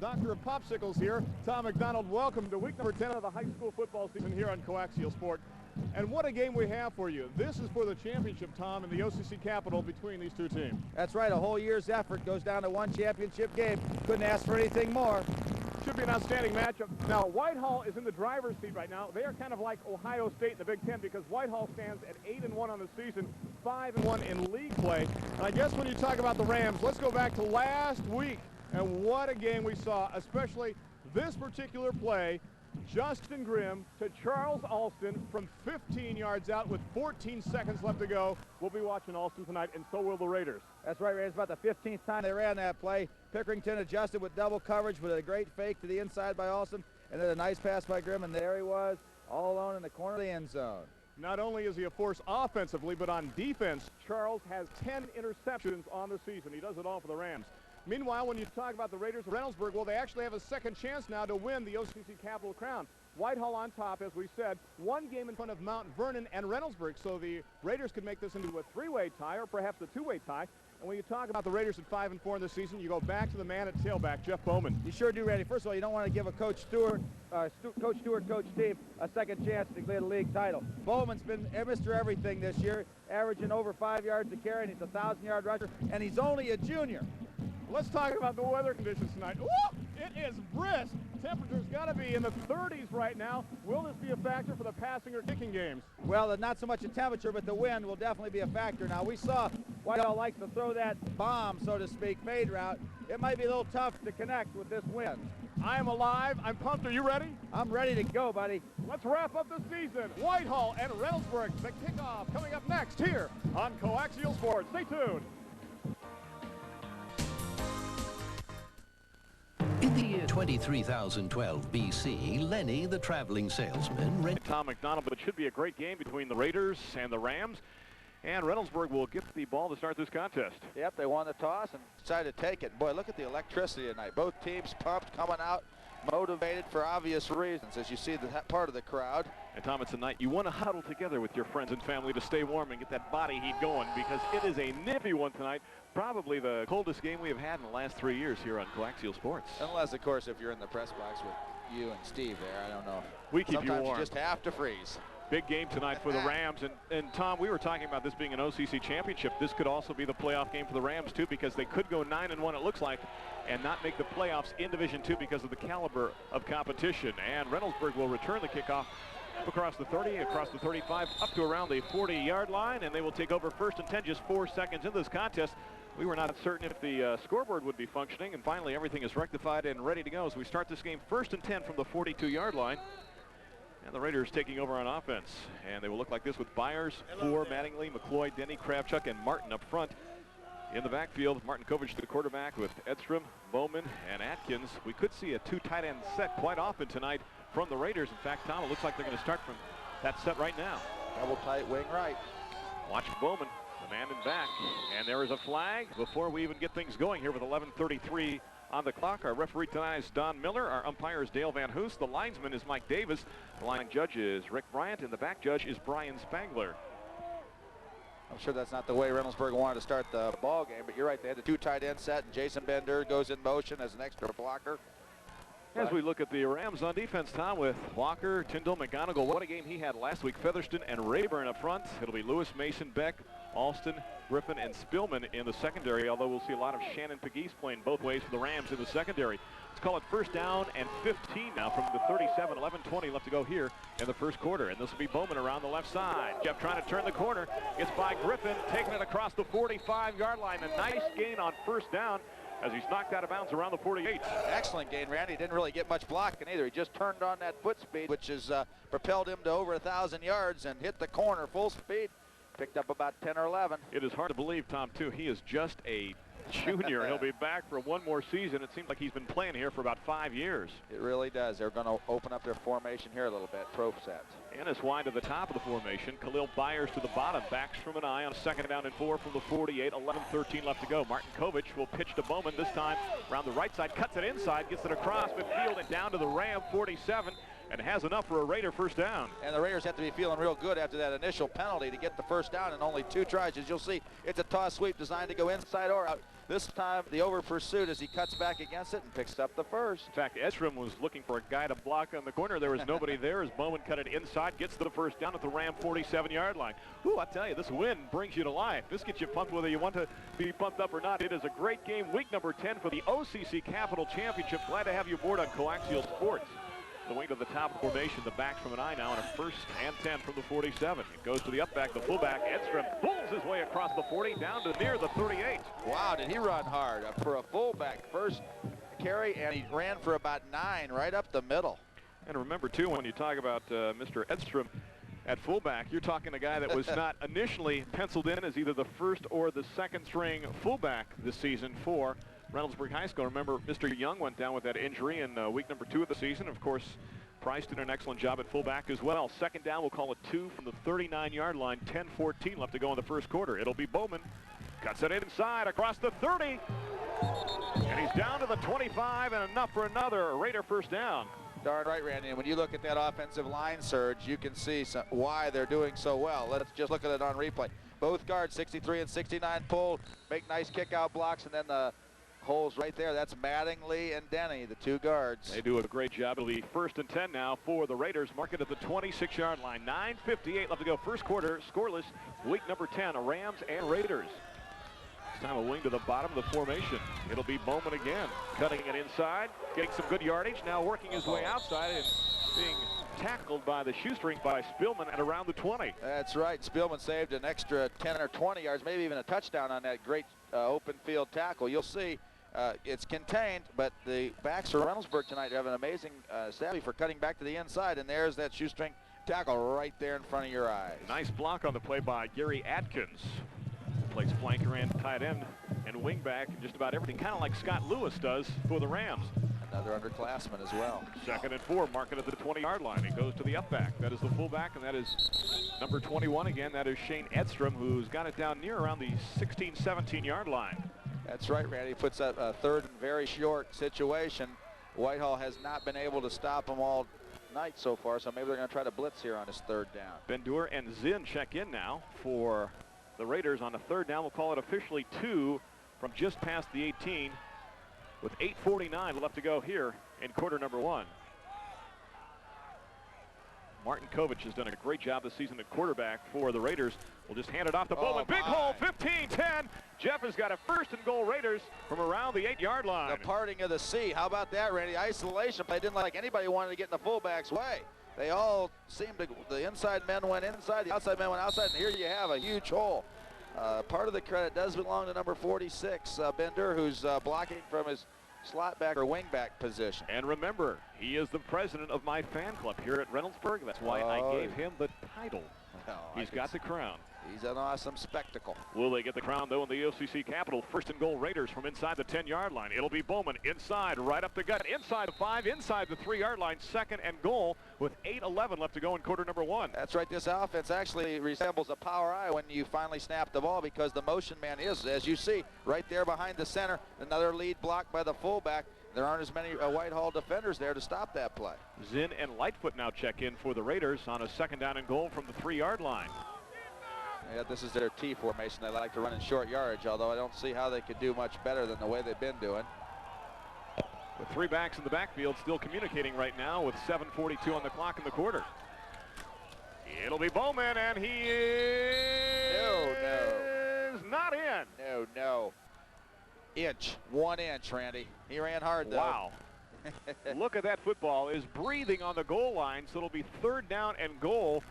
Doctor of Popsicles here. Tom McDonald, welcome to week number 10 of the high school football season here on Coaxial Sport. And what a game we have for you. This is for the championship, Tom, in the OCC Capitol between these two teams. That's right. A whole year's effort goes down to one championship game. Couldn't ask for anything more. Should be an outstanding matchup. Now, Whitehall is in the driver's seat right now. They are kind of like Ohio State in the Big Ten because Whitehall stands at 8-1 on the season, 5-1 in league play. And I guess when you talk about the Rams, let's go back to last week. And what a game we saw, especially this particular play. Justin Grimm to Charles Alston from 15 yards out with 14 seconds left to go. We'll be watching Alston tonight, and so will the Raiders. That's right, Ray. It's about the 15th time they ran that play. Pickerington adjusted with double coverage with a great fake to the inside by Alston, and then a nice pass by Grimm, and there he was, all alone in the corner of the end zone. Not only is he a force offensively, but on defense, Charles has 10 interceptions on the season. He does it all for the Rams. Meanwhile, when you talk about the Raiders of Reynoldsburg, well, they actually have a second chance now to win the OCC Capital Crown. Whitehall on top, as we said, one game in front of Mount Vernon and Reynoldsburg, so the Raiders could make this into a three-way tie or perhaps a two-way tie. And when you talk about the Raiders at 5-4 in this season, you go back to the man at tailback, Jeff Bowman. You sure do, Randy. First of all, you don't want to give a Coach Stewart team a second chance to clear the league title. Bowman's been Mr. Everything this year, averaging over 5 yards a carry, and he's a 1,000-yard rusher, and he's only a junior. Let's talk about the weather conditions tonight. Woo! It is brisk. Temperature's got to be in the 30s right now. Will this be a factor for the passing or kicking games? Well, not so much a temperature, but the wind will definitely be a factor. Now, we saw Whitehall likes to throw that bomb, so to speak, fade route. It might be a little tough to connect with this wind. I am alive. I'm pumped. Are you ready? I'm ready to go, buddy. Let's wrap up the season. Whitehall and Reynoldsburg, the kickoff coming up next here on Coaxial Sports. Stay tuned. In the year 23,012 BC, Lenny, the traveling salesman, Tom McDonald, but it should be a great game between the Raiders and the Rams. And Reynoldsburg will get the ball to start this contest. Yep, they won the toss and decided to take it. Boy, look at the electricity tonight. Both teams pumped, coming out, motivated for obvious reasons, as you see that part of the crowd. And Tom, it's a night you want to huddle together with your friends and family to stay warm and get that body heat going, because it is a nippy one tonight. Probably the coldest game we have had in the last 3 years here on Coaxial Sports. Unless, of course, if you're in the press box with you and Steve there, I don't know. We keep Sometimes you warm. You just have to freeze. Big game tonight for the Rams. And Tom, we were talking about this being an OCC championship. This could also be the playoff game for the Rams, too, because they could go 9-1, it looks like, and not make the playoffs in Division II because of the caliber of competition. And Reynoldsburg will return the kickoff across the 30, across the 35, up to around the 40-yard line, and they will take over first and 10, just 4 seconds into this contest. We were not certain if the scoreboard would be functioning, and finally everything is rectified and ready to go as we start this game first and 10 from the 42-yard line. And the Raiders taking over on offense. And they will look like this with Byers, Four, Mattingly, McCloy, Denny, Kravchuk, and Martin up front. In the backfield, Martin Kovich, the quarterback, with Edstrom, Bowman, and Atkins. We could see a two tight end set quite often tonight from the Raiders. In fact, Tom, it looks like they're going to start from that set right now. Double tight wing right. Watch Bowman, the man in back. And there is a flag before we even get things going here with 11:33 on the clock. Our referee tonight is Don Miller. Our umpire is Dale Van Hoos. The linesman is Mike Davis. The line judge is Rick Bryant, and the back judge is Brian Spangler. I'm sure that's not the way Reynoldsburg wanted to start the ball game, but you're right. They had the two tight end set, and Jason Bender goes in motion as an extra blocker. As we look at the Rams on defense, Tom, with Walker, Tyndall, McGonigal. What a game he had last week. Featherston and Rayburn up front. It'll be Lewis, Mason, Beck, Alston, Griffin, and Spillman in the secondary, although we'll see a lot of Shannon Pegues playing both ways for the Rams in the secondary. Let's call it first down and 15 now from the 37, 11:20 left to go here in the first quarter. And this will be Bowman around the left side. Jeff trying to turn the corner. It's by Griffin, taking it across the 45-yard line. A nice gain on first down as he's knocked out of bounds around the 48. Excellent gain, Randy. Didn't really get much blocking either. He just turned on that foot speed, which has propelled him to over 1,000 yards and hit the corner full speed. Picked up about 10 or 11. It is hard to believe, Tom, too. He is just a junior. He'll be back for one more season. It seems like he's been playing here for about 5 years. It really does. They're going to open up their formation here a little bit. Pro set. Ennis wide to the top of the formation. Khalil Byers to the bottom. Backs from an eye on a second down and 4 from the 48. 11:13 left to go. Martin Kovich will pitch to Bowman. This time around the right side. Cuts it inside. Gets it across midfield and down to the Ram 47. And has enough for a Raider first down. And the Raiders have to be feeling real good after that initial penalty to get the first down in only 2 tries. As you'll see, it's a toss sweep designed to go inside or out. This time the over pursuit as he cuts back against it and picks up the first. In fact, Edstrom was looking for a guy to block on the corner. There was nobody there as Bowman cut it inside, gets the first down at the Ram 47-yard line. Ooh, I tell you, this win brings you to life. This gets you pumped whether you want to be pumped up or not. It is a great game, week number 10 for the OCC Capital Championship. Glad to have you aboard on Coaxial Sports. The wing to the top formation, the backs from an eye now on a 1st and 10 from the 47. It goes to the up back, the fullback, Edstrom pulls his way across the 40 down to near the 38. Wow, did he run hard for a fullback. First carry, and he ran for about 9 right up the middle. And remember, too, when you talk about Mr. Edstrom at fullback, you're talking a guy that was not initially penciled in as either the first or the second string fullback this season for Reynoldsburg High School. Remember, Mr. Young went down with that injury in week number 2 of the season. Of course, Price did an excellent job at fullback as well. Second down, we'll call it 2 from the 39-yard line. 10-14 left to go in the first quarter. It'll be Bowman. Cuts it inside across the 30. And he's down to the 25 and enough for another Raider first down. Darn right, Randy. And when you look at that offensive line surge, you can see why they're doing so well. Let's just look at it on replay. Both guards, 63 and 69, pulled, make nice kick-out blocks, and then the holes right there. That's Mattingly and Denny, the 2 guards. They do a great job. It'll be 1st and 10 now for the Raiders. Mark it at the 26-yard line. 9:58 left to go. First quarter, scoreless. Week number 10, Rams and Raiders. This time a wing to the bottom of the formation. It'll be Bowman again. Cutting it inside, getting some good yardage. Now working his way outside and being tackled by the shoestring by Spillman at around the 20. That's right. Spillman saved an extra 10 or 20 yards, maybe even a touchdown on that great open field tackle. You'll see it's contained, but the backs for Reynoldsburg tonight have an amazing savvy for cutting back to the inside, and there's that shoestring tackle right there in front of your eyes. Nice block on the play by Gary Atkins. Plays flanker and tight end and wing back and just about everything, kind of like Scott Lewis does for the Rams. Another underclassman as well. 2nd and 4, mark it at the 20-yard line. It goes to the up back. That is the fullback, and that is number 21 again. That is Shane Edstrom, who's got it down near around the 16, 17-yard line. That's right, Randy. Puts up a 3rd and very short situation. Whitehall has not been able to stop them all night so far, so maybe they're going to try to blitz here on this 3rd down. Bendur and Zinn check in now for the Raiders on a 3rd down. We'll call it officially 2 from just past the 18 with 8:49 left to go here in quarter number 1. Martin Kovich has done a great job this season at quarterback for the Raiders. We'll just hand it off to Bowman. Big hole, 15-10. Jeff has got a 1st and goal Raiders from around the 8-yard line. The parting of the sea. How about that, Randy? Isolation. They didn't like anybody wanted to get in the fullback's way. They all seemed to, the inside men went inside, the outside men went outside, and here you have a huge hole. Part of the credit does belong to number 46, Bender, who's blocking from his slot back or wing back position. And remember, he is the president of my fan club here at Reynoldsburg. That's why I gave him the title. He's got the crown. He's an awesome spectacle. Will they get the crown, though, in the OCC Capital? 1st and goal Raiders from inside the 10-yard line. It'll be Bowman inside, right up the gut, inside the 5, inside the 3-yard line. 2nd and goal with 8:11 left to go in quarter number 1. That's right. This offense actually resembles a power eye when you finally snap the ball, because the motion man is, as you see, right there behind the center. Another lead block by the fullback. There aren't as many Whitehall defenders there to stop that play. Zinn and Lightfoot now check in for the Raiders on a 2nd down and goal from the 3-yard line. Yeah, this is their T formation. They like to run in short yardage, although I don't see how they could do much better than the way they've been doing. With 3 backs in the backfield, still communicating right now with 7:42 on the clock in the quarter. It'll be Bowman, and he is not in. No. Inch, 1 inch, Randy. He ran hard, though. Wow. Look at that football. Is breathing on the goal line, so it'll be 3rd down and goal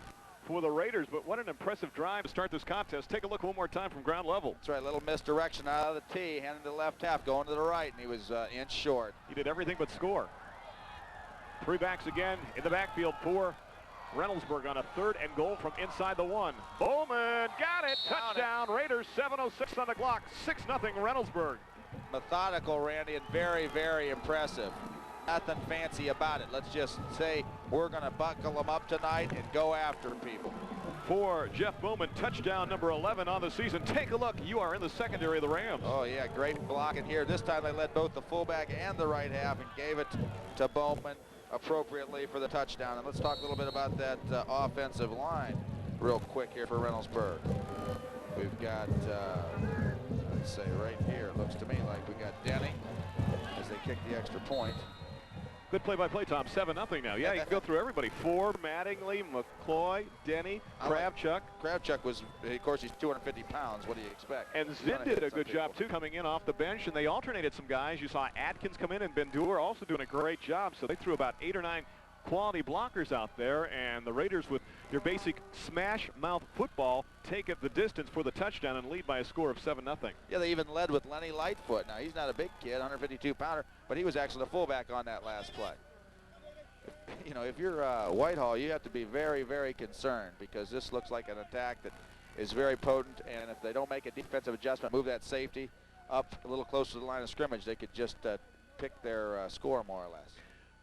for the Raiders. But what an impressive drive to start this contest. Take a look one more time from ground level. That's right, a little misdirection out of the T, handing to the left half, going to the right, and he was inch short. He did everything but score. 3 backs again in the backfield for Reynoldsburg on a 3rd and goal from inside the 1. Bowman got it. Touchdown, Raiders. 7:06 on the clock. 6-0 Reynoldsburg. Methodical, Randy, and very, very impressive. Nothing fancy about it. Let's just say we're going to buckle them up tonight and go after people. For Jeff Bowman, touchdown number 11 on the season. Take a look. You are in the secondary of the Rams. Oh, yeah, great blocking here. This time they led both the fullback and the right half and gave it to Bowman appropriately for the touchdown. And let's talk a little bit about that offensive line real quick here for Reynoldsburg. We've got let's say right here, it looks to me like we got Denny as they kick the extra point. Good play-by-play, Tom. 7-0 now. Yeah, you can go through everybody. Ford, Mattingly, McCloy, Denny, Kravchuk. Kravchuk was, of course, he's 250 pounds. What do you expect? And Zinn did a good job, too, coming in off the bench, and they alternated some guys. You saw Atkins come in, and Bendur also doing a great job. So they threw about 8 or 9 quality blockers out there, and the Raiders, with your basic smash mouth football, take it the distance for the touchdown and lead by a score of 7-0. Yeah, they even led with Lenny Lightfoot. Now, he's not a big kid, 152-pounder, but he was actually the fullback on that last play. You know, if you're Whitehall, you have to be very, very concerned, because this looks like an attack that is very potent, and if they don't make a defensive adjustment, move that safety up a little closer to the line of scrimmage, they could just pick their score more or less.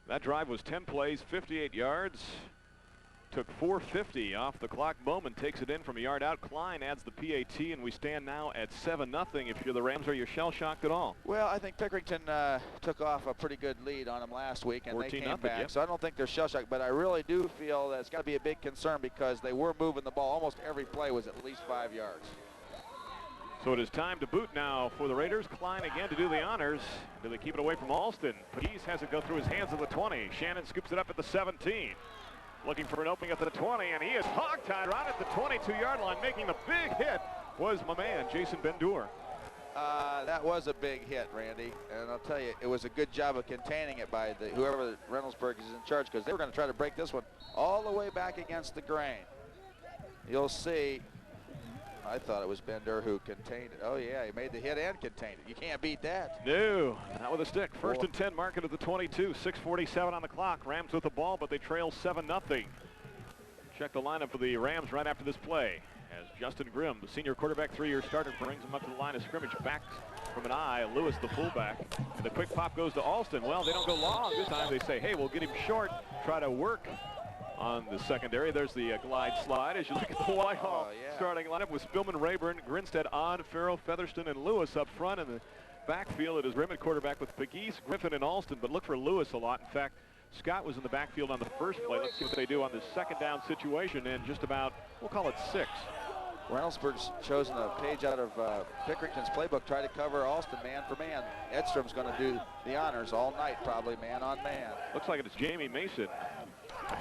That drive was 10 plays, 58 yards. Took 4:50 off the clock. Bowman takes it in from a yard out. Klein adds the PAT, and we stand now at 7-0. If you're the Rams, are you shell-shocked at all? Well, I think Pickerington took off a pretty good lead on them last week, and they came back. Yep. So I don't think they're shell-shocked, but I really do feel that it's got to be a big concern, because they were moving the ball. Almost every play was at least 5 yards. So it is time to boot now for the Raiders. Klein again to do the honors. Do they keep it away from Alston? Pease has it go through his hands at the 20. Shannon scoops it up at the 17. Looking for an opening at the 20, and he is hogtied right at the 22-yard line. Making the big hit was my man, Jason Bendur. That was a big hit, Randy, and I'll tell you, it was a good job of containing it by whoever Reynoldsburg is in charge, because they were going to try to break this one all the way back against the grain. You'll see. I thought it was Bendur who contained it. Oh, yeah, he made the hit and contained it. You can't beat that. No, not with a stick. First and 10, mark it at the 22. 6:47 on the clock. Rams with the ball, but they trail 7-0. Check the lineup for the Rams right after this play, as Justin Grimm, the senior quarterback, 3-year starter, brings him up to the line of scrimmage. Back from an eye, Lewis, the fullback. And the quick pop goes to Alston. Well, they don't go long this time. They say, hey, we'll get him short, try to work on the secondary. There's the glide slide as you look at the Whitehall starting lineup with Spillman, Rayburn, Grinstead, Odd, Farrell, Featherston, and Lewis up front. In the backfield, it is Grimm at quarterback with Pegues, Griffin, and Alston, but look for Lewis a lot. In fact, Scott was in the backfield on the first play. Let's see what they do on this second down situation in just about, we'll call it 6. Reynoldsburg's chosen a page out of Pickerington's playbook, try to cover Alston man for man. Edstrom's going to do the honors all night, probably man on man. Looks like it's Jamie Mason,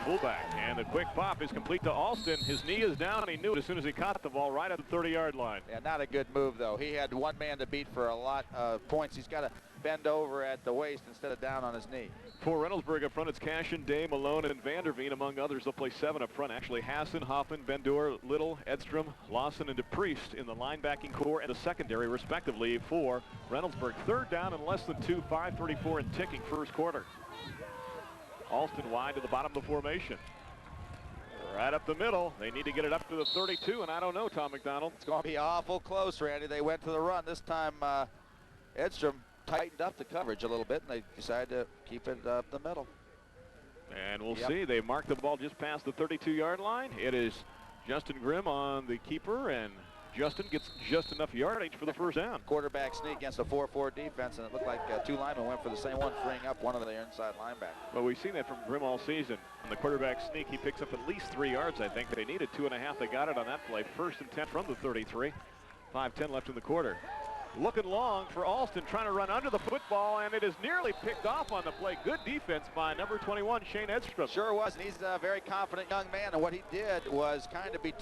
fullback, and the quick pop is complete to Alston. His knee is down, and he knew it as soon as he caught the ball right at the 30-yard line. Yeah, not a good move, though. He had one man to beat for a lot of points. He's got to bend over at the waist instead of down on his knee. For Reynoldsburg up front, it's Cashin, Day, Malone, and Vanderveen, among others. They'll play 7 up front. Actually, Hassan, Hoffman, Bendur, Little, Edstrom, Lawson, and DePriest in the linebacking core and the secondary, respectively, for Reynoldsburg. Third down and less than 2, 5:34 and ticking first quarter. Alston wide to the bottom of the formation. Right up the middle. They need to get it up to the 32, and I don't know, Tom McDonald. It's going to be awful close, Randy. They went to the run. This time, Edstrom tightened up the coverage a little bit, and they decided to keep it up the middle. And we'll see. They marked the ball just past the 32-yard line. It is Justin Grimm on the keeper, and Justin gets just enough yardage for the first down. Quarterback sneak against a 4-4 defense, and it looked like 2 linemen went for the same one, freeing up one of their inside linebackers. Well, we've seen that from Grimm all season. On the quarterback sneak, he picks up at least 3 yards, I think. They needed 2.5. They got it on that play. First and 10 from the 33. 5:10 left in the quarter. Looking long for Alston, trying to run under the football, and it is nearly picked off on the play. Good defense by number 21, Shane Edstrom. Sure was, and he's a very confident young man, and what he did was kind of be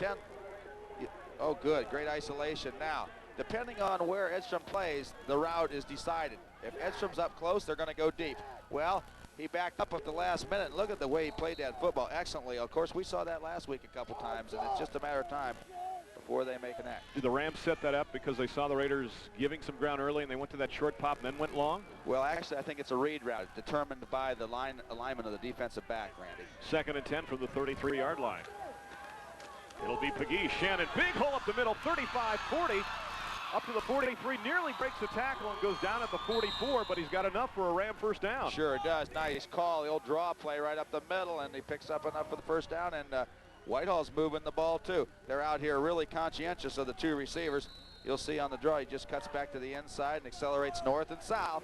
Oh, good. Great isolation. Now, depending on where Edstrom plays, the route is decided. If Edstrom's up close, they're going to go deep. Well, he backed up at the last minute. Look at the way he played that football excellently. Of course, we saw that last week a couple times, and it's just a matter of time before they make an act. Did the Rams set that up because they saw the Raiders giving some ground early and they went to that short pop and then went long? Well, actually, I think it's a read route determined by the alignment of the defensive back, Randy. 2nd and 10 from the 33-yard line. It'll be Pegues, Shannon, big hole up the middle, 35-40, up to the 43, nearly breaks the tackle and goes down at the 44, but he's got enough for a Ram first down. Sure it does. Nice call, the old draw play right up the middle, and he picks up enough for the first down, and Whitehall's moving the ball too. They're out here really conscientious of the 2 receivers. You'll see on the draw, he just cuts back to the inside and accelerates north and south.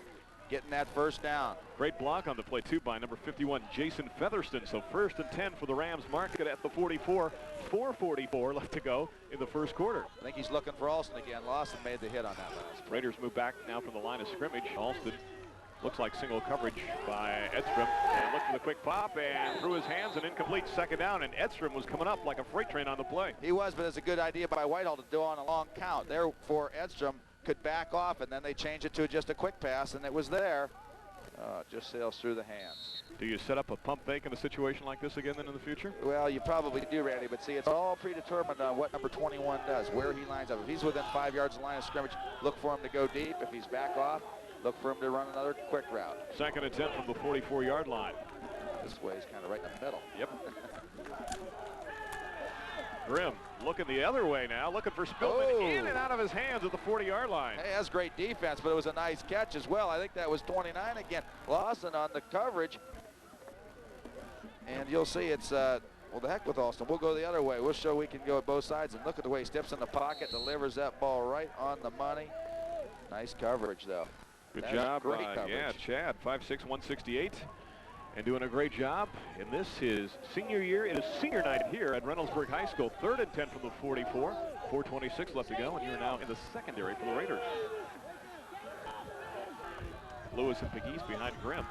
getting that first down. Great block on the play, too, by number 51, Jason Featherston. So 1st and 10 for the Rams. Mark it at the 44. 4:44 left to go in the first quarter. I think he's looking for Alston again. Lawson made the hit on that last. Raiders move back now from the line of scrimmage. Alston looks like single coverage by Edstrom. And looked for the quick pop and threw his hands, and incomplete, 2nd down. And Edstrom was coming up like a freight train on the play. He was, but it's a good idea by Whitehall to do on a long count. Therefore, Edstrom could back off, and then they changed it to just a quick pass, and it was there. Just sails through the hands. Do you set up a pump fake in a situation like this again then in the future? Well, you probably do, Randy, but see, it's all predetermined on what number 21 does, where he lines up. If he's within 5 yards of the line of scrimmage, look for him to go deep. If he's back off, look for him to run another quick route. 2nd and 10 from the 44-yard line. This way is kind of right in the middle. Yep. Grimm looking the other way now, looking for Spillman in and out of his hands at the 40-yard line. Hey, that's great defense, but it was a nice catch as well. I think that was 29 again. Lawson on the coverage. And you'll see it's, well, the heck with Alston. We'll go the other way. We'll show we can go at both sides. And look at the way he steps in the pocket, delivers that ball right on the money. Nice coverage, though. Good job. Yeah, Chad, 5'6", 168. And doing a great job in this, his senior year. It is senior night here at Reynoldsburg High School. 3rd and 10 from the 44. 4:26 left to go, and you're now in the secondary for the Raiders. Lewis and Pegues behind Grimm.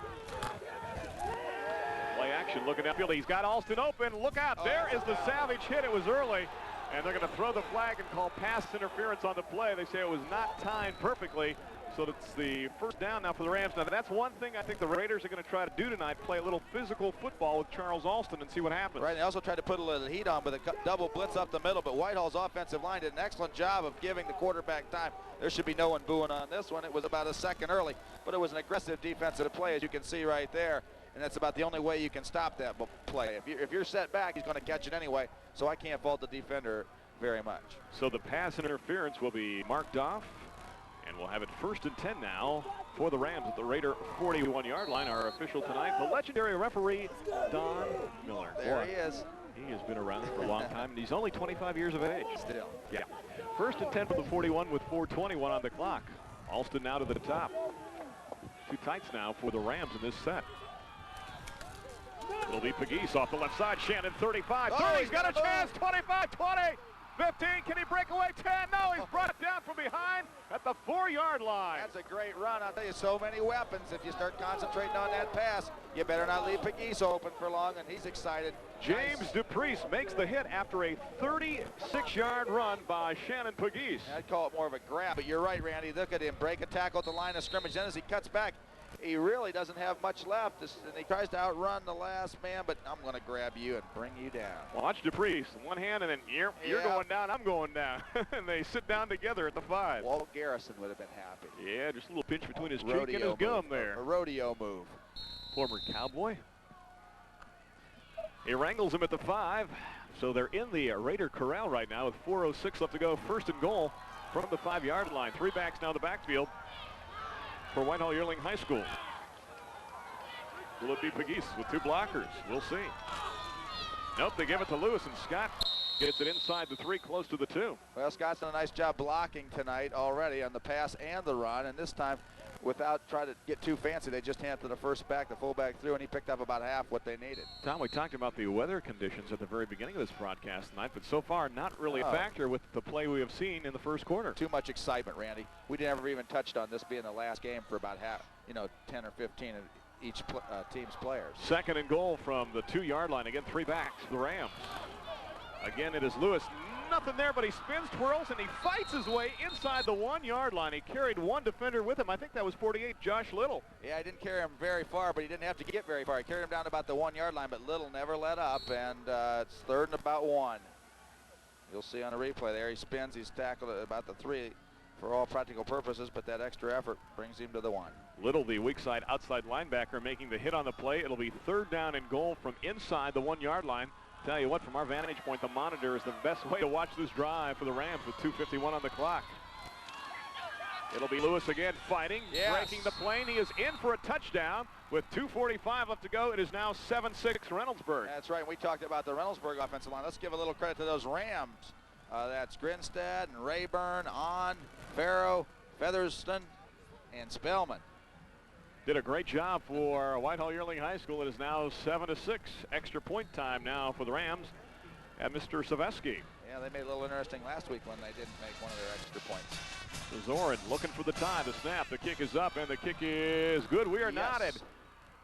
Play action, looking downfield. He's got Alston open. Look out. There is the savage hit. It was early. And they're going to throw the flag and call pass interference on the play. They say it was not timed perfectly. So it's the 1st down now for the Rams. Now, that's one thing I think the Raiders are going to try to do tonight, play a little physical football with Charles Alston and see what happens. Right, they also tried to put a little heat on with a double blitz up the middle, but Whitehall's offensive line did an excellent job of giving the quarterback time. There should be no one booing on this one. It was about a second early, but it was an aggressive defensive play, as you can see right there, and that's about the only way you can stop that play. If you're set back, he's going to catch it anyway, so I can't fault the defender very much. So the pass interference will be marked off. And we'll have it 1st and 10 now for the Rams at the Raider 41-yard line. Our official tonight, the legendary referee, Don Miller. There he is. He has been around for a long time, and he's only 25 years of age. Still. Yeah. 1st and 10 for the 41 with 4:21 on the clock. Alston now to the top. 2 tights now for the Rams in this set. It'll be Pegues off the left side. Shannon 35. 30. He's got a chance. 25, 20. 15, can he break away? 10, no, he's brought it down from behind at the 4-yard line. That's a great run. I'll tell you, so many weapons. If you start concentrating on that pass, you better not leave Pegues open for long, and he's excited. James Dupriest makes the hit after a 36-yard run by Shannon Pegues. I'd call it more of a grab, but you're right, Randy. Look at him break a tackle at the line of scrimmage. Then as he cuts back, he really doesn't have much left, and he tries to outrun the last man, but I'm going to grab you and bring you down. Watch Dupriest, one hand, and then you're going down, I'm going down. And they sit down together at the 5. Walt Garrison would have been happy. Yeah, just a little pinch between his cheek and his gum there. A rodeo move. Former Cowboy. He wrangles him at the 5. So they're in the Raider corral right now with 4:06 left to go. 1st and goal from the 5-yard line. 3 backs now in the backfield for Whitehall Yearling High School. Will it be Pegues with 2 blockers? We'll see. Nope, they give it to Lewis, and Scott gets it inside the 3, close to the 2. Well, Scott's done a nice job blocking tonight already on the pass and the run, and this time, without trying to get too fancy, they just handed the first back, the fullback through, and he picked up about half what they needed. Tom, we talked about the weather conditions at the very beginning of this broadcast tonight, but so far not really a factor with the play we have seen in the first quarter. Too much excitement, Randy. We never even touched on this being the last game for about 10 or 15 of each team's players. 2nd and goal from the 2-yard line. Again, 3 backs for the Rams. Again, it is Lewis. Nothing there, but he spins, twirls, and he fights his way inside the 1-yard line. He carried 1 defender with him. I think that was 48, Josh Little. Yeah, I didn't carry him very far, but he didn't have to get very far. He carried him down to about the 1-yard line, but Little never let up, and it's 3rd and about 1. You'll see on the replay there, he spins, he's tackled at about the 3 for all practical purposes, but that extra effort brings him to the 1. Little, the weak side outside linebacker, making the hit on the play. It'll be 3rd down and goal from inside the 1-yard line. Tell you what, from our vantage point, the monitor is the best way to watch this drive for the Rams with 2:51 on the clock. It'll be Lewis again fighting, breaking the plane. He is in for a touchdown with 2:45 left to go. It is now 7-6 Reynoldsburg. That's right. We talked about the Reynoldsburg offensive line. Let's give a little credit to those Rams. That's Grinstead and Rayburn, On, Farrow, Featherston, and Spellman. Did a great job for Whitehall Yearling High School. It is now 7-6. Extra point time now for the Rams and Mr. Savesky. Yeah, they made it a little interesting last week when they didn't make one of their extra points. Zorin looking for the tie, the snap, the kick is up, and the kick is good. We are knotted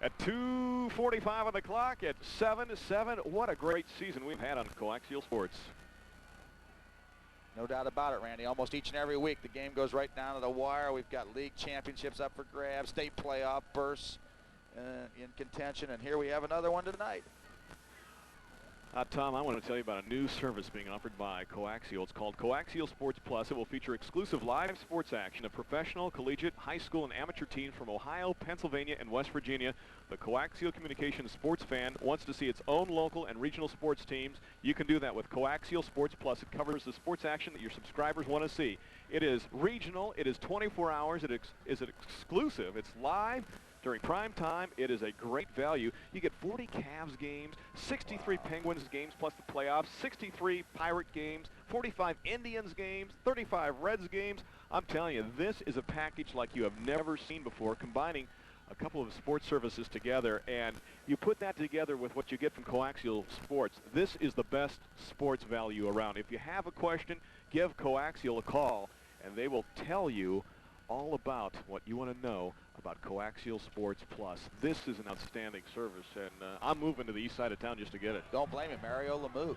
at 2:45 on the clock at 7-7. What a great season we've had on Coaxial Sports. No doubt about it, Randy. Almost each and every week the game goes right down to the wire. We've got league championships up for grabs, state playoff bursts in contention, and here we have another one tonight. Tom, I want to tell you about a new service being offered by Coaxial. It's called Coaxial Sports Plus. It will feature exclusive live sports action of professional, collegiate, high school, and amateur teams from Ohio, Pennsylvania, and West Virginia. The Coaxial Communications sports fan wants to see its own local and regional sports teams. You can do that with Coaxial Sports Plus. It covers the sports action that your subscribers want to see. It is regional. It is 24 hours. It is exclusive. It's live. During prime time, it is a great value. You get 40 Cavs games, 63 Penguins games plus the playoffs, 63 Pirate games, 45 Indians games, 35 Reds games. I'm telling you, this is a package like you have never seen before, combining a couple of sports services together, and you put that together with what you get from Coaxial Sports. This is the best sports value around. If you have a question, give Coaxial a call, and they will tell you all about what you want to know about Coaxial Sports Plus. This is an outstanding service, and I'm moving to the east side of town just to get it. Don't blame him, Mario Lemieux.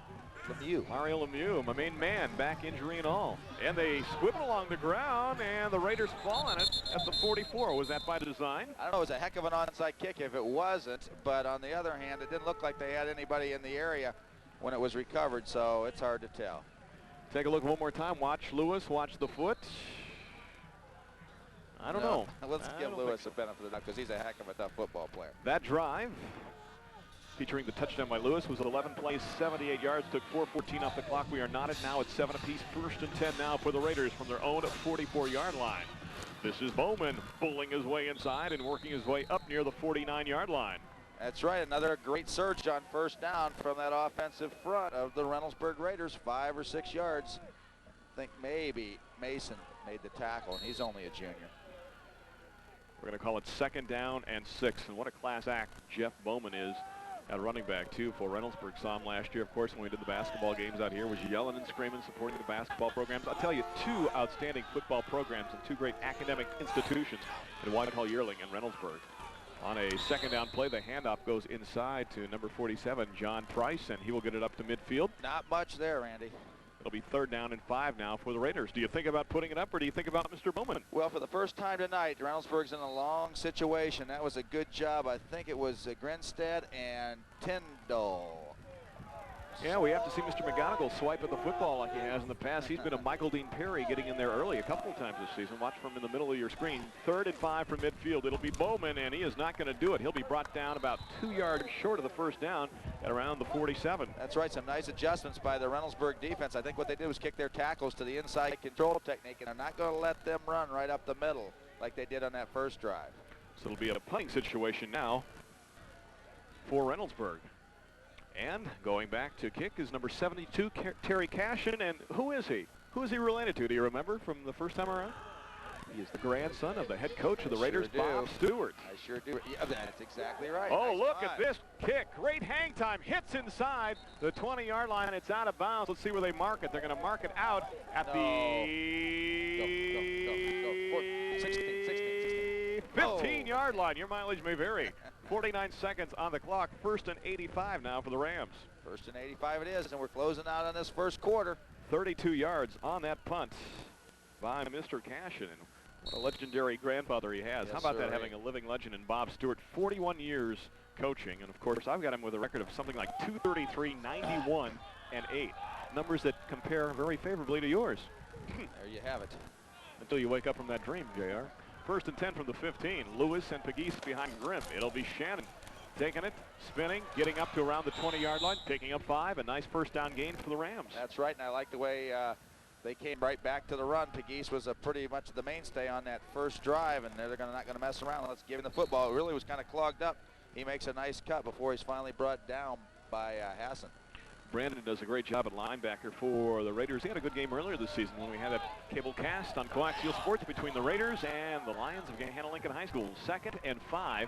Mario Lemieux, my main man, back injury and all. And they squibble along the ground, and the Raiders fall on it at the 44. Was that by design? I don't know, it was a heck of an onside kick if it wasn't, but on the other hand, it didn't look like they had anybody in the area when it was recovered, so it's hard to tell. Take a look one more time. Watch Lewis, watch the foot. I don't know. Let's give Lewis a benefit of the doubt because he's a heck of a tough football player. That drive, featuring the touchdown by Lewis, was 11 plays, 78 yards, took 4:14 off the clock. We are knotted now at 7 apiece. 1st and 10 now for the Raiders from their own 44-yard line. This is Bowman pulling his way inside and working his way up near the 49-yard line. That's right, another great surge on 1st down from that offensive front of the Reynoldsburg Raiders, 5 or 6 yards. I think maybe Mason made the tackle, and he's only a junior. We're going to call it 2nd down and 6. And what a class act Jeff Bowman is at running back, too, for Reynoldsburg. Saw him last year, of course, when we did the basketball games out here, was yelling and screaming, supporting the basketball programs. I'll tell you, 2 outstanding football programs and 2 great academic institutions in Whitehall Yearling and Reynoldsburg. On a 2nd down play, the handoff goes inside to number 47, John Price, and he will get it up to midfield. Not much there, Randy. It'll be 3rd down and 5 now for the Raiders. Do you think about putting it up, or do you think about Mr. Bowman? Well, for the first time tonight, Reynoldsburg's in a long situation. That was a good job. I think it was Grinstead and Tyndall. Yeah, we have to see Mr. McGonigal swipe at the football like he has in the past. He's been a Michael Dean Perry getting in there early a couple of times this season. Watch from in the middle of your screen. 3rd and 5 from midfield. It'll be Bowman, and he is not going to do it. He'll be brought down about 2 yards short of the 1st down at around the 47. That's right, some nice adjustments by the Reynoldsburg defense. I think what they did was kick their tackles to the inside control technique, and they're not going to let them run right up the middle like they did on that first drive. So it'll be a punting situation now for Reynoldsburg. And going back to kick is number 72, Terry Cashin. And who is he? Who is he related to? Do you remember from the first time around? He is the grandson of the head coach of the Raiders, Bob Stewart. I sure do. Yeah, that's exactly right. Oh, nice look five. at this kick. Great hang time. Hits inside the 20-yard line. It's out of bounds. Let's see where they mark it. They're going to mark it out at the 15-yard line. Your mileage may vary. 49 seconds on the clock. 1st and 85 now for the Rams. 1st and 85 it is, and we're closing out on this first quarter. 32 yards on that punt by Mr. Cashin. What a legendary grandfather he has. Yes, how about sir, that, having a living legend in Bob Stewart? 41 years coaching, and of course I've got him with a record of something like 233, 91, and 8. Numbers that compare very favorably to yours. There you have it. Until you wake up from that dream, JR. 1st and 10 from the 15. Lewis and Pegues behind Grimm. It'll be Shannon taking it, spinning, getting up to around the 20-yard line, picking up 5. A nice 1st down gain for the Rams. That's right, and I like the way they came right back to the run. Pegues was pretty much the mainstay on that first drive, and they're not going to mess around. Let's give him the football. It really was kind of clogged up. He makes a nice cut before he's finally brought down by Hassan. Brandon does a great job at linebacker for the Raiders. He had a good game earlier this season when we had a cable cast on coaxial sports between the Raiders and the Lions of Gahanna Lincoln High School. 2nd and 5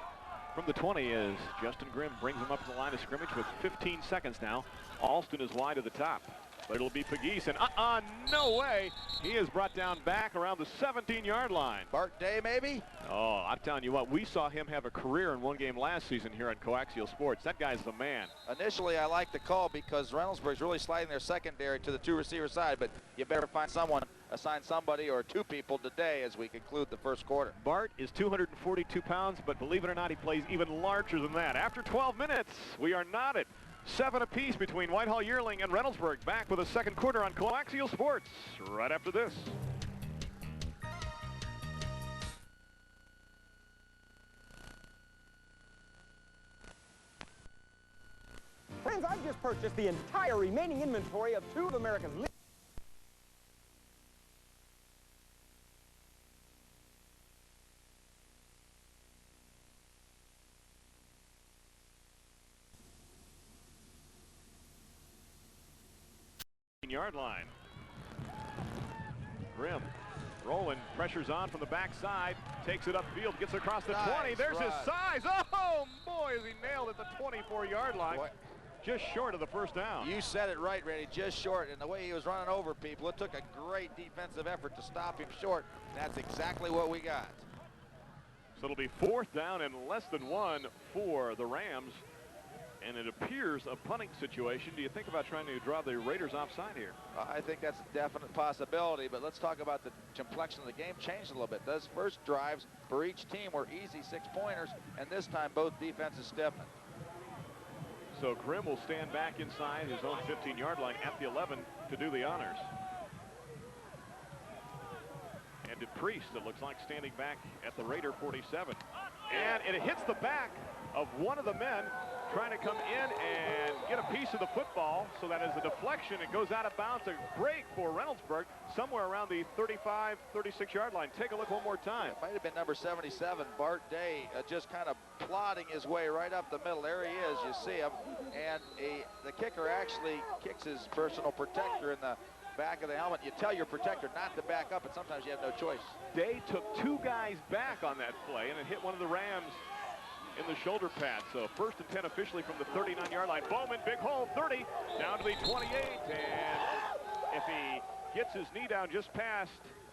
from the 20 as Justin Grimm brings him up to the line of scrimmage with 15 seconds now. Alston is wide at the top. But it'll be Pegues, and no way. He is brought down back around the 17-yard line. Bart Day, maybe? Oh, I'm telling you what, we saw him have a career in one game last season here on coaxial sports. That guy's the man. Initially, I like the call because Reynoldsburg's really sliding their secondary to the 2-receiver side, but you better find someone, assign somebody or 2 people today as we conclude the first quarter. Bart is 242 pounds, but believe it or not, he plays even larger than that. After 12 minutes, we are knotted. 7 apiece between Whitehall Yearling and Reynoldsburg. Back with a second quarter on coaxial sports right after this. Friends, I've just purchased the entire remaining inventory of 2 of America's yard line. Grimm rolling, pressures on from the backside, takes it upfield, gets across the 20. There's his size. Oh boy, is he nailed at the 24-yard line. Boy. Just short of the first down. You said it right, Randy, just short. And the way he was running over people, it took a great defensive effort to stop him short. That's exactly what we got. So it'll be 4th down and less than 1 for the Rams. And it appears a punting situation. Do you think about trying to draw the Raiders offside here? I think that's a definite possibility, but let's talk about the complexion of the game changed a little bit. Those first drives for each team were easy 6-pointers, and this time both defenses stiffened. So Grimm will stand back inside his own 15-yard line at the 11 to do the honors. And to Priest, it looks like standing back at the Raider 47. And it hits the back of one of the men trying to come in and get a piece of the football, so that as a deflection, it goes out of bounds. A break for Reynoldsburg somewhere around the 35, 36-yard line. Take a look one more time. It might have been number 77, Bart Day, just kind of plodding his way right up the middle. There he is, you see him. And the kicker actually kicks his personal protector in the back of the helmet. You tell your protector not to back up, and sometimes you have no choice. Day took 2 guys back on that play, and it hit one of the Rams in the shoulder pad. So 1st and 10 officially from the 39-yard line. Bowman, big hole, 30, down to the 28. And if he gets his knee down just past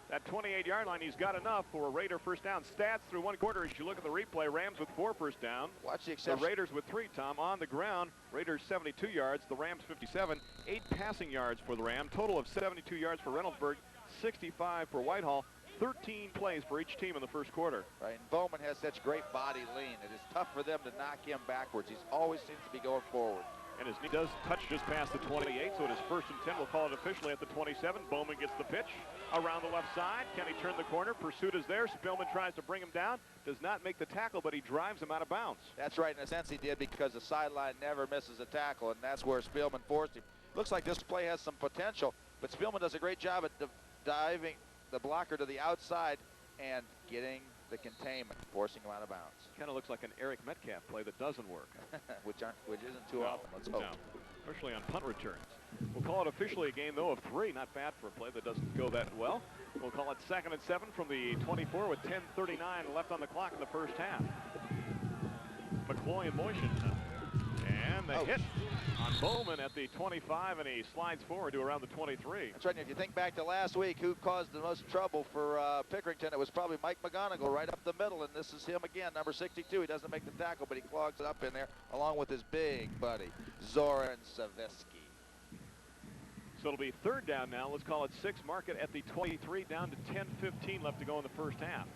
that 28-yard line, he's got enough for a Raider first down. Stats through 1 quarter as you look at the replay. Rams with 4 first down. Watch the exception. The Raiders with 3, Tom. On the ground, Raiders 72 yards, the Rams 57. 8 passing yards for the Ram. Total of 72 yards for Reynoldsburg, 65 for Whitehall. 13 plays for each team in the first quarter. Right, and Bowman has such great body lean. It is tough for them to knock him backwards. He always seems to be going forward. And his knee does touch just past the 28, so it is 1st and 10. We'll call it officially at the 27. Bowman gets the pitch around the left side. Can he turn the corner? Pursuit is there. Spillman tries to bring him down. Does not make the tackle, but he drives him out of bounds. That's right. In a sense, he did, because the sideline never misses a tackle, and that's where Spillman forced him. Looks like this play has some potential, but Spillman does a great job at diving the blocker to the outside and getting the containment, forcing him out of bounds. Kind of looks like an Eric Metcalf play that doesn't work. which isn't too often. Let's hope. No, especially on punt returns. We'll call it officially a game, though, of 3. Not bad for a play that doesn't go that well. We'll call it 2nd and 7 from the 24 with 10:39 left on the clock in the first half. McCloy in motion. And the hit on Bowman at the 25, and he slides forward to around the 23. That's right. And if you think back to last week, who caused the most trouble for Pickerington, it was probably Mike McGonigal right up the middle, and this is him again, number 62. He doesn't make the tackle, but he clogs it up in there along with his big buddy, Zoran Saviski. So it'll be 3rd down now. Let's call it 6. Mark it at the 23, down to 10:15 left to go in the first half.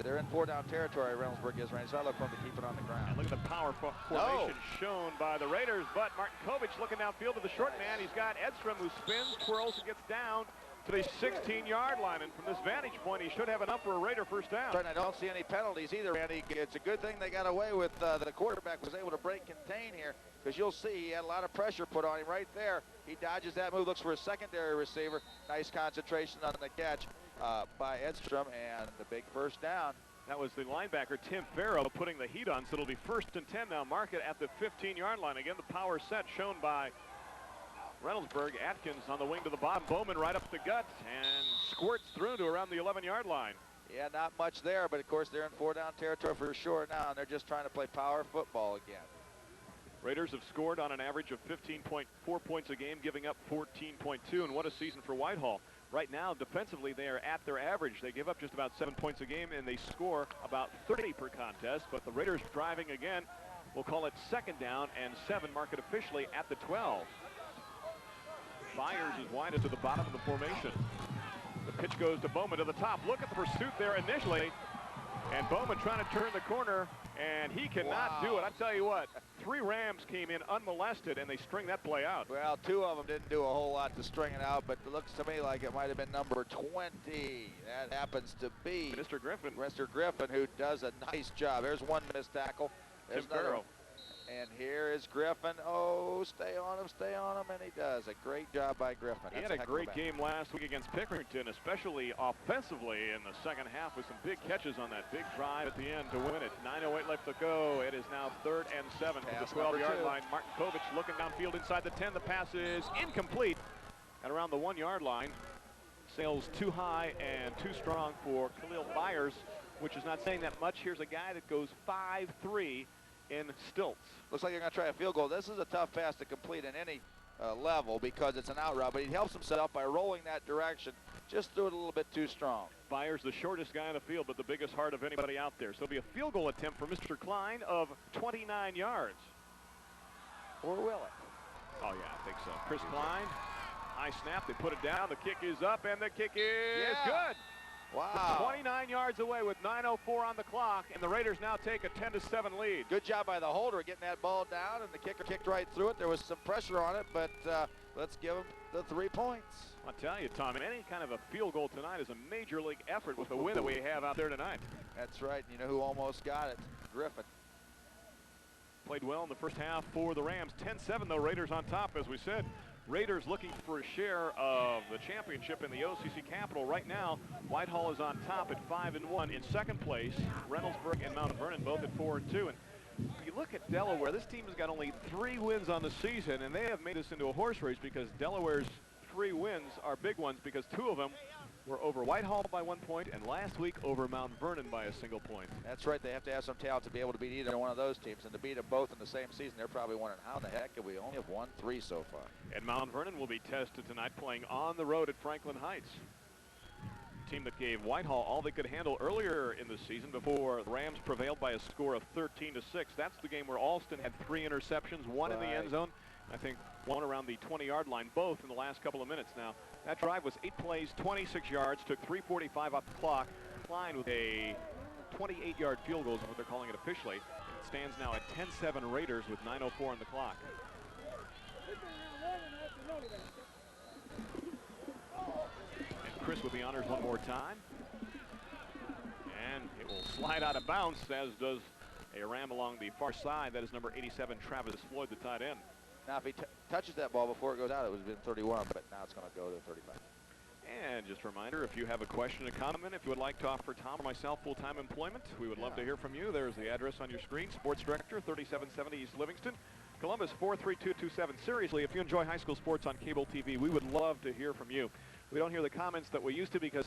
They're in 4-down territory, Reynoldsburg is, Randy, so I look for them to keep it on the ground. And look at the power formation shown by the Raiders, but Martin Kovich looking downfield to the short man. He's got Edstrom, who spins, twirls, and gets down to the 16-yard line, and from this vantage point, he should have enough for a Raider first down. Right, I don't see any penalties either, Randy. It's a good thing they got away with the quarterback was able to break contain here, because you'll see he had a lot of pressure put on him right there. He dodges that move, looks for a secondary receiver. Nice concentration on the catch by Edstrom, and the big first down. That was the linebacker, Tim Farrow, putting the heat on, so it'll be 1st and 10 now. Mark it at the 15-yard line. Again, the power set shown by Reynoldsburg, Atkins on the wing to the bottom. Bowman right up the gut and squirts through to around the 11-yard line. Yeah, not much there, but of course they're in 4-down territory for sure now, and they're just trying to play power football again. Raiders have scored on an average of 15.4 points a game, giving up 14.2, and what a season for Whitehall. Right now, defensively, they are at their average. They give up just about 7 points a game, and they score about 30 per contest, but the Raiders driving again. We'll call it 2nd down and 7, mark it officially at the 12. Byers is wide to the bottom of the formation. The pitch goes to Bowman to the top. Look at the pursuit there initially. And Bowman trying to turn the corner, and he cannot do it. I tell you what, 3 Rams came in unmolested, and they string that play out. Well, 2 of them didn't do a whole lot to string it out, but it looks to me like it might have been number 20. That happens to be Mr. Griffin. Mr. Griffin, who does a nice job. There's one missed tackle. There's another. And here is Griffin. Oh, stay on him, and he does. A great job by Griffin. He had a great game last week against Pickerington, especially offensively in the second half with some big catches on that big drive at the end to win it. 9:08 left to go. It is now 3rd and 7 to the 12-yard line. Martin Kovich looking downfield inside the 10. The pass is incomplete at around the 1-yard line. Sails too high and too strong for Khalil Byers, which is not saying that much. Here's a guy that goes 5'3" in stilts. Looks like you're going to try a field goal. This is a tough pass to complete in any level because it's an out route, but he helps himself by rolling that direction. Just threw it a little bit too strong. Byers, the shortest guy on the field, but the biggest heart of anybody out there. So it'll be a field goal attempt for Mr. Klein of 29 yards. Or will it? Oh, yeah, I think so. Chris Klein, high snap. They put it down. The kick is up, and the kick is good. Wow. 29 yards away with 9:04 on the clock, and the Raiders now take a 10-7 lead. Good job by the holder getting that ball down, and the kicker kicked right through it. There was some pressure on it, but let's give him the 3 points. I'll tell you, Tom, any kind of a field goal tonight is a major league effort with the win that we have out there tonight. That's right. You know who almost got it? Griffin. Played well in the first half for the Rams. 10-7, though, Raiders on top, as we said. Raiders looking for a share of the championship in the OCC Capital. Right now, Whitehall is on top at 5-1. In second place, Reynoldsburg and Mount Vernon both at 4-2. And you look at Delaware, this team has got only 3 wins on the season, and they have made this into a horse race because Delaware's 3 wins are big ones because 2 of them were over Whitehall by 1 point, and last week over Mount Vernon by a single point. That's right. They have to have some talent to be able to beat either one of those teams, and to beat them both in the same season, they're probably wondering how in the heck have we only have won 3 so far. And Mount Vernon will be tested tonight playing on the road at Franklin Heights. Team that gave Whitehall all they could handle earlier in the season before the Rams prevailed by a score of 13-6. That's the game where Alston had 3 interceptions, 1 in the end zone, I think 1 around the 20-yard line, both in the last couple of minutes. Now, that drive was 8 plays, 26 yards, took 3:45 off the clock. Klein with a 28-yard field goal is what they're calling it officially. It stands now at 10-7 Raiders with 9:04 on the clock. And Chris with the honors one more time. And it will slide out of bounds, as does a Ram along the far side. That is number 87, Travis Floyd, the tight end. Now, if he touches that ball before it goes out, it would have been 31, but now it's going to go to 35. And just a reminder, if you have a question, a comment, if you would like to offer Tom or myself full-time employment, we would love to hear from you. There's the address on your screen, Sports Director, 3770 East Livingston, Columbus 43227. Seriously, if you enjoy high school sports on cable TV, we would love to hear from you. We don't hear the comments that we used to because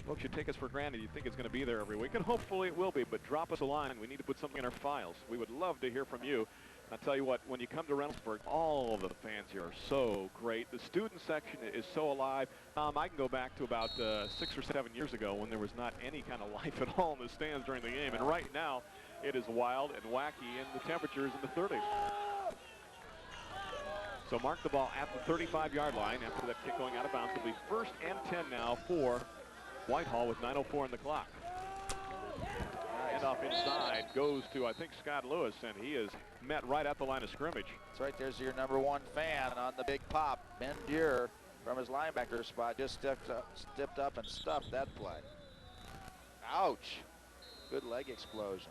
folks should take us for granted. You think it's going to be there every week, and hopefully it will be, but drop us a line. We need to put something in our files. We would love to hear from you. I'll tell you what, when you come to Reynoldsburg, all of the fans here are so great. The student section is so alive. I can go back to about 6 or 7 years ago when there was not any kind of life at all in the stands during the game. And right now, it is wild and wacky, and the temperature is in the 30s. So mark the ball at the 35-yard line after that kick going out of bounds. It'll be 1st and 10 now for Whitehall with 9:04 on the clock. Handoff inside goes to, I think, Scott Lewis, and he is met right at the line of scrimmage. That's right. There's your #1 fan on the big pop. Ben Dure from his linebacker spot just stepped up and stuffed that play. Ouch. Good leg explosion.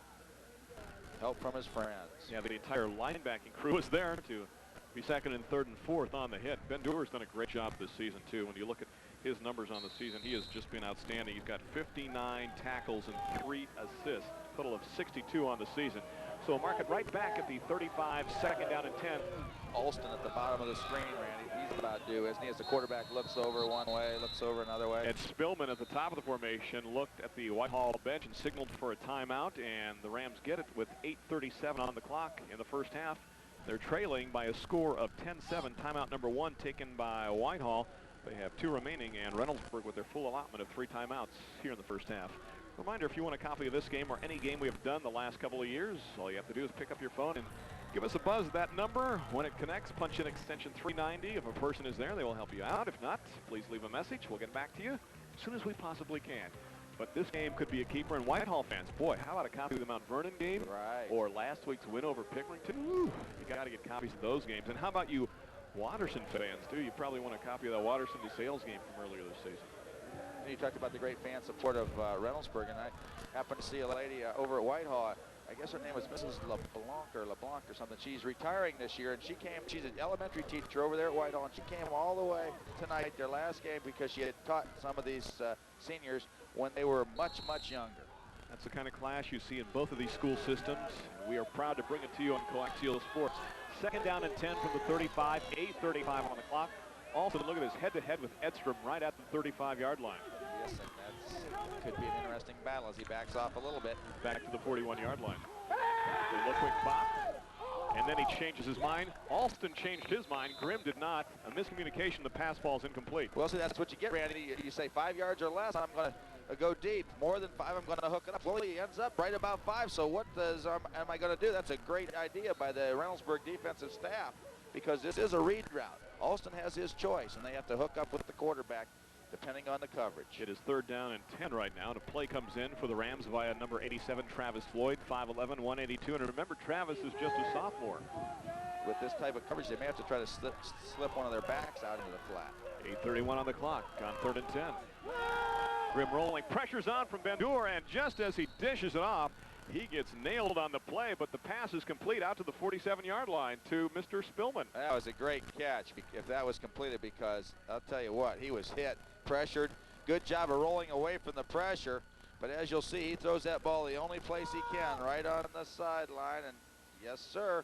Help from his friends. Yeah, the entire linebacking crew was there to be 2nd and 3rd and 4th on the hit. Ben Dure's done a great job this season, too. When you look at his numbers on the season, he has just been outstanding. He's got 59 tackles and 3 assists, total of 62 on the season. So mark it right back at the 35, second down and 10. Alston at the bottom of the screen, Randy. He's about due, isn't he? As the quarterback looks over one way, looks over another way. And Spillman at the top of the formation looked at the Whitehall bench and signaled for a timeout, and the Rams get it with 8:37 on the clock in the first half. They're trailing by a score of 10-7. Timeout number 1 taken by Whitehall. They have 2 remaining, and Reynoldsburg with their full allotment of 3 timeouts here in the first half. Reminder, if you want a copy of this game or any game we have done the last couple of years, all you have to do is pick up your phone and give us a buzz. That number, when it connects, punch in extension 390. If a person is there, they will help you out. If not, please leave a message. We'll get back to you as soon as we possibly can. But this game could be a keeper. And Whitehall fans, boy, how about a copy of the Mount Vernon game? Right. Or last week's win over Pickerington? Woo, you got to get copies of those games. And how about you Watterson fans, too? You probably want a copy of that Watterson DeSales game from earlier this season. And you talked about the great fan support of Reynoldsburg, and I happened to see a lady over at Whitehall. I guess her name was Mrs. LeBlanc or something. She's retiring this year, and she's an elementary teacher over there at Whitehall, and she came all the way tonight, their last game, because she had taught some of these seniors when they were much, much younger. That's the kind of class you see in both of these school systems. We are proud to bring it to you on Coaxial Sports. Second down and 10 from the 35, 8:35 on the clock. Also, look at his head-to-head with Edstrom right at the 35-yard line. Yes, and that could be an interesting battle as he backs off a little bit. Back to the 41-yard line. A little quick pop, and then he changes his mind. Alston changed his mind. Grimm did not. A miscommunication, the pass ball is incomplete. Well, see, that's what you get, Randy. You say 5 yards or less, I'm going to go deep. More than 5, I'm going to hook it up. Well, he ends up right about 5, so what am I going to do? That's a great idea by the Reynoldsburg defensive staff, because this is a read route. Alston has his choice, and they have to hook up with the quarterback depending on the coverage. It is 3rd down and 10 right now, and a play comes in for the Rams via number 87, Travis Floyd, 5'11", 182. And remember, Travis is just a sophomore. With this type of coverage, they may have to try to slip one of their backs out into the flat. 8:31 on the clock on 3rd and 10. Grimm rolling, pressure's on from Bendur, and just as he dishes it off, he gets nailed on the play, but the pass is complete out to the 47-yard line to Mr. Spillman. That was a great catch if that was completed, because I'll tell you what, he was hit, pressured. Good job of rolling away from the pressure, but as you'll see, he throws that ball the only place he can, right on the sideline, and yes, sir,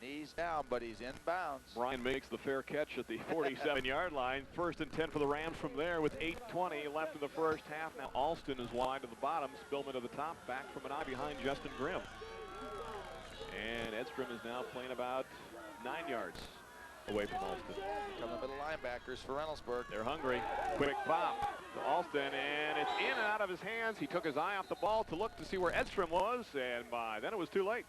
knees down, but he's inbounds. Brian makes the fair catch at the 47-yard line. 1st and 10 for the Rams from there with 8:20 left in the first half. Now Alston is wide to the bottom, Spillman to the top, back from an eye behind Justin Grimm. And Edstrom is now playing about 9 yards away from Alston. Coming middle linebackers for Reynoldsburg. They're hungry. Quick pop to Alston, and it's in and out of his hands. He took his eye off the ball to look to see where Edstrom was, and by then it was too late.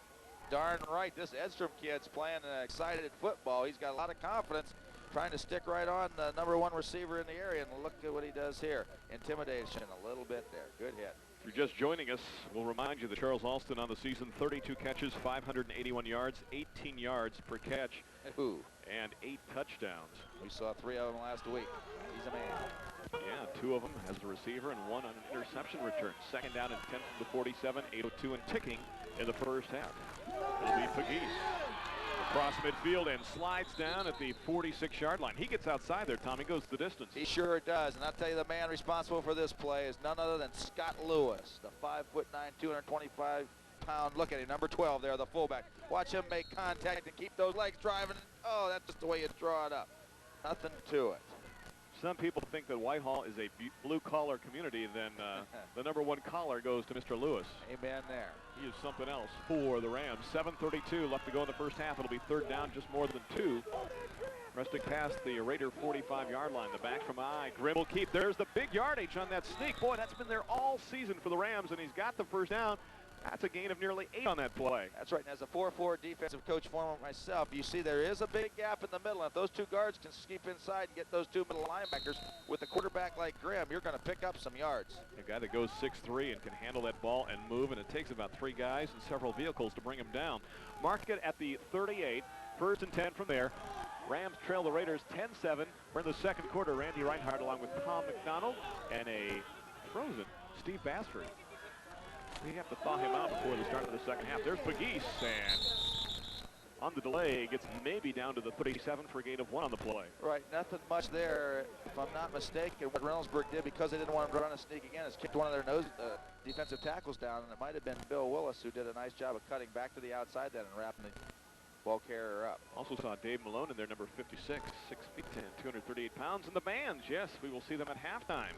Darn right, this Edstrom kid's playing an excited football. He's got a lot of confidence, trying to stick right on the #1 receiver in the area, and look at what he does here. Intimidation a little bit there. Good hit. If you're just joining us, we'll remind you that Charles Alston on the season, 32 catches, 581 yards, 18 yards per catch, and 8 touchdowns. We saw 3 of them last week. He's a man. Yeah, 2 of them as a receiver and 1 on an interception return. 2nd down and 10 from the 47, 8:02 and ticking in the first half. It'll be Pegues across midfield and slides down at the 46-yard line. He gets outside there, Tom. He goes the distance. He sure does. And I'll tell you, the man responsible for this play is none other than Scott Lewis, the 5'9", 225-pound. Look at him, number 12 there, the fullback. Watch him make contact and keep those legs driving. Oh, that's just the way you draw it up. Nothing to it. Some people think that Whitehall is a blue-collar community, then the #1 collar goes to Mr. Lewis. Amen there. He is something else for the Rams. 7:32 left to go in the first half. It'll be 3rd down, just more than 2. Resting past the Raider 45-yard line. The back from eye. Grimm will keep. There's the big yardage on that sneak. Boy, that's been there all season for the Rams, and he's got the first down. That's a gain of nearly 8 on that play. That's right. And as a 4-4 defensive coach former myself, you see there is a big gap in the middle. And if those 2 guards can skeep inside and get those 2 middle linebackers with a quarterback like Grimm, you're going to pick up some yards. A guy that goes 6'3" and can handle that ball and move, and it takes about 3 guys and several vehicles to bring him down. Mark it at the 38. 1st and 10 from there. Rams trail the Raiders 10-7. We're in the second quarter. Randy Reinhardt along with Tom McDonald and a frozen Steve Basford. We have to thaw him out before the start of the second half. There's Pegues, and on the delay. Gets maybe down to the 37 for a gain of 1 on the play. Right, nothing much there. If I'm not mistaken, what Reynoldsburg did, because they didn't want him to run a sneak again, is kicked one of their defensive tackles down, and it might have been Bill Willis who did a nice job of cutting back to the outside then and wrapping the ball carrier up. Also saw Dave Malone in there, number 56, 6 feet 10, 238 pounds. And the bands, yes, we will see them at halftime.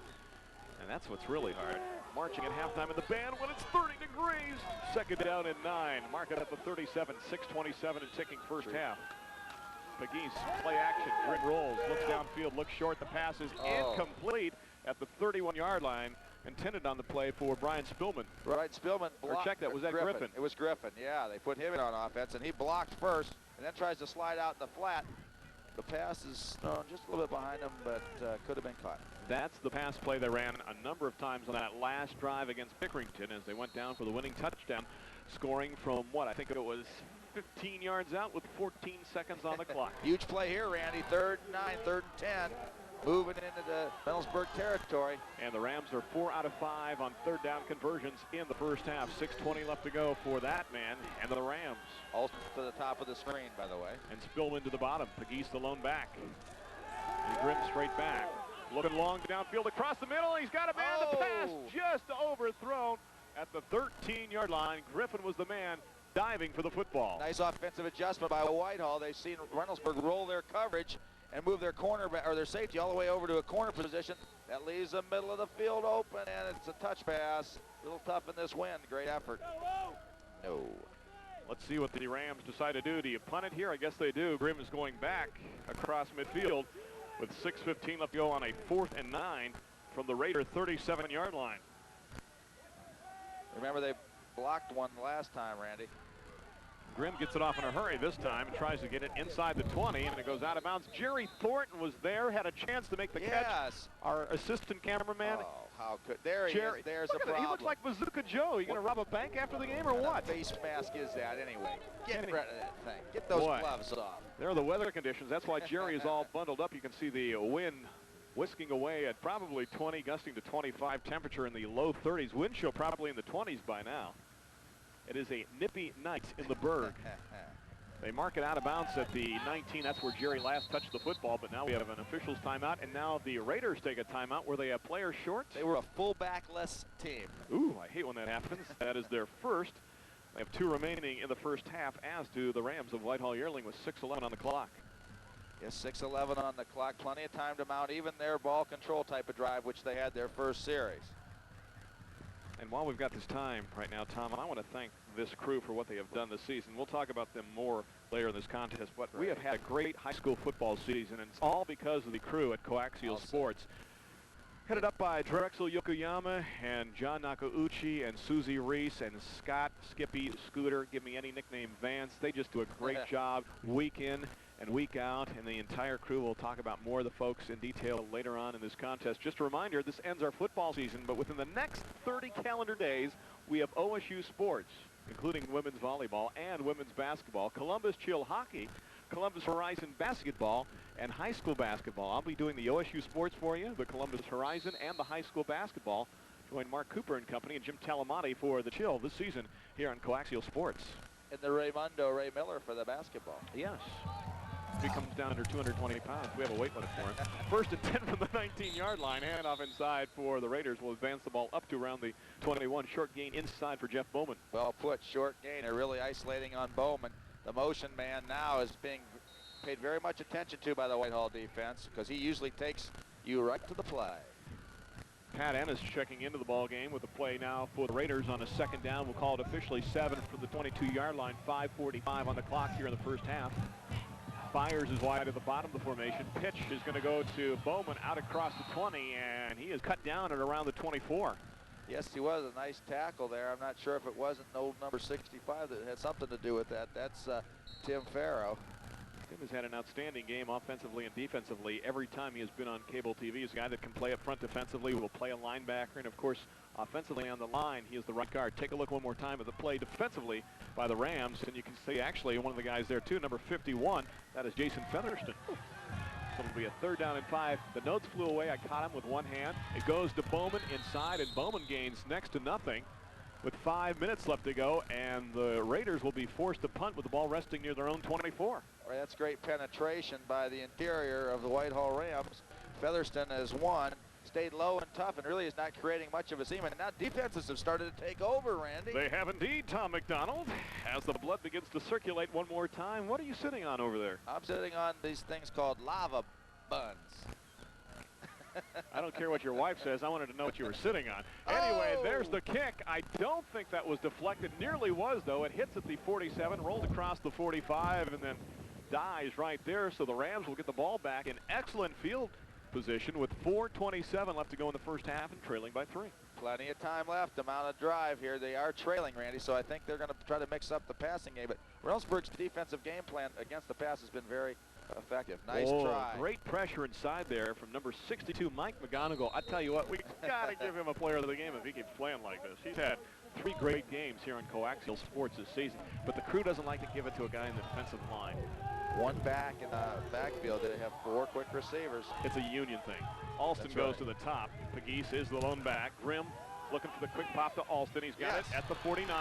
And that's what's really hard. Marching at halftime in the band when it's 30 degrees. Second down and 9. Mark it at the 37, 6:27 and ticking first half. Pegues, play action, Grim rolls, looks downfield, looks short. The pass is incomplete at the 31-yard line. Intended on the play for Brian Spillman. Right, Spillman blocked. Or check that, was that Griffin? It was Griffin, yeah. They put him in on offense, and he blocked first, and then tries to slide out in the flat. The pass is thrown just a little bit behind him, but could have been caught. That's the pass play they ran a number of times on that last drive against Pickerington as they went down for the winning touchdown, scoring from what, I think it was 15 yards out with 14 seconds on the clock. Huge play here, Randy. 3rd and 9, 3rd and 10. Moving into the Reynoldsburg territory. And the Rams are 4 out of 5 on 3rd down conversions in the first half. 6:20 left to go for that man and the Rams. Also to the top of the screen, by the way. And Spillman to the bottom. Pegues the lone back. And Grimm straight back. Looking long downfield across the middle. He's got a man. The pass just overthrown at the 13-yard line. Griffin was the man diving for the football. Nice offensive adjustment by Whitehall. They've seen Reynoldsburg roll their coverage and move their corner or their safety all the way over to a corner position. That leaves the middle of the field open, and it's a touch pass. A little tough in this wind. Great effort. No. Let's see what the Rams decide to do. Do you punt it here? I guess they do. Grimm is going back across midfield with 6:15 left to go on a 4th and 9 from the Raider 37-yard line. Remember, they blocked one last time, Randy. Grimm gets it off in a hurry this time and tries to get it inside the 20, and it goes out of bounds. Jerry Thornton was there, had a chance to make the catch. Our assistant cameraman. Oh, how could there he is. There's a problem. He looks like Bazooka Joe. You going to rob a bank after the game or what? Face mask is that anyway? Get rid of that thing. Get those gloves off. There are the weather conditions. That's why Jerry is all bundled up. You can see the wind whisking away at probably 20, gusting to 25. Temperature in the low 30s. Wind chill probably in the 20s by now. It is a nippy night in the Berg. They mark it out of bounds at the 19. That's where Jerry last touched the football, but now we have an official's timeout, and now the Raiders take a timeout where they have players short. They were a fullback-less team. Ooh, I hate when that happens. That is their first. They have 2 remaining in the first half, as do the Rams of Whitehall Yearling with 6:11 on the clock. Yes, 6:11 on the clock. Plenty of time to mount even their ball control type of drive, which they had their first series. And while we've got this time right now, Tom, I want to thank this crew for what they have done this season. We'll talk about them more later in this contest, but we have had a great high school football season, and it's all because of the crew at Coaxial Sports. Headed up by Drexel Yokoyama and John Nakauchi and Susie Reese and Scott Skippy Scooter. Give me any nickname, Vance. They just do a great job week in and week out, and the entire crew. Will talk about more of the folks in detail later on in this contest. Just a reminder, this ends our football season, but within the next 30 calendar days, we have OSU sports, including women's volleyball and women's basketball, Columbus Chill hockey, Columbus Horizon basketball, and high school basketball. I'll be doing the OSU sports for you, the Columbus Horizon, and the high school basketball. Join Mark Cooper and company and Jim Talamati for the Chill this season here on Coaxial Sports. And the Ray Miller for the basketball. Yes. He comes down under 220 pounds. We have a weight limit for him. 1st and 10 from the 19-yard line. Handoff inside for the Raiders. Will advance the ball up to around the 21. Short gain inside for Jeff Bowman. Well put, short gain. They're really isolating on Bowman. The motion man now is being paid very much attention to by the Whitehall defense because he usually takes you right to the play. Pat Ennis checking into the ball game with a play now for the Raiders on a 2nd down. We'll call it officially 7 from the 22-yard line. 5:45 on the clock here in the first half. Fires is wide at the bottom of the formation. Pitch is going to go to Bowman out across the 20, and he is cut down at around the 24. Yes, he was. A nice tackle there. I'm not sure if it wasn't old number 65 that had something to do with that. That's Tim Farrow. Tim has had an outstanding game offensively and defensively. Every time he has been on cable TV, he's a guy that can play up front defensively, will play a linebacker, and of course offensively on the line, he is the right guard. Take a look one more time at the play defensively by the Rams, and you can see actually one of the guys there too, number 51. That is Jason Featherston. So it'll be a 3rd down and 5. The notes flew away. I caught him with one hand. It goes to Bowman inside, and Bowman gains next to nothing. with 5 minutes left to go, and the Raiders will be forced to punt with the ball resting near their own 24. Right, that's great penetration by the interior of the Whitehall Rams. Featherston has won, stayed low and tough, and really is not creating much of a seam. And now defenses have started to take over, Randy. They have indeed, Tom McDonald. As the blood begins to circulate one more time, what are you sitting on over there? I'm sitting on these things called lava buns. I don't care what your wife says. I wanted to know what you were sitting on. Anyway, there's the kick. I don't think that was deflected. Nearly was, though. It hits at the 47, rolls across the 45, and then dies right there. So the Rams will get the ball back in excellent field position with 4:27 left to go in the first half and trailing by 3. Plenty of time left, amount of drive here. They are trailing, Randy, so I think they're going to try to mix up the passing game. But Reynoldsburg's defensive game plan against the pass has been very effective. Nice try. Great pressure inside there from number 62, Mike McGonigal. I tell you what, we got to give him a player of the game if he keeps playing like this. He's had 3 great games here on Coaxial Sports this season, but the crew doesn't like to give it to a guy in the defensive line. One back in the backfield. They have 4 quick receivers. It's a union thing. Alston goes to the top. Pegues is the lone back. Grimm looking for the quick pop to Alston. He's got it at the 49.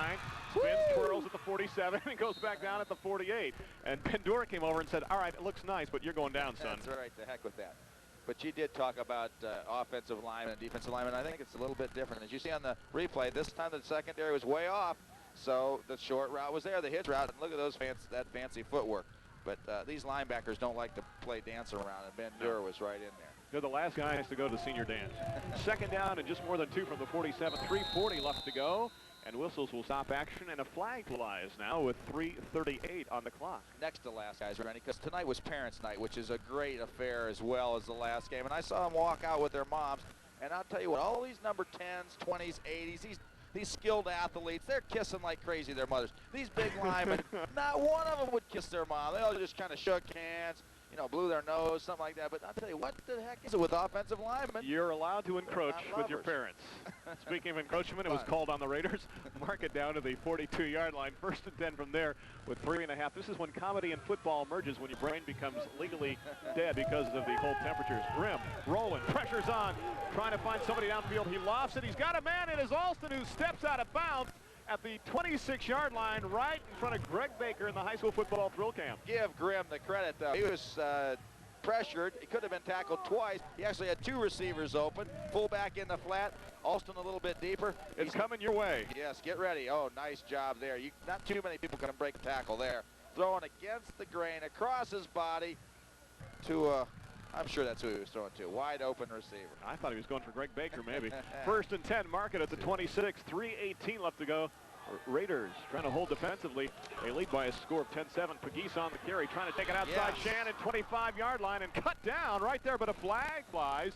Spins, twirls at the 47, and goes back down at the 48. And Pendura came over and said, all right, it looks nice, but you're going down, son. That's right. The heck with that. But you did talk about offensive linemen and defensive linemen. I think it's a little bit different. As you see on the replay, this time the secondary was way off, so the short route was there, the hitch route, and look at those that fancy footwork. But these linebackers don't like to play dance around, and Pendura was right in there. They're the last guys to go to the senior dance. Second down and just more than 2 from the 47. 3:40 left to go, and whistles will stop action, and a flag flies now with 3:38 on the clock. Next to last, guys, Randy, because tonight was Parents' Night, which is a great affair as well as the last game. And I saw them walk out with their moms, and I'll tell you what, all these number 10s, 20s, 80s, these skilled athletes, they're kissing like crazy their mothers. These big linemen, not one of them would kiss their mom. They all just kind of shook hands, you know, blew their nose, something like that. But I'll tell you, what the heck is it with offensive linemen? You're allowed to encroach with your parents. Speaking of encroachment, it was called on the Raiders. Mark it down to the 42-yard line. 1st and 10 from there with 3.5. This is when comedy in football merges, when your brain becomes legally dead because of the cold temperatures. Grimm rolling, pressure's on, trying to find somebody downfield. He lofts it. He's got a man. It is Alston who steps out of bounds at the 26-yard line, right in front of Greg Baker in the high school football drill camp. Give Grimm the credit, though. He was pressured. He could have been tackled twice. He actually had 2 receivers open. Fullback in the flat. Alston a little bit deeper. It's coming your way. Yes, get ready. Oh, nice job there. Not too many people can break a tackle there. Throwing against the grain, across his body to I'm sure that's who he was throwing to. Wide open receiver. I thought he was going for Greg Baker, maybe. 1st and 10, mark it at the 26. 3:18 left to go. Raiders trying to hold defensively. They lead by a score of 10-7. Pegues on the carry, trying to take it outside Shannon, 25-yard line, and cut down right there, but a flag flies.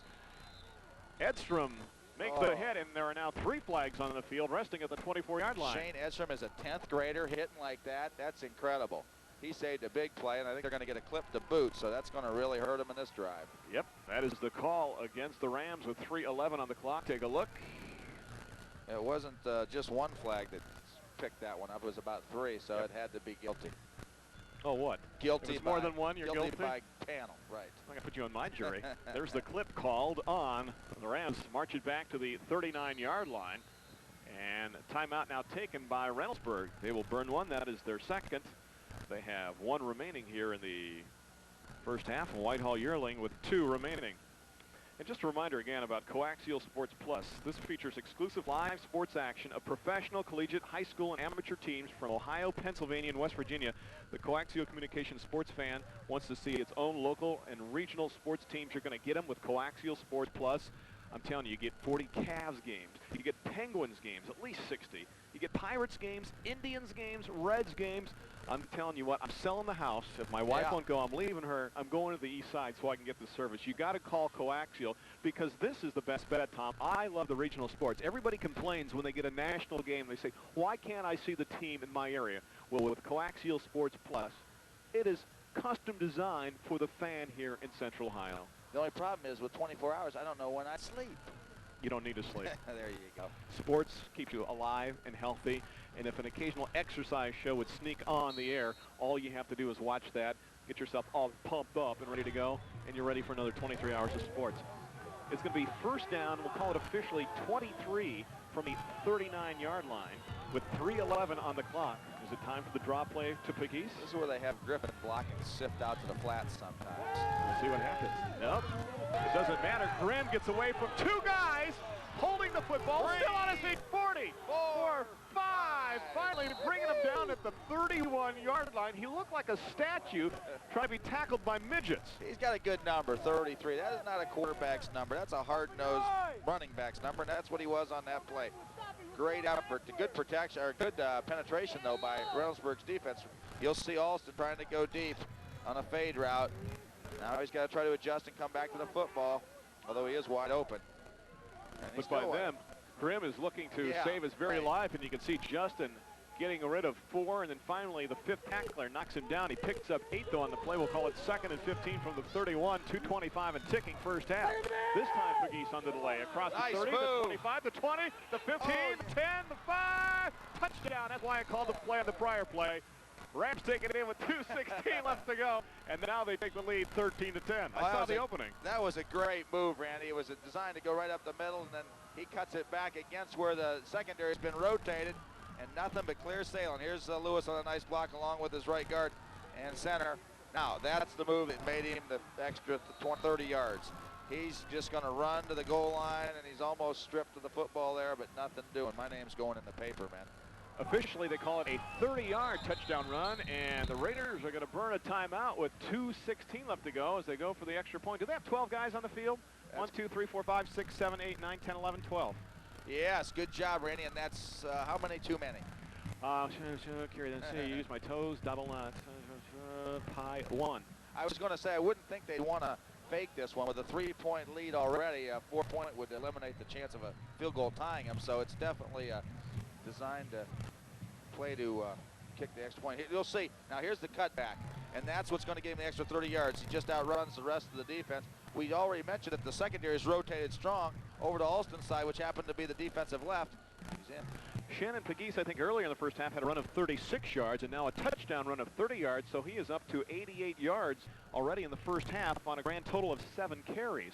Edstrom makes the hit, and there are now 3 flags on the field, resting at the 24-yard line. Shane Edstrom is a 10th grader hitting like that. That's incredible. He saved a big play, and I think they're going to get a clip to boot, so that's going to really hurt him in this drive. Yep, that is the call against the Rams with 3:11 on the clock. Take a look. It wasn't just one flag that picked that one up. It was about 3, so it had to be guilty. Oh, what? Guilty. More than one, you're guilty? By panel, right. I'm going to put you on my jury. There's the clip called on. The Rams march it back to the 39-yard line. And timeout now taken by Reynoldsburg. They will burn one. That is their second. They have 1 remaining here in the first half. Whitehall Yearling with 2 remaining. And just a reminder again about Coaxial Sports Plus. This features exclusive live sports action of professional, collegiate, high school, and amateur teams from Ohio, Pennsylvania, and West Virginia. The Coaxial Communications sports fan wants to see its own local and regional sports teams. You're going to get them with Coaxial Sports Plus. I'm telling you, you get 40 Cavs games. You get Penguins games, at least 60. You get Pirates games, Indians games, Reds games. I'm telling you what, I'm selling the house. If my wife won't go, I'm leaving her. I'm going to the east side so I can get the service. You got to call Coaxial because this is the best bet, Tom. I love the regional sports. Everybody complains when they get a national game. They say, why can't I see the team in my area? Well, with Coaxial Sports Plus, it is custom designed for the fan here in Central Ohio. The only problem is with 24 hours, I don't know when I sleep. You don't need to sleep. There you go. Sports keeps you alive and healthy, and if an occasional exercise show would sneak on the air, all you have to do is watch that, get yourself all pumped up and ready to go, and you're ready for another 23 hours of sports. It's going to be first down. We'll call it officially 23 from the 39-yard line with 3:11 on the clock. Is it time for the draw play to Pegues? This is where they have Griffin blocking sift out to the flats sometimes. We'll see what happens. Nope. It doesn't matter. Grimm gets away from two guys holding the football. Still on his feet. 40, 4, 5. Finally bringing him down at the 31-yard line. He looked like a statue trying to be tackled by midgets. He's got a good number, 33. That is not a quarterback's number. That's a hard-nosed running back's number, and that's what he was on that play. Great effort, good protection, or good penetration, though, by Reynoldsburg's defense. You'll see Alston trying to go deep on a fade route. Now he's got to try to adjust and come back to the football, although he is wide open. But by them, Grimm is looking to save his very life, and you can see Justin getting rid of 4, and then finally the 5th tackler knocks him down. He picks up 8, though, on the play. We'll call it 2nd and 15 from the 31, 2:25 and ticking first half. This time Pegues on the delay. Across the 30, the 25, the 20, the 15, the 10, the 5. Touchdown. That's why I called the play on the prior play. Rams take it in with 2:16 left to go, and now they take the lead 13-10. I saw the opening. That was a great move, Randy. It was designed to go right up the middle, and then he cuts it back against where the secondary's been rotated, and nothing but clear sailing. Here's Lewis on a nice block along with his right guard and center. Now, that's the move that made him the extra 30 yards. He's just going to run to the goal line, and he's almost stripped of the football there, but nothing doing. My name's going in the paper, man. Officially, they call it a 30-yard touchdown run, and the Raiders are going to burn a timeout with 2:16 left to go as they go for the extra point. Do they have 12 guys on the field? 1, 2, 3, 4, 5, 6, 7, 8, 9, 10, 11, 12. Yes, good job, Randy, and that's how many too many? Use my toes, double pi 1. I was going to say I wouldn't think they'd want to fake this one with a 3-point lead already. A 4-point would eliminate the chance of a field goal tying them, so it's definitely designed to play to kick the extra point. You'll see. Now here's the cutback, and that's what's going to give him the extra 30 yards. He just outruns the rest of the defense. We already mentioned that the secondary is rotated strong over to Alston's side, which happened to be the defensive left. He's in. Shannon Pegues, I think earlier in the first half, had a run of 36 yards and now a touchdown run of 30 yards, so he is up to 88 yards already in the first half on a grand total of 7 carries.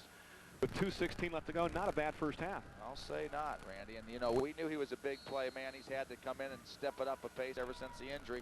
With 2:16 left to go, not a bad first half. I'll say not, Randy. And, you know, we knew he was a big play man. He's had to come in and step it up a pace ever since the injury,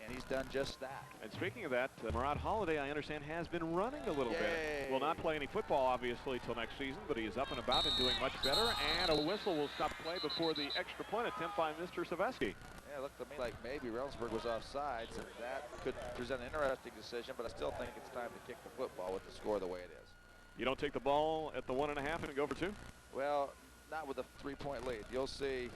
and he's done just that. And speaking of that, Murad Holiday, I understand, has been running a little bit. Will not play any football, obviously, till next season, but he is up and about and doing much better. And a whistle will stop play before the extra point attempt by Mr. Saveski. Yeah, it looked to me like maybe Reynoldsburg was offsides, and that could present an interesting decision, but I still think it's time to kick the football with the score the way it is. You don't take the ball at the 1.5 and go for 2? Well, not with a 3-point lead. You'll see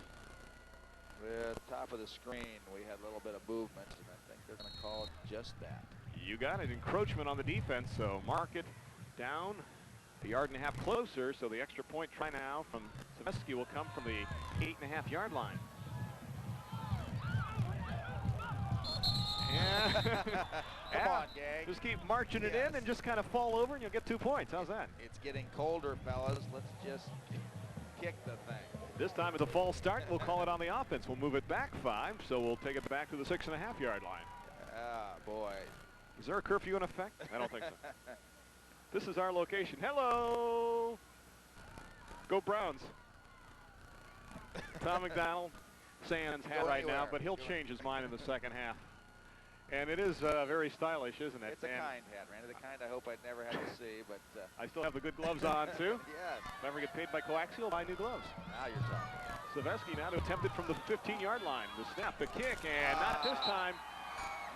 the top of the screen we had a little bit of movement, and I think they're going to call it just that. You got it. Encroachment on the defense, so mark it down a 1.5 yards closer, so the extra point try now from Saveski will come from the 8.5 yard line. Yeah. Come on, gang. Just keep marching it in and just kind of fall over and you'll get 2 points. How's that? It's getting colder, fellas. Let's just kick the thing. This time it's a false start. We'll call it on the offense. We'll move it back 5, so we'll take it back to the 6.5 yard line. Ah, boy. Is there a curfew in effect? I don't think so. This is our location. Hello. Go Browns. Tom McDonald saying his hat right now, but he'll change his mind in the second half. And it is very stylish, isn't it? It's a kind hat, Randy. The kind I hope I'd never have to see, but... I still have the good gloves on, too. Yes. If I ever get paid by coaxial, buy new gloves. Now you're talking. Saveski now to attempt it from the 15-yard line. The snap, the kick, and not this time.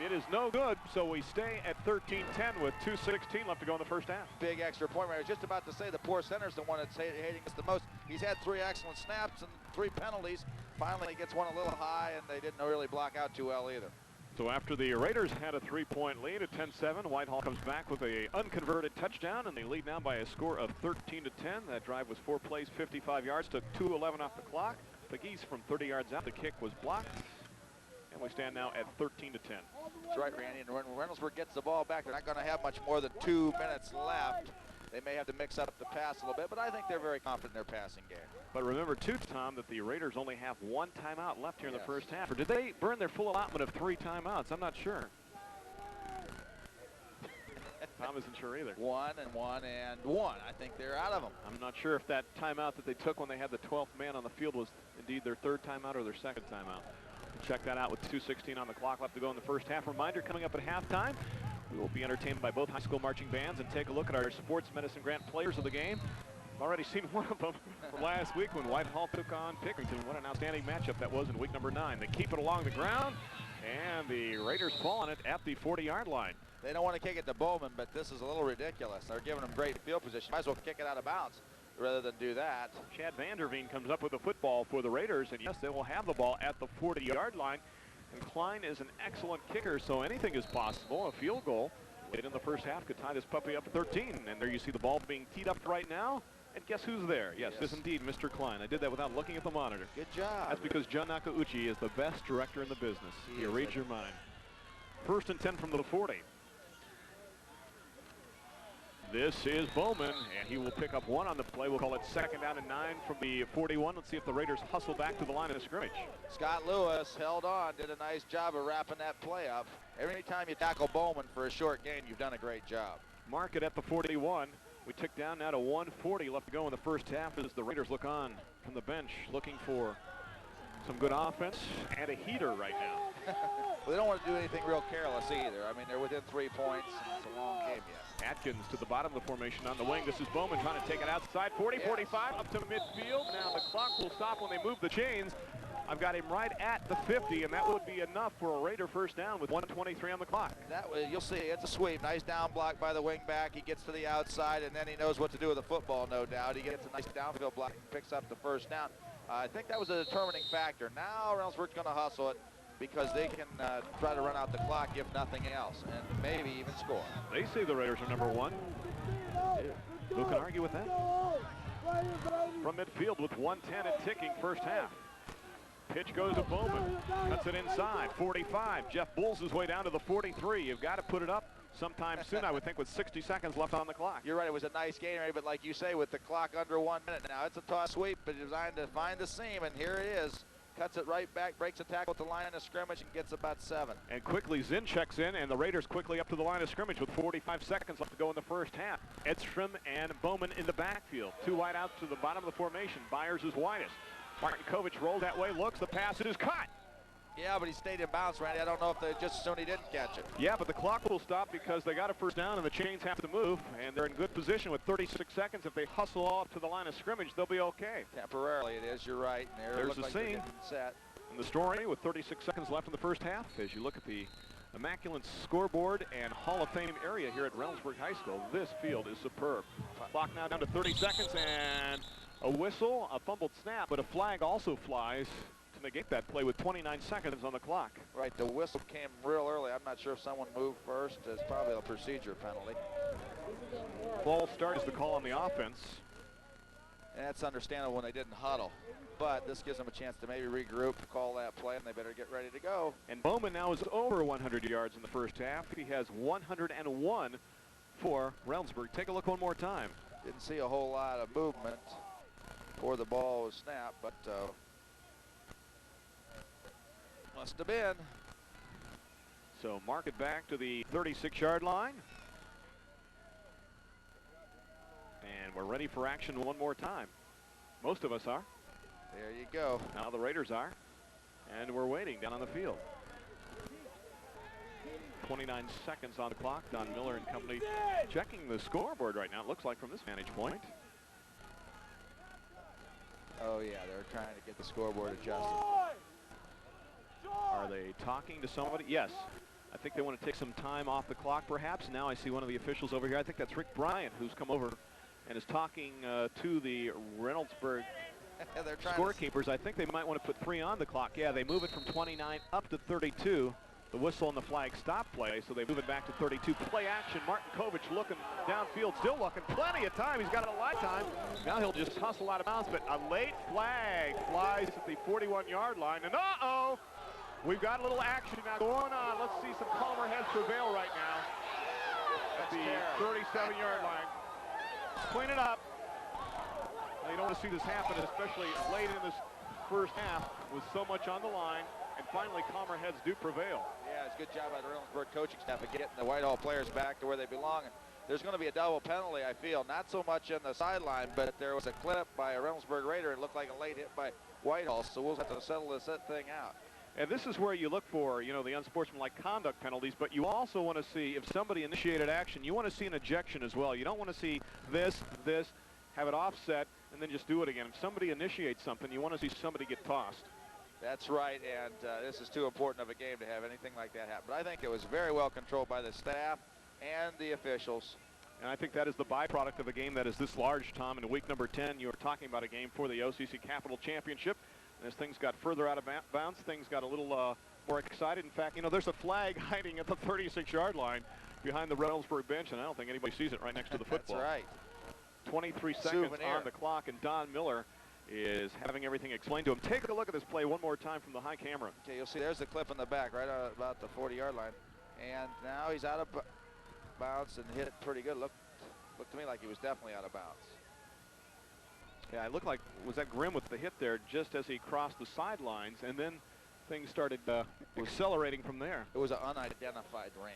It is no good, so we stay at 13-10 with 2:16 left to go in the first half. Big extra point. I was just about to say the poor center's the one that's hating us the most. He's had 3 excellent snaps and 3 penalties. Finally, he gets one a little high, and they didn't really block out too well either. So after the Raiders had a 3-point lead at 10-7, Whitehall comes back with a unconverted touchdown, and they lead now by a score of 13-10. That drive was 4 plays, 55 yards, took 2:11 off the clock. Pegues from 30 yards out. The kick was blocked, and we stand now at 13-10. That's right, Randy. And when Reynoldsburg gets the ball back, they're not going to have much more than 2 minutes left. They may have to mix up the pass a little bit, but I think they're very confident in their passing game. But remember, too, Tom, that the Raiders only have 1 timeout left here in the first half. Or did they burn their full allotment of 3 timeouts? I'm not sure. Tom Tom isn't sure either. 1 and 1 and 1. I think they're out of them. I'm not sure if that timeout that they took when they had the 12th man on the field was indeed their third timeout or their second timeout. We'll check that out with 2:16 on the clock left to go in the first half. Reminder, coming up at halftime, we will be entertained by both high school marching bands and take a look at our sports medicine grant players of the game. I've already seen one of them from last week when Whitehall took on Pickerington. What an outstanding matchup that was in week number 9. They keep it along the ground, and the Raiders fall on it at the 40-yard line. They don't want to kick it to Bowman, but this is a little ridiculous. They're giving them great field position. Might as well kick it out of bounds rather than do that. Chad Vanderveen comes up with the football for the Raiders, and yes, they will have the ball at the 40-yard line. And Klein is an excellent kicker, so anything is possible. A field goal late in the first half could tie this puppy up at 13. And there you see the ball being teed up right now. And guess who's there? Yes, this is indeed Mr. Klein. I did that without looking at the monitor. Good job. That's because John Nakauchi is the best director in the business. He reads your mind. 1st and 10 from the 40. This is Bowman, and he will pick up 1 on the play. We'll call it 2nd down and 9 from the 41. Let's see if the Raiders hustle back to the line of scrimmage. Scott Lewis held on, did a nice job of wrapping that play up. Every time you tackle Bowman for a short gain, you've done a great job. Mark it at the 41. We tick down now to 1:40 left to go in the first half as the Raiders look on from the bench, looking for some good offense and a heater right now. Well, they don't want to do anything real careless either. I mean, they're within 3 points, and it's a long game yet. Atkins to the bottom of the formation on the wing. This is Bowman trying to take it outside. 40, 45 up to midfield. Now the clock will stop when they move the chains. I've got him right at the 50, and that would be enough for a Raider first down with 1:23 on the clock. That way, you'll see, it's a sweep. Nice down block by the wing back. He gets to the outside, and then he knows what to do with the football, no doubt. He gets a nice downfield block and picks up the first down. I think that was a determining factor. Now Reynoldsburg's going to hustle it because they can try to run out the clock, if nothing else, and maybe even score. They say the Raiders are number 1. Who can argue with that? From midfield with 1:10 and ticking first half. Pitch goes to Bowman, cuts it inside, 45. Jeff bulls his way down to the 43. You've got to put it up sometime soon, I would think, with 60 seconds left on the clock. You're right, it was a nice game, but like you say, with the clock under 1 minute now, it's a toss sweep, but designed to find the seam, and here it is. Cuts it right back, breaks a tackle at the line of scrimmage, and gets about 7. And quickly, Zinn checks in, and the Raiders quickly up to the line of scrimmage with 45 seconds left to go in the first half. Edstrom and Bowman in the backfield. 2 wide out to the bottom of the formation. Byers is widest. Martinkovich rolls that way, looks, the pass is caught. Yeah, but he stayed in bounds, Randy. I don't know if they just assumed he didn't catch it. Yeah, but the clock will stop because they got a first down and the chains have to move, and they're in good position with 36 seconds. If they hustle all up to the line of scrimmage, they'll be okay. Temporarily it is, you're right. There's the scene. Set. And the story with 36 seconds left in the first half as you look at the immaculate scoreboard and Hall of Fame area here at Reynoldsburg High School. This field is superb. Clock now down to 30 seconds and a whistle, a fumbled snap, but a flag also flies to negate that play with 29 seconds on the clock. Right, the whistle came real early. I'm not sure if someone moved first. It's probably a procedure penalty. False start is the call on the offense. And that's understandable when they didn't huddle. But this gives them a chance to maybe regroup, call that play, and they better get ready to go. And Bowman now is over 100 yards in the first half. He has 101 for Reynoldsburg. Take a look one more time. Didn't see a whole lot of movement before the ball was snapped, but must have been. So mark it back to the 36-yard line. And we're ready for action one more time. Most of us are. There you go. Now the Raiders are. And we're waiting down on the field. 29 seconds on the clock. Don Miller and company checking the scoreboard right now, it looks like, from this vantage point. Oh, yeah, they're trying to get the scoreboard adjusted. Are they talking to somebody? Yes. I think they want to take some time off the clock, perhaps. Now I see one of the officials over here. I think that's Rick Bryant, who's come over and is talking to the Reynoldsburg scorekeepers. I think they might want to put 3 on the clock. Yeah, they move it from 29 up to 32. The whistle and the flag stop play, so they move it back to 32. Play action. Martinkovich looking downfield, still looking. Plenty of time. He's got a lot of time. Now he'll just hustle out of bounds, but a late flag flies at the 41-yard line. And uh-oh, we've got a little action now going on. Let's see some calmer heads prevail right now at the 37-yard line. Clean it up. You don't want to see this happen, especially late in this first half with so much on the line. And finally, calmer heads do prevail. Yeah, it's a good job by the Reynoldsburg coaching staff of getting the Whitehall players back to where they belong. And there's going to be a double penalty, I feel. Not so much in the sideline, but there was a clip by a Reynoldsburg Raider. It looked like a late hit by Whitehall, so we'll have to settle this thing out. And this is where you look for, you know, the unsportsmanlike conduct penalties, but you also want to see if somebody initiated action, you want to see an ejection as well. You don't want to see this, have it offset, and then just do it again. If somebody initiates something, you want to see somebody get tossed. That's right, and this is too important of a game to have anything like that happen. But I think it was very well controlled by the staff and the officials. And I think that is the byproduct of a game that is this large, Tom. In week number 10, you were talking about a game for the OCC Capital Championship. As things got further out of bounds, things got a little more excited. In fact, you know, there's a flag hiding at the 36-yard line behind the Reynoldsburg bench, and I don't think anybody sees it right next to the football. That's right. 23 seconds Souvenir on the clock, and Don Miller is having everything explained to him. Take a look at this play one more time from the high camera. Okay, you'll see there's the clip in the back, right about the 40-yard line. And now he's out of bounds and hit it pretty good. Looked to me like he was definitely out of bounds. Yeah, it looked like, was that Grimm with the hit there just as he crossed the sidelines, and then things started accelerating from there. It was an unidentified ram.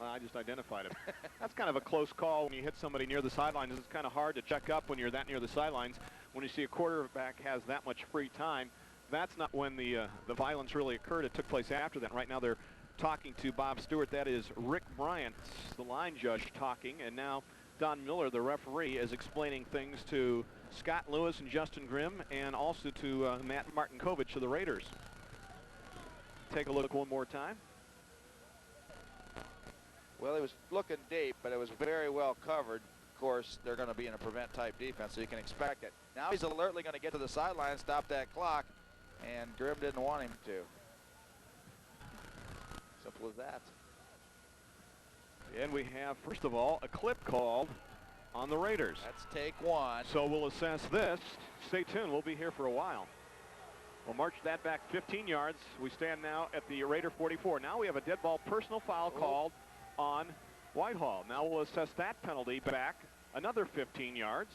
I just identified him. That's kind of a close call when you hit somebody near the sidelines. It's kind of hard to check up when you're that near the sidelines. When you see a quarterback has that much free time, that's not when the violence really occurred. It took place after that. Right now they're talking to Bob Stewart. That is Rick Bryant, the line judge, talking, and now Don Miller, the referee, is explaining things to Scott Lewis and Justin Grimm, and also to Matt Martinkovich of the Raiders. Take a look one more time. Well, it was looking deep, but it was very well covered. Of course, they're going to be in a prevent-type defense, so you can expect it. Now he's alertly going to get to the sideline, stop that clock, and Grimm didn't want him to. Simple as that. And we have, first of all, a clip called on the Raiders. That's take one. So we'll assess this. Stay tuned. We'll be here for a while. We'll march that back 15 yards. We stand now at the Raider 44. Now we have a dead ball personal foul called on Whitehall. Now we'll assess that penalty back another 15 yards.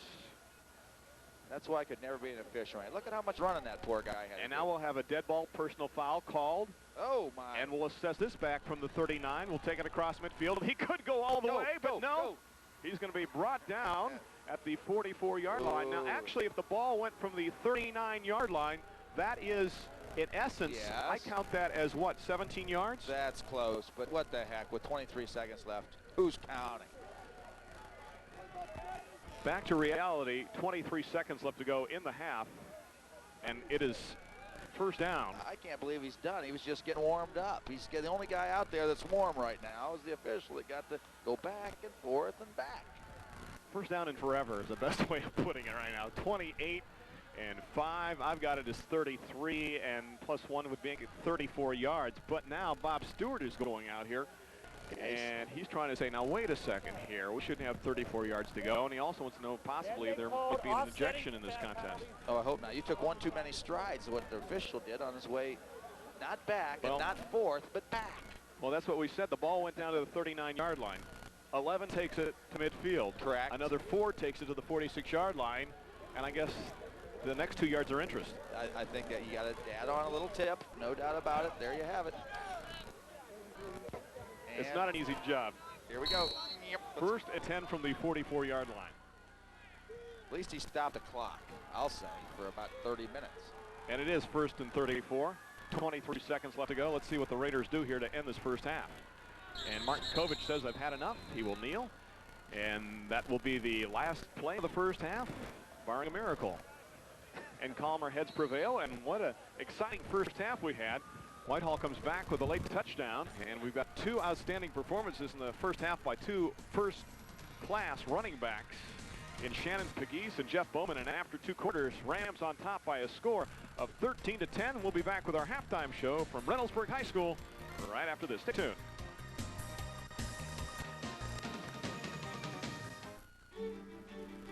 That's why I could never be an official. Look at how much running that poor guy had. And now we'll have a dead ball personal foul called. Oh, my. And we'll assess this back from the 39. We'll take it across midfield. He could go all the way, but no. He's going to be brought down at the 44-yard line. Now, actually, if the ball went from the 39-yard line, that is, in essence, yes. I count that as what, 17 yards? That's close, but what the heck, with 23 seconds left, who's counting? Back to reality, 23 seconds left to go in the half, and it is first down. I can't believe he's done. He was just getting warmed up. He's the only guy out there that's warm right now is the official that got to go back and forth and back. First down and forever is the best way of putting it right now. 28 and 5. I've got it as 33, and plus 1 would make it 34 yards. But now Bob Stewart is going out here, and he's trying to say, now wait a second here. We shouldn't have 34 yards to go. And he also wants to know possibly there might be an ejection in this contest. Oh, I hope not. You took one too many strides, what the official did on his way, not back, and not forth, but back. Well, that's what we said. The ball went down to the 39-yard line. 11 takes it to midfield. Correct. Another 4 takes it to the 46-yard line. And I guess the next 2 yards are interest. I think that you got to add on a little tip. No doubt about it. There you have it. And it's not an easy job. Here we go. First and 10 from the 44-yard line. At least he stopped the clock, I'll say, for about 30 minutes. And it is first and 34. 23 seconds left to go. Let's see what the Raiders do here to end this first half. And Martinkovich says, I've had enough. He will kneel. And that will be the last play of the first half, barring a miracle. And calmer heads prevail. And what an exciting first half we had. Whitehall comes back with a late touchdown. And we've got 2 outstanding performances in the first half by 2 first-class running backs in Shannon Pegues and Jeff Bowman. And after 2 quarters, Rams on top by a score of 13-10. We'll be back with our halftime show from Reynoldsburg High School right after this. Stay tuned.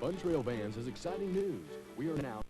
Fun Trail Vans has exciting news. We are now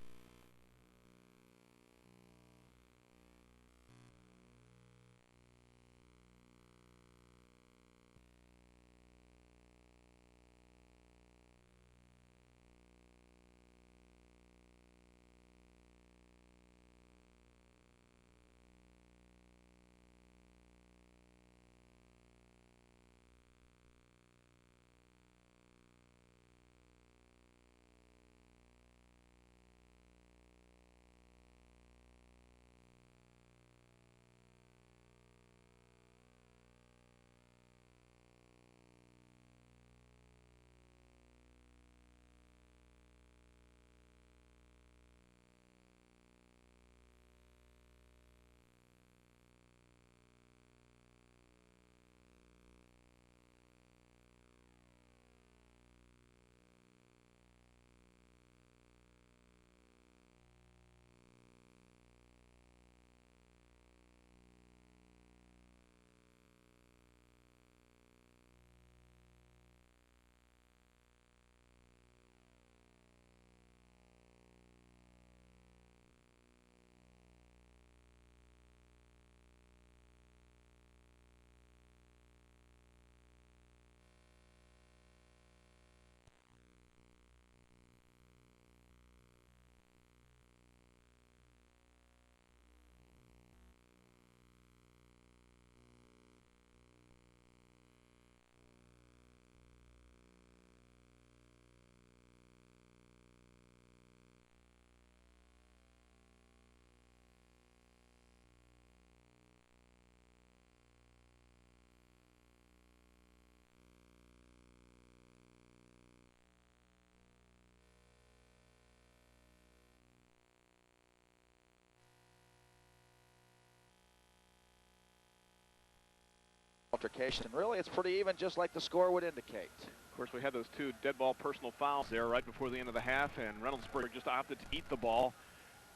altercation. And really, it's pretty even, just like the score would indicate. Of course, we had those two dead ball personal fouls there right before the end of the half, and Reynoldsburg just opted to eat the ball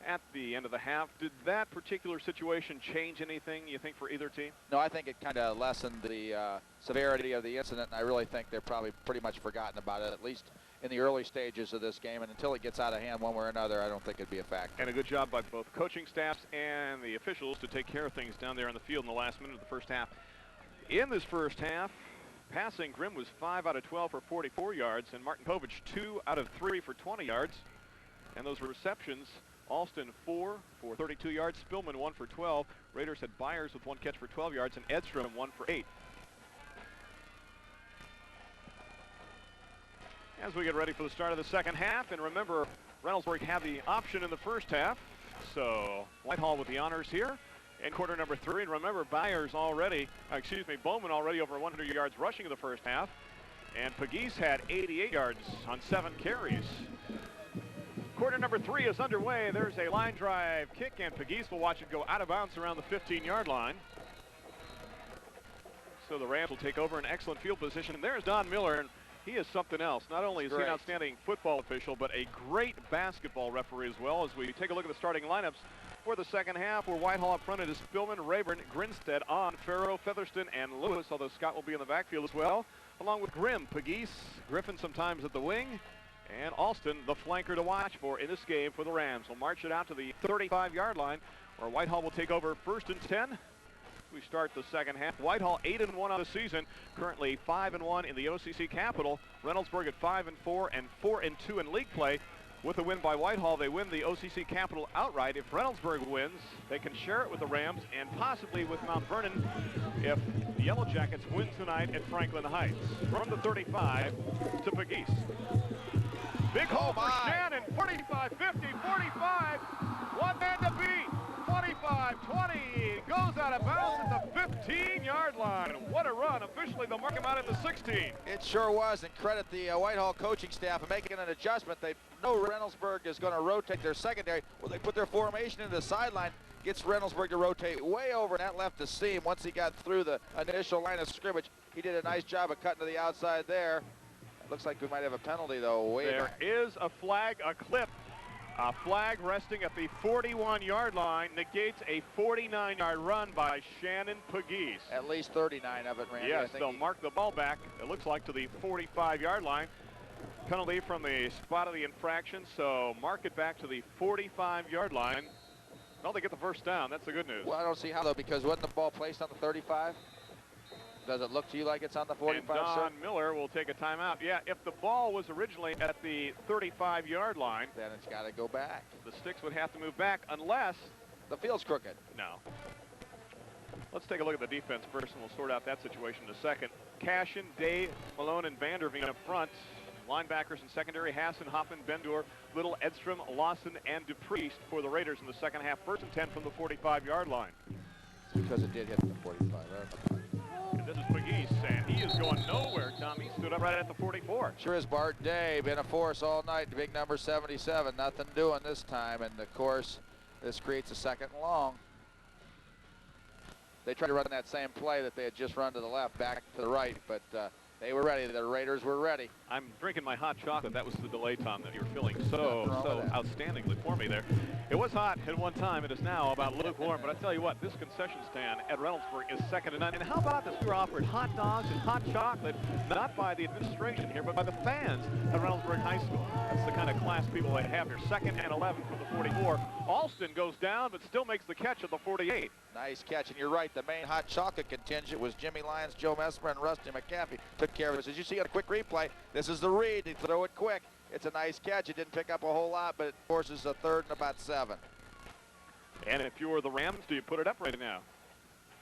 at the end of the half. Did that particular situation change anything, you think, for either team? No, I think it kind of lessened the severity of the incident, and I really think they're probably pretty much forgotten about it, at least in the early stages of this game. And until it gets out of hand one way or another, I don't think it'd be a factor. And a good job by both coaching staffs and the officials to take care of things down there on the field in the last minute of the first half. In this first half, passing, Grimm was 5 out of 12 for 44 yards, and Martin Povich 2 out of 3 for 20 yards. And those receptions, Alston 4 for 32 yards, Spillman 1 for 12. Raiders had Byers with 1 catch for 12 yards, and Edstrom 1 for 8. As we get ready for the start of the second half, and remember, Reynoldsburg had the option in the first half, so Whitehall with the honors here in quarter number 3. And remember, Bowman already over 100 yards rushing in the first half, and Pegues had 88 yards on 7 carries. Quarter number 3 is underway. There's a line drive kick, and Pegues will watch it go out of bounds around the 15-yard line. So the Rams will take over an excellent field position. And there's Don Miller, and he is something else. Not only is he an outstanding football official, but a great basketball referee as well. As we take a look at the starting lineups for the second half, where Whitehall up front, it is Spillman, Rayburn, Grinstead, on Farrow, Featherston, and Lewis, although Scott will be in the backfield as well, along with Grimm, Pegues, Griffin sometimes at the wing, and Alston, the flanker to watch for in this game for the Rams. We'll march it out to the 35-yard line, where Whitehall will take over 1st and 10. We start the second half. Whitehall 8-1 on the season, currently 5-1 in the OCC Capital. Reynoldsburg at 5-4 and 4-2 in league play. With a win by Whitehall, they win the OCC Capital outright. If Reynoldsburg wins, they can share it with the Rams and possibly with Mount Vernon if the Yellow Jackets win tonight at Franklin Heights. From the 35 to Pegues. Big hole for Shannon, 45, 50, 45. One man to beat. 25, 20, goes out of bounds at the 15-yard line. What a run. Officially, they'll mark him out at the 16. It sure was, and credit the Whitehall coaching staff for making an adjustment. They know Reynoldsburg is going to rotate their secondary. Well, they put their formation into the sideline, gets Reynoldsburg to rotate way over, and that left the seam. Once he got through the initial line of scrimmage, he did a nice job of cutting to the outside there. It looks like we might have a penalty, though. There is a flag, a clip. A flag resting at the 41-yard line negates a 49-yard run by Shannon Pegues. At least 39 of it, Randy. Yes, they'll mark the ball back, it looks like, to the 45-yard line. Penalty from the spot of the infraction, so mark it back to the 45-yard line. Well, they get the first down. That's the good news. Well, I don't see how, though, because wasn't the ball placed on the 35? Does it look to you like it's on the 45, and Don sir? Miller will take a timeout. Yeah, if the ball was originally at the 35-yard line, then it's got to go back. The sticks would have to move back unless the field's crooked. No. Let's take a look at the defense first, and we'll sort out that situation in a second. Cashin, Day, Malone, and Vanderveen up front. Linebackers in secondary, Hassan, Hoffman, Bendur, Little, Edstrom, Lawson, and DePriest for the Raiders in the second half. 1st and 10 from the 45-yard line. It's because it did hit the 45. And this is Pegues, and he is going nowhere, Tom. He stood up right at the 44. Sure is. Bart Day, been a force all night. The big number 77, nothing doing this time. And of course, this creates a 2nd and long. They tried to run that same play that they had just run to the left, back to the right, but they were ready. The Raiders were ready. I'm drinking my hot chocolate. That was the delay, Tom, that you were feeling so outstandingly for me there. It was hot at one time. It is now about lukewarm. But I tell you what, this concession stand at Reynoldsburg is 2nd to none. And how about this? We were offered hot dogs and hot chocolate, not by the administration here, but by the fans at Reynoldsburg High School. That's the kind of class people they have here. 2nd and 11 from the 44. Alston goes down, but still makes the catch at the 48. Nice catch, and you're right. The main hot chocolate contingent was Jimmy Lyons, Joe Mesmer, and Rusty McAfee. Took care of us. As you see on a quick replay, this is the read. They throw it quick. It's a nice catch. It didn't pick up a whole lot, but it forces a 3rd and about 7. And if you're the Rams, do you put it up right now?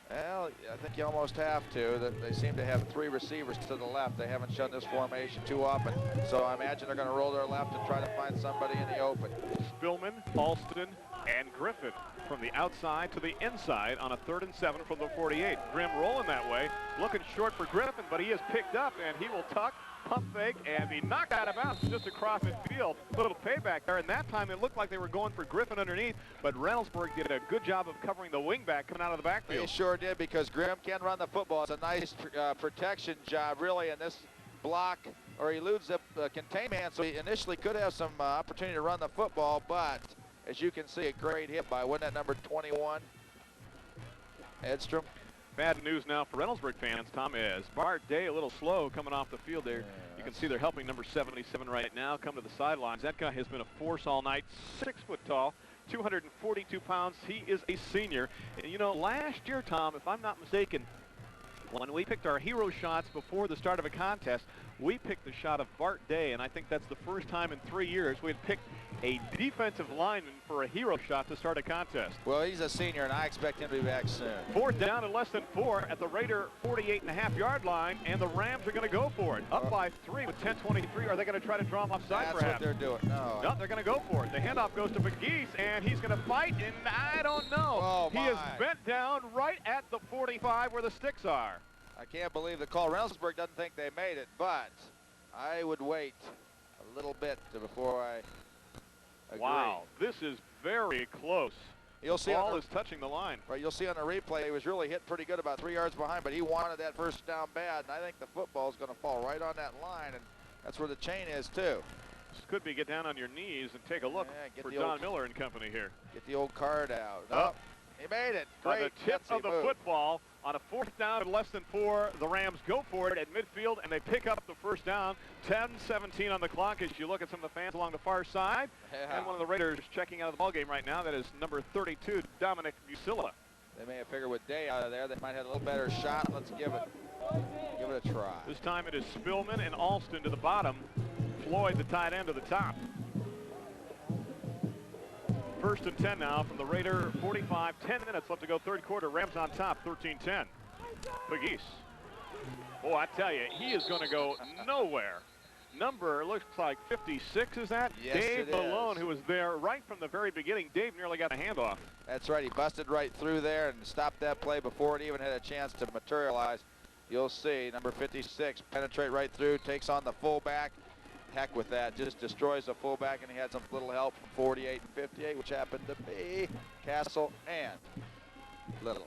Well, I think you almost have to. They seem to have 3 receivers to the left. They haven't shown this formation too often, so I imagine they're going to roll their left and try to find somebody in the open. Spillman, Alston, And Griffin from the outside to the inside on a 3rd and 7 from the 48. Grimm rolling that way, looking short for Griffin, but he is picked up, and he will tuck, pump fake, and be knocked out of bounds just across midfield. A little payback there, and that time it looked like they were going for Griffin underneath, but Reynoldsburg did a good job of covering the wingback coming out of the backfield. They sure did, because Grimm can run the football. It's a nice protection job, really, in this block, or he eludes the contain man, so he initially could have some opportunity to run the football, but as you can see, a great hit by, wasn't that number 21, Edstrom? Bad news now for Reynoldsburg fans, Tom, is Bart Day a little slow coming off the field there. You can see they're helping number 77 right now come to the sidelines. That guy has been a force all night, 6 foot tall, 242 pounds. He is a senior. And you know, last year, Tom, if I'm not mistaken, when we picked our hero shots before the start of a contest, we picked the shot of Bart Day, and I think that's the first time in 3 years we had picked a defensive lineman for a hero shot to start a contest. Well, he's a senior, and I expect him to be back soon. 4th down and less than 4 at the Raider 48.5-yard line, and the Rams are going to go for it. Up by 3 with 10:23. Are they going to try to draw him offside, That's perhaps? what they're doing. No. No, they're going to go for it. The handoff goes to McGeese, and he's going to fight, and I don't know. Oh, he is bent down right at the 45 where the sticks are. I can't believe the call. Reynoldsburg doesn't think they made it, but I would wait a little bit before I agree. Wow, this is very close. You'll see ball is touching the line. Right, you'll see on the replay, he was really hit pretty good about 3 yards behind, but he wanted that first down bad, and I think the football is going to fall right on that line, and that's where the chain is, too. This could be get down on your knees and take a look for the Don Miller and company here. Get the old card out. Oh. He made it. On Great the tip of the move. football, on a 4th down and less than 4, the Rams go for it at midfield, and they pick up the first down. 10-17 on the clock as you look at some of the fans along the far side. Yeah. And one of the Raiders checking out of the ballgame right now. That is number 32, Dominic Busilla. They may have figured with Day out of there, they might have a little better shot. Let's give it a try. This time it is Spillman and Alston to the bottom. Floyd, the tight end, to the top. 1st and 10 now from the Raider 45. 10 minutes left to go, 3rd quarter. Rams on top, 13-10. McGeese. Boy, I tell you, he is going to go nowhere. Number looks like 56, is that? Yes, Dave it Malone, is. who was there right from the very beginning. Dave nearly got a handoff. That's right. He busted right through there and stopped that play before it even had a chance to materialize. You'll see number 56 penetrate right through, takes on the fullback. Heck with that, just destroys the fullback, and he had some little help from 48 and 58, which happened to be Castle and Little.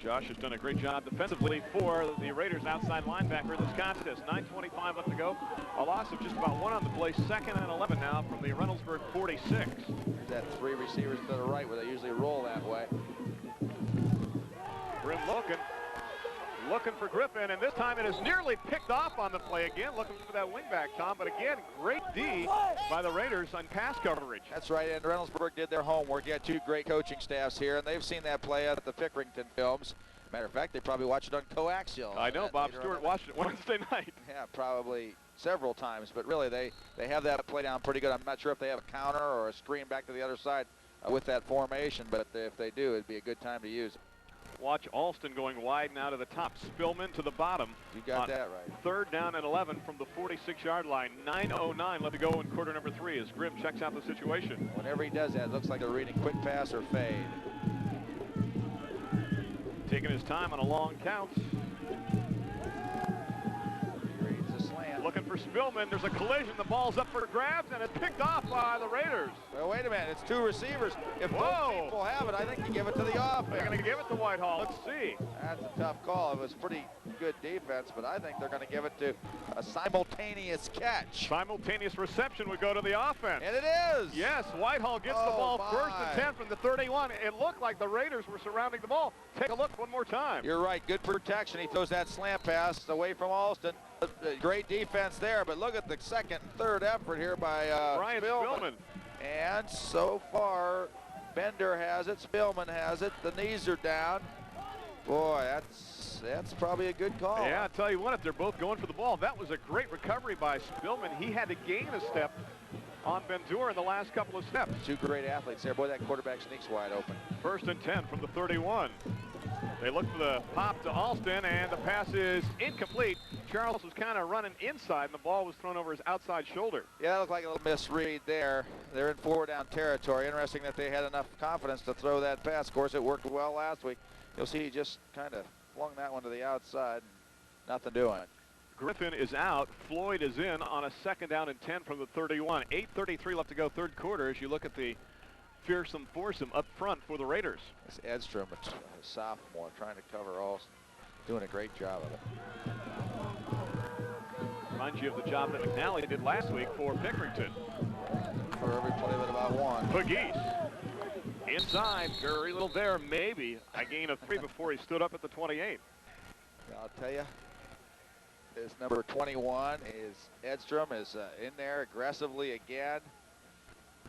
Josh has done a great job defensively for the Raiders outside linebacker in this contest. 9:25 left to go. A loss of just about 1 on the play. 2nd and 11 now from the Reynoldsburg 46. There's that 3 receivers to the right where they usually roll that way. Grimm looking for Griffin, and this time it is nearly picked off on the play again, looking for that wingback, Tom, but again, great D by the Raiders on pass coverage. That's right, and Reynoldsburg did their homework. You had 2 great coaching staffs here, and they've seen that play at the Pickerington films. Matter of fact, they probably watched it on coaxial. I know, Bob Stewart watched it Wednesday night. Yeah, probably several times, but really they have that play down pretty good. I'm not sure if they have a counter or a screen back to the other side with that formation, but if they do, it'd be a good time to use it. Watch Alston going wide now to the top. Spillman to the bottom. You got that right. 3rd down and 11 from the 46-yard line. 9:09 left to go in quarter number 3 as Grimm checks out the situation. Whenever he does that, it looks like they're reading quick pass or fade. Taking his time on a long count. He reads the slant. Looking for Spillman. There's a collision. The ball's up for grabs, and it's picked off by the Raiders. Well, wait a minute. It's 2 receivers. If both people have it, I think you give it to the offense. They're going to give it to Whitehall. Let's see. That's a tough call. It was pretty good defense, but I think they're going to give it to a simultaneous catch. Simultaneous reception would go to the offense. And it is. Yes, Whitehall gets the ball 1st and 10 from the 31. It looked like the Raiders were surrounding the ball. Take a look one more time. You're right. Good protection. He throws that slant pass away from Alston. Great defense there, but look at the 2nd and 3rd effort here by Brian Spillman. And so far, Bender has it. Spillman has it. The knees are down. Boy, that's probably a good call. Yeah, I'll tell you what, if they're both going for the ball, that was a great recovery by Spillman. He had to gain a step on Bendur in the last couple of steps. 2 great athletes there. Boy, that quarterback sneaks wide open. 1st and 10 from the 31. They look for the pop to Alston, and the pass is incomplete. Charles was kind of running inside, and the ball was thrown over his outside shoulder. Yeah, it looked like a little misread there. They're in 4-down territory. Interesting that they had enough confidence to throw that pass. Of course, it worked well last week. You'll see he just kind of flung that one to the outside. Nothing doing. Griffin is out. Floyd is in on a 2nd down and 10 from the 31. 8:33 left to go, third quarter, as you look at the fearsome foursome up front for the Raiders. It's Edstrom, a sophomore, trying to cover all, doing a great job of it. Reminds you of the job that McNally did last week for Pickerington. For every play but about one. Pegues inside, very little there, maybe a gain of 3 before he stood up at the 28. I'll tell you, this number 21 is Edstrom is in there aggressively again.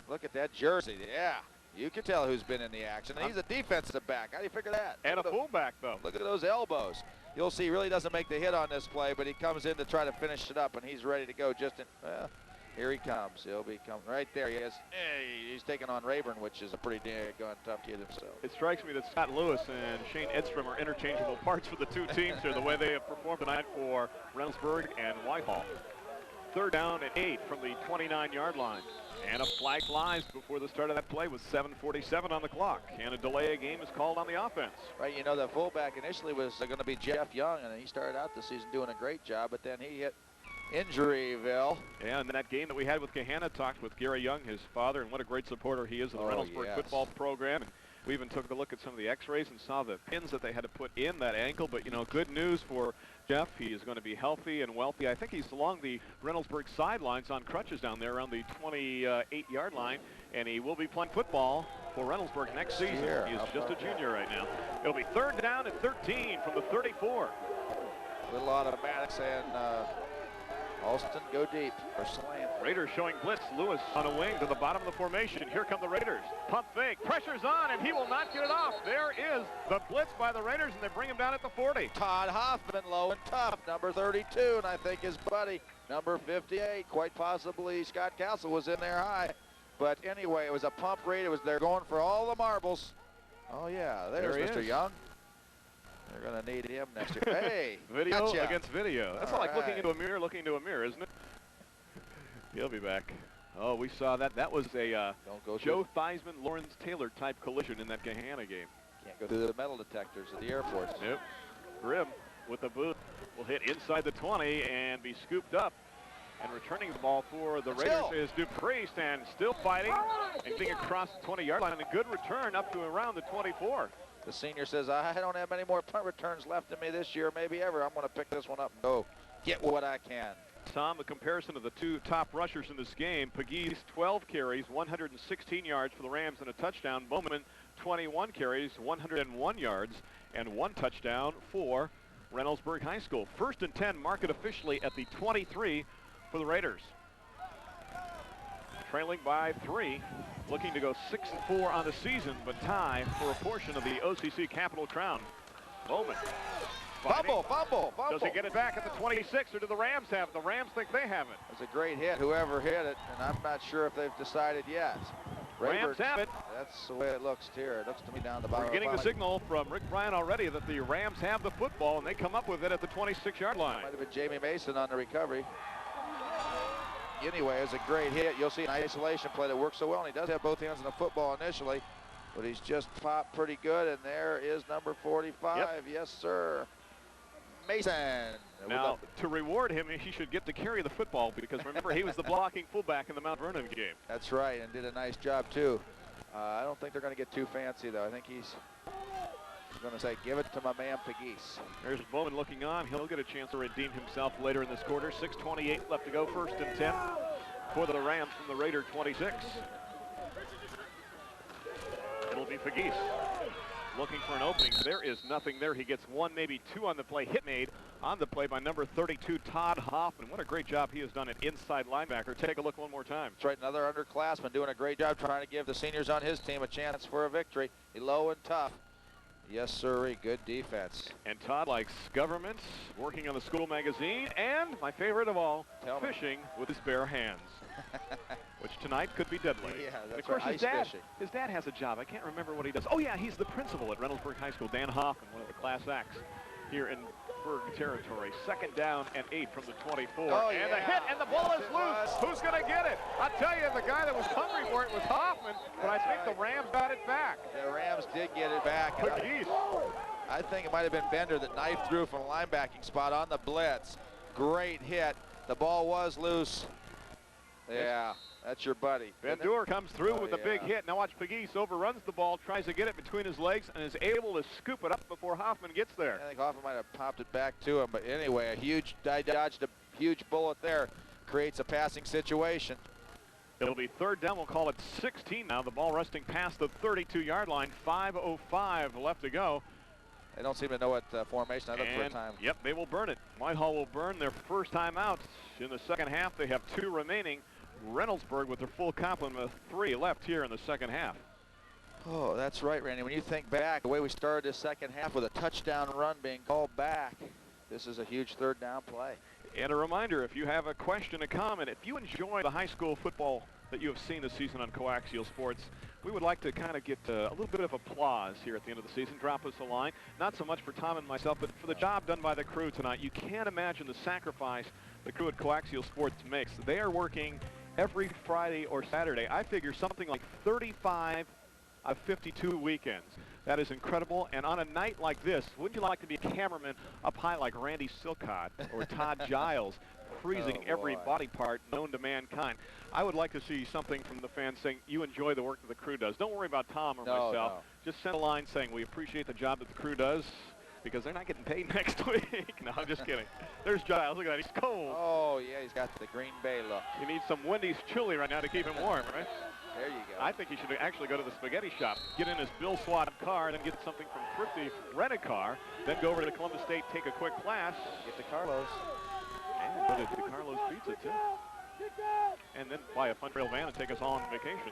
Look at that jersey. Yeah, you can tell who's been in the action. And he's a defensive back. How do you figure that? And a fullback, though. Look at those elbows. You'll see he really doesn't make the hit on this play, but he comes in to try to finish it up, and he's ready to go. Just in, well, here he comes. He'll be coming right there. He is. Hey, he's taking on Rayburn, which is a pretty dang tough kid himself. It strikes me that Scott Lewis and Shane Edstrom are interchangeable parts for the two teams here, the way they have performed tonight for Reynoldsburg and Whitehall. 3rd down and 8 from the 29-yard line. And a flag flies before the start of that play with 7:47 on the clock. And a delay of game is called on the offense. Right, you know, the fullback initially was going to be Jeff Young, and he started out the season doing a great job, but then he hit Injuryville. Yeah, and that game that we had with Gahanna, talked with Gary Young, his father, and what a great supporter he is of the Reynoldsburg football program. And we even took a look at some of the x-rays and saw the pins that they had to put in that ankle. But, you know, good news for Jeff. He is going to be healthy and wealthy. I think he's along the Reynoldsburg sidelines on crutches down there around the 28-yard line. And he will be playing football for Reynoldsburg next season. He is just a junior right now. It'll be 3rd down and 13 from the 34. Little automatics and Alston go deep or slant. Raiders showing blitz. Lewis on a wing to the bottom of the formation. Here come the Raiders. Pump fake. Pressure's on, and he will not get it off. There is the blitz by the Raiders, and they bring him down at the 40. Todd Hoffman, low and tough, number 32, and I think his buddy, number 58, quite possibly Scott Castle was in there high. But anyway, it was a pump rate. They're going for all the marbles. Oh, yeah, there's Mr. Young. They're going to need him next year. Hey, video gotcha. Against video. That's like looking into a mirror, isn't it? He'll be back. Oh, we saw that. That was a Joe Theismann, Lawrence Taylor type collision in that Gahanna game. Can't go through the metal detectors at the airports. Yep. Grimm with the boot will hit inside the 20 and be scooped up. And returning the ball for the Raiders is Dupriest, and still fighting and getting across the 20-yard line. And a good return up to around the 24. The senior says, I don't have any more punt returns left in me this year, maybe ever. I'm going to pick this one up and go get what I can. Tom, a comparison of the two top rushers in this game. Pegues, 12 carries, 116 yards for the Rams and a touchdown. Bowman, 21 carries, 101 yards, and 1 touchdown for Reynoldsburg High School. 1st and 10, mark it officially at the 23 for the Raiders. Trailing by 3, looking to go 6-4 on the season, but tie for a portion of the OCC Capital Crown. Bowman. Fumble. Does he get it back at the 26, or do the Rams have it? The Rams think they have it. It's a great hit, whoever hit it, and I'm not sure if they've decided yet. Rams have it. That's the way it looks here. It looks to me down the bottom. We're getting the signal from Rick Bryan already that the Rams have the football, and they come up with it at the 26-yard line. Might have been Jamie Mason on the recovery. Anyway, it's a great hit. You'll see an isolation play that works so well, and he does have both hands on the football initially, but he's just popped pretty good, and there is number 45. Yep. Yes, sir. Mason. Now, to reward him, he should get to carry the football, because remember, he was the blocking fullback in the Mount Vernon game. That's right, and did a nice job, too. I don't think they're going to get too fancy, though. I think he's going to say, give it to my man, Pegues. There's Bowman looking on. He'll get a chance to redeem himself later in this quarter. 6:28 left to go, 1st and 10 for the Rams from the Raider 26. It'll be Pegues looking for an opening. There is nothing there. He gets 1, maybe 2 on the play. Hit made on the play by number 32, Todd Hoffman. What a great job he has done at inside linebacker. Take a look one more time. That's right, another underclassman doing a great job trying to give the seniors on his team a chance for a victory. Low and tough. Yes, sir. Good defense. And Todd likes government, working on the school magazine, and my favorite of all, fishing with his bare hands. Which tonight could be deadly. Yeah, that's of course, right. his dad has a job. I can't remember what he does. Oh, yeah, he's the principal at Reynoldsburg High School. Dan Hoffman, one of the class acts here in Berg territory. 2nd down and 8 from the 24. Oh, and yeah. the hit, and the ball is loose. Who's going to get it? I tell you, the guy that was hungry for it was Hoffman, but I think the Rams got it back. The Rams did get it back. I think it might have been Bender that knifed through from a linebacking spot on the blitz. Great hit. The ball was loose. Yeah, that's your buddy. Bender comes through with a big hit. Now watch Pegues overruns the ball, tries to get it between his legs, and is able to scoop it up before Hoffman gets there. I think Hoffman might have popped it back to him, but anyway, dodged a huge bullet there. Creates a passing situation. It'll be 3rd down. We'll call it 16 now. The ball resting past the 32-yard line. 5:05 left to go. They don't seem to know what formation. I look for a time. Yep, they will burn it. Whitehall will burn their first time out in the second half. They have 2 remaining. Reynoldsburg with their full complement of 3 left here in the second half. Oh, that's right, Randy. When you think back, the way we started this second half with a touchdown run being called back, this is a huge 3rd down play. And a reminder, if you have a question, a comment, if you enjoy the high school football that you have seen this season on Coaxial Sports, we would like to kind of get a little bit of applause here at the end of the season. Drop us a line. Not so much for Tom and myself, but for the job done by the crew tonight. You can't imagine the sacrifice the crew at Coaxial Sports makes. They are working every Friday or Saturday. I figure something like 35 of 52 weekends. That is incredible. And on a night like this, wouldn't you like to be a cameraman up high like Randy Silcott or Todd Giles, freezing every body part known to mankind? I would like to see something from the fans saying, you enjoy the work that the crew does. Don't worry about Tom or myself. No. Just send a line saying we appreciate the job that the crew does, because they're not getting paid next week. No, I'm just kidding. There's Giles. Look at that. He's cold. Oh, yeah, he's got the Green Bay look. You need some Wendy's chili right now to keep him warm, right? There you go. I think he should actually go to the spaghetti shop, get in his Bill Swat car, then get something from Thrifty, rent a car, then go over to Columbus State, take a quick class. Get to Carlos. And go to the Carlos Pizza, too. And then buy a Fun Trail van and take us all on vacation.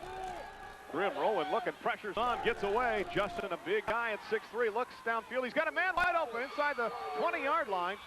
Grim rolling, looking, pressures on, gets away. Justin, a big guy at 6'3", looks downfield. He's got a man wide open inside the 20-yard line.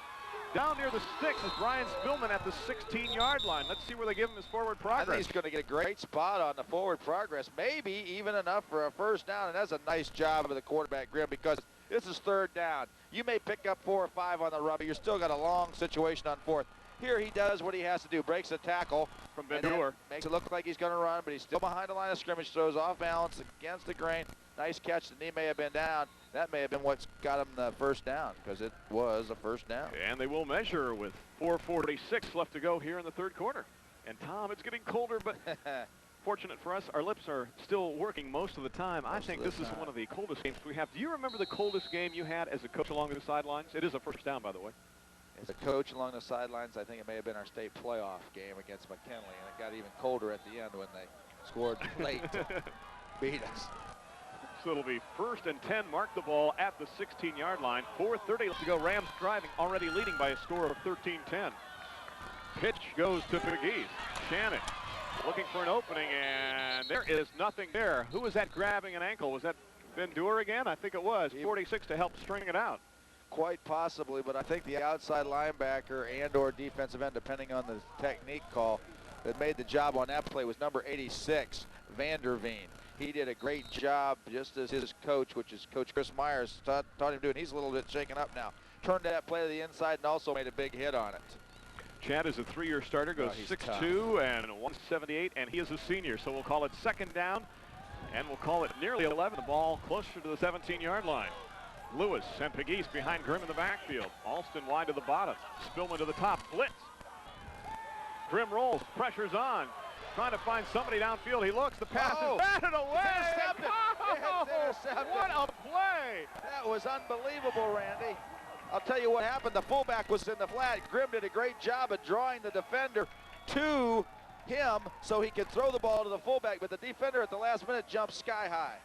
Down near the sticks is Brian Spillman at the 16-yard line. Let's see where they give him his forward progress. I think he's going to get a great spot on the forward progress, maybe even enough for a 1st down, and that's a nice job of the quarterback, Grim, because this is 3rd down. You may pick up 4 or 5 on the run, but you're still got a long situation on 4th. Here he does what he has to do, breaks a tackle from Bender. Makes it look like he's going to run, but he's still behind the line of scrimmage, throws off balance against the grain. Nice catch. The knee may have been down. That may have been what's got him the 1st down, because it was a 1st down. And they will measure with 4:46 left to go here in the 3rd quarter. And Tom, it's getting colder, but fortunate for us, our lips are still working most of the time. I think this is one of the coldest games we have. Do you remember the coldest game you had as a coach along the sidelines? It is a 1st down, by the way. As a coach along the sidelines, I think it may have been our state playoff game against McKinley, and it got even colder at the end when they scored late to beat us. So it'll be 1st and 10, mark the ball at the 16-yard line. 4:30 left to go. Rams driving, already leading by a score of 13-10. Pitch goes to Pegues. Shannon looking for an opening, and there is nothing there. Who was that grabbing an ankle? Was that Bender again? I think it was. 46 to help string it out. Quite possibly, but I think the outside linebacker and or defensive end, depending on the technique call, that made the job on that play was number 86, Vanderveen. He did a great job, just as his coach, which is Coach Chris Myers, taught him to do, and he's a little bit shaken up now. Turned that play to the inside and also made a big hit on it. Chad is a 3-year starter, goes 6'2" and 178, and he is a senior, so we'll call it 2nd down, and we'll call it nearly 11. The ball closer to the 17-yard line. Lewis and Pegues behind Grimm in the backfield. Alston wide to the bottom. Spillman to the top. Blitz. Grimm rolls. Pressure's on. Trying to find somebody downfield. He looks. The pass is batted away. Intercepted. What a play. That was unbelievable, Randy. I'll tell you what happened. The fullback was in the flat. Grimm did a great job of drawing the defender to him so he could throw the ball to the fullback, but the defender at the last minute jumped sky high.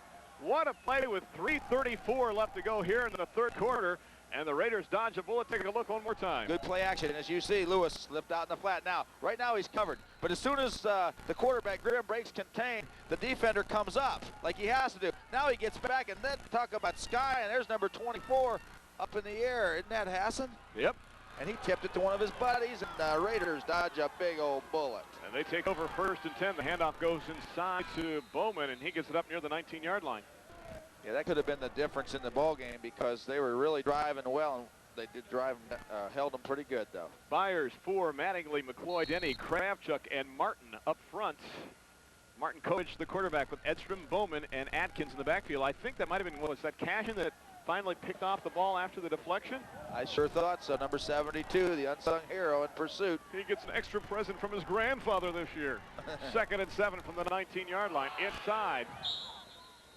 What a play with 3:34 left to go here in the 3rd quarter. And the Raiders dodge a bullet. Take a look one more time. Good play action. As you see, Lewis slipped out in the flat. Now, right now he's covered. But as soon as the quarterback, Grimm, breaks contain, the defender comes up like he has to do. Now he gets back, and then talk about sky, and there's number 24 up in the air. Isn't that Hassan? Yep. And he tipped it to one of his buddies, and the Raiders dodge a big old bullet. And they take over 1st and 10. The handoff goes inside to Bowman, and he gets it up near the 19-yard line. Yeah, that could have been the difference in the ball game because they were really driving well, and they did drive, held them pretty good, though. Byers, 4, Mattingly, McCloy, Denny, Kravchuk, and Martin up front. Martin coached the quarterback with Edstrom, Bowman, and Atkins in the backfield. I think that might have been, what was that, Cashin that finally picked off the ball after the deflection? I sure thought so. Number 72, the unsung hero in pursuit. He gets an extra present from his grandfather this year. 2nd and 7 from the 19-yard line. Inside.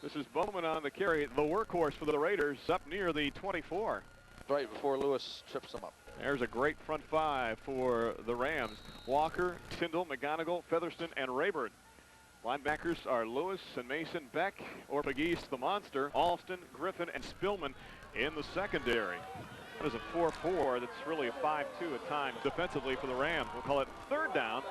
This is Bowman on the carry, the workhorse for the Raiders, up near the 24. Right before Lewis trips him up. There's a great front 5 for the Rams. Walker, Tyndall, McGonigal, Featherston, and Rayburn. Linebackers are Lewis and Mason, Beck, or Pegues, the monster, Alston, Griffin, and Spillman in the secondary. That is a 4-4 that's really a 5-2 at times defensively for the Rams. We'll call it 3rd down.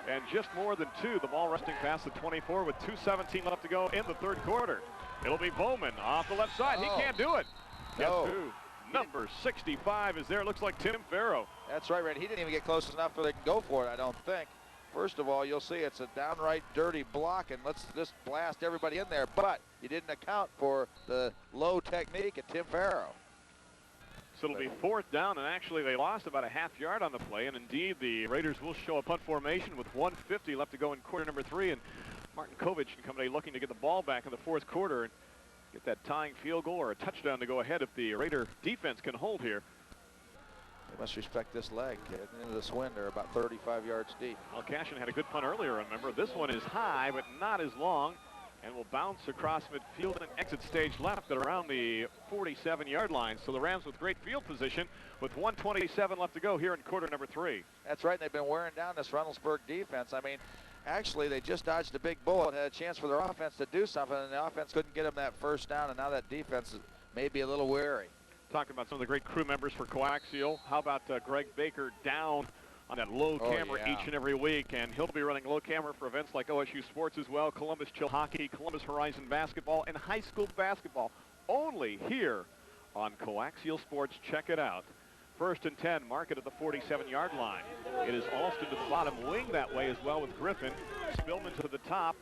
And just more than 2, the ball resting past the 24 with 2:17 left to go in the 3rd quarter. It'll be Bowman off the left side. He can't do it. Guess who? Number 65 is there. Looks like Tim Farrow. That's right, Randy. He didn't even get close enough so they can go for it, I don't think. First of all, you'll see it's a downright dirty block, and let's just blast everybody in there. But you didn't account for the low technique of Tim Farrow. So it'll be 4th down, and actually they lost about a half yard on the play, and indeed the Raiders will show a punt formation with 1:50 left to go in quarter number 3, and Martin Kovich and company looking to get the ball back in the 4th quarter and get that tying field goal or a touchdown to go ahead if the Raider defense can hold here. They must respect this leg. Into this wind, they're about 35 yards deep. Well, Cashin had a good punt earlier, remember. This one is high, but not as long, and will bounce across midfield and exit stage left at around the 47-yard line. So the Rams with great field position with 1:27 left to go here in quarter number 3. That's right. They've been wearing down this Reynoldsburg defense. I mean, actually, they just dodged a big bullet, had a chance for their offense to do something, and the offense couldn't get them that 1st down, and now that defense is maybe a little wary. Talking about some of the great crew members for Coaxial. How about Greg Baker down on that low camera each and every week, and he'll be running low camera for events like OSU Sports as well, Columbus Chill Hockey, Columbus Horizon Basketball, and high school basketball, only here on Coaxial Sports. Check it out. 1st and 10, mark it at the 47-yard line. It is Alston to the bottom wing that way as well with Griffin. Spillman to the top.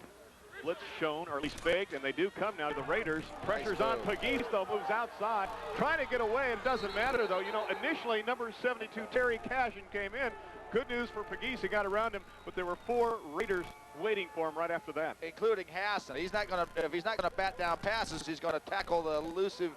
Blitz shown, or at least faked, and they do come now to the Raiders. Pressure's on Pegues, though, moves outside. Trying to get away, and doesn't matter, though. You know, initially, number 72, Terry Cashin, came in. Good news for Pegues. He got around him, but there were 4 Raiders waiting for him right after that. Including Hassan. He's not going to, if he's not going to bat down passes, he's going to tackle the elusive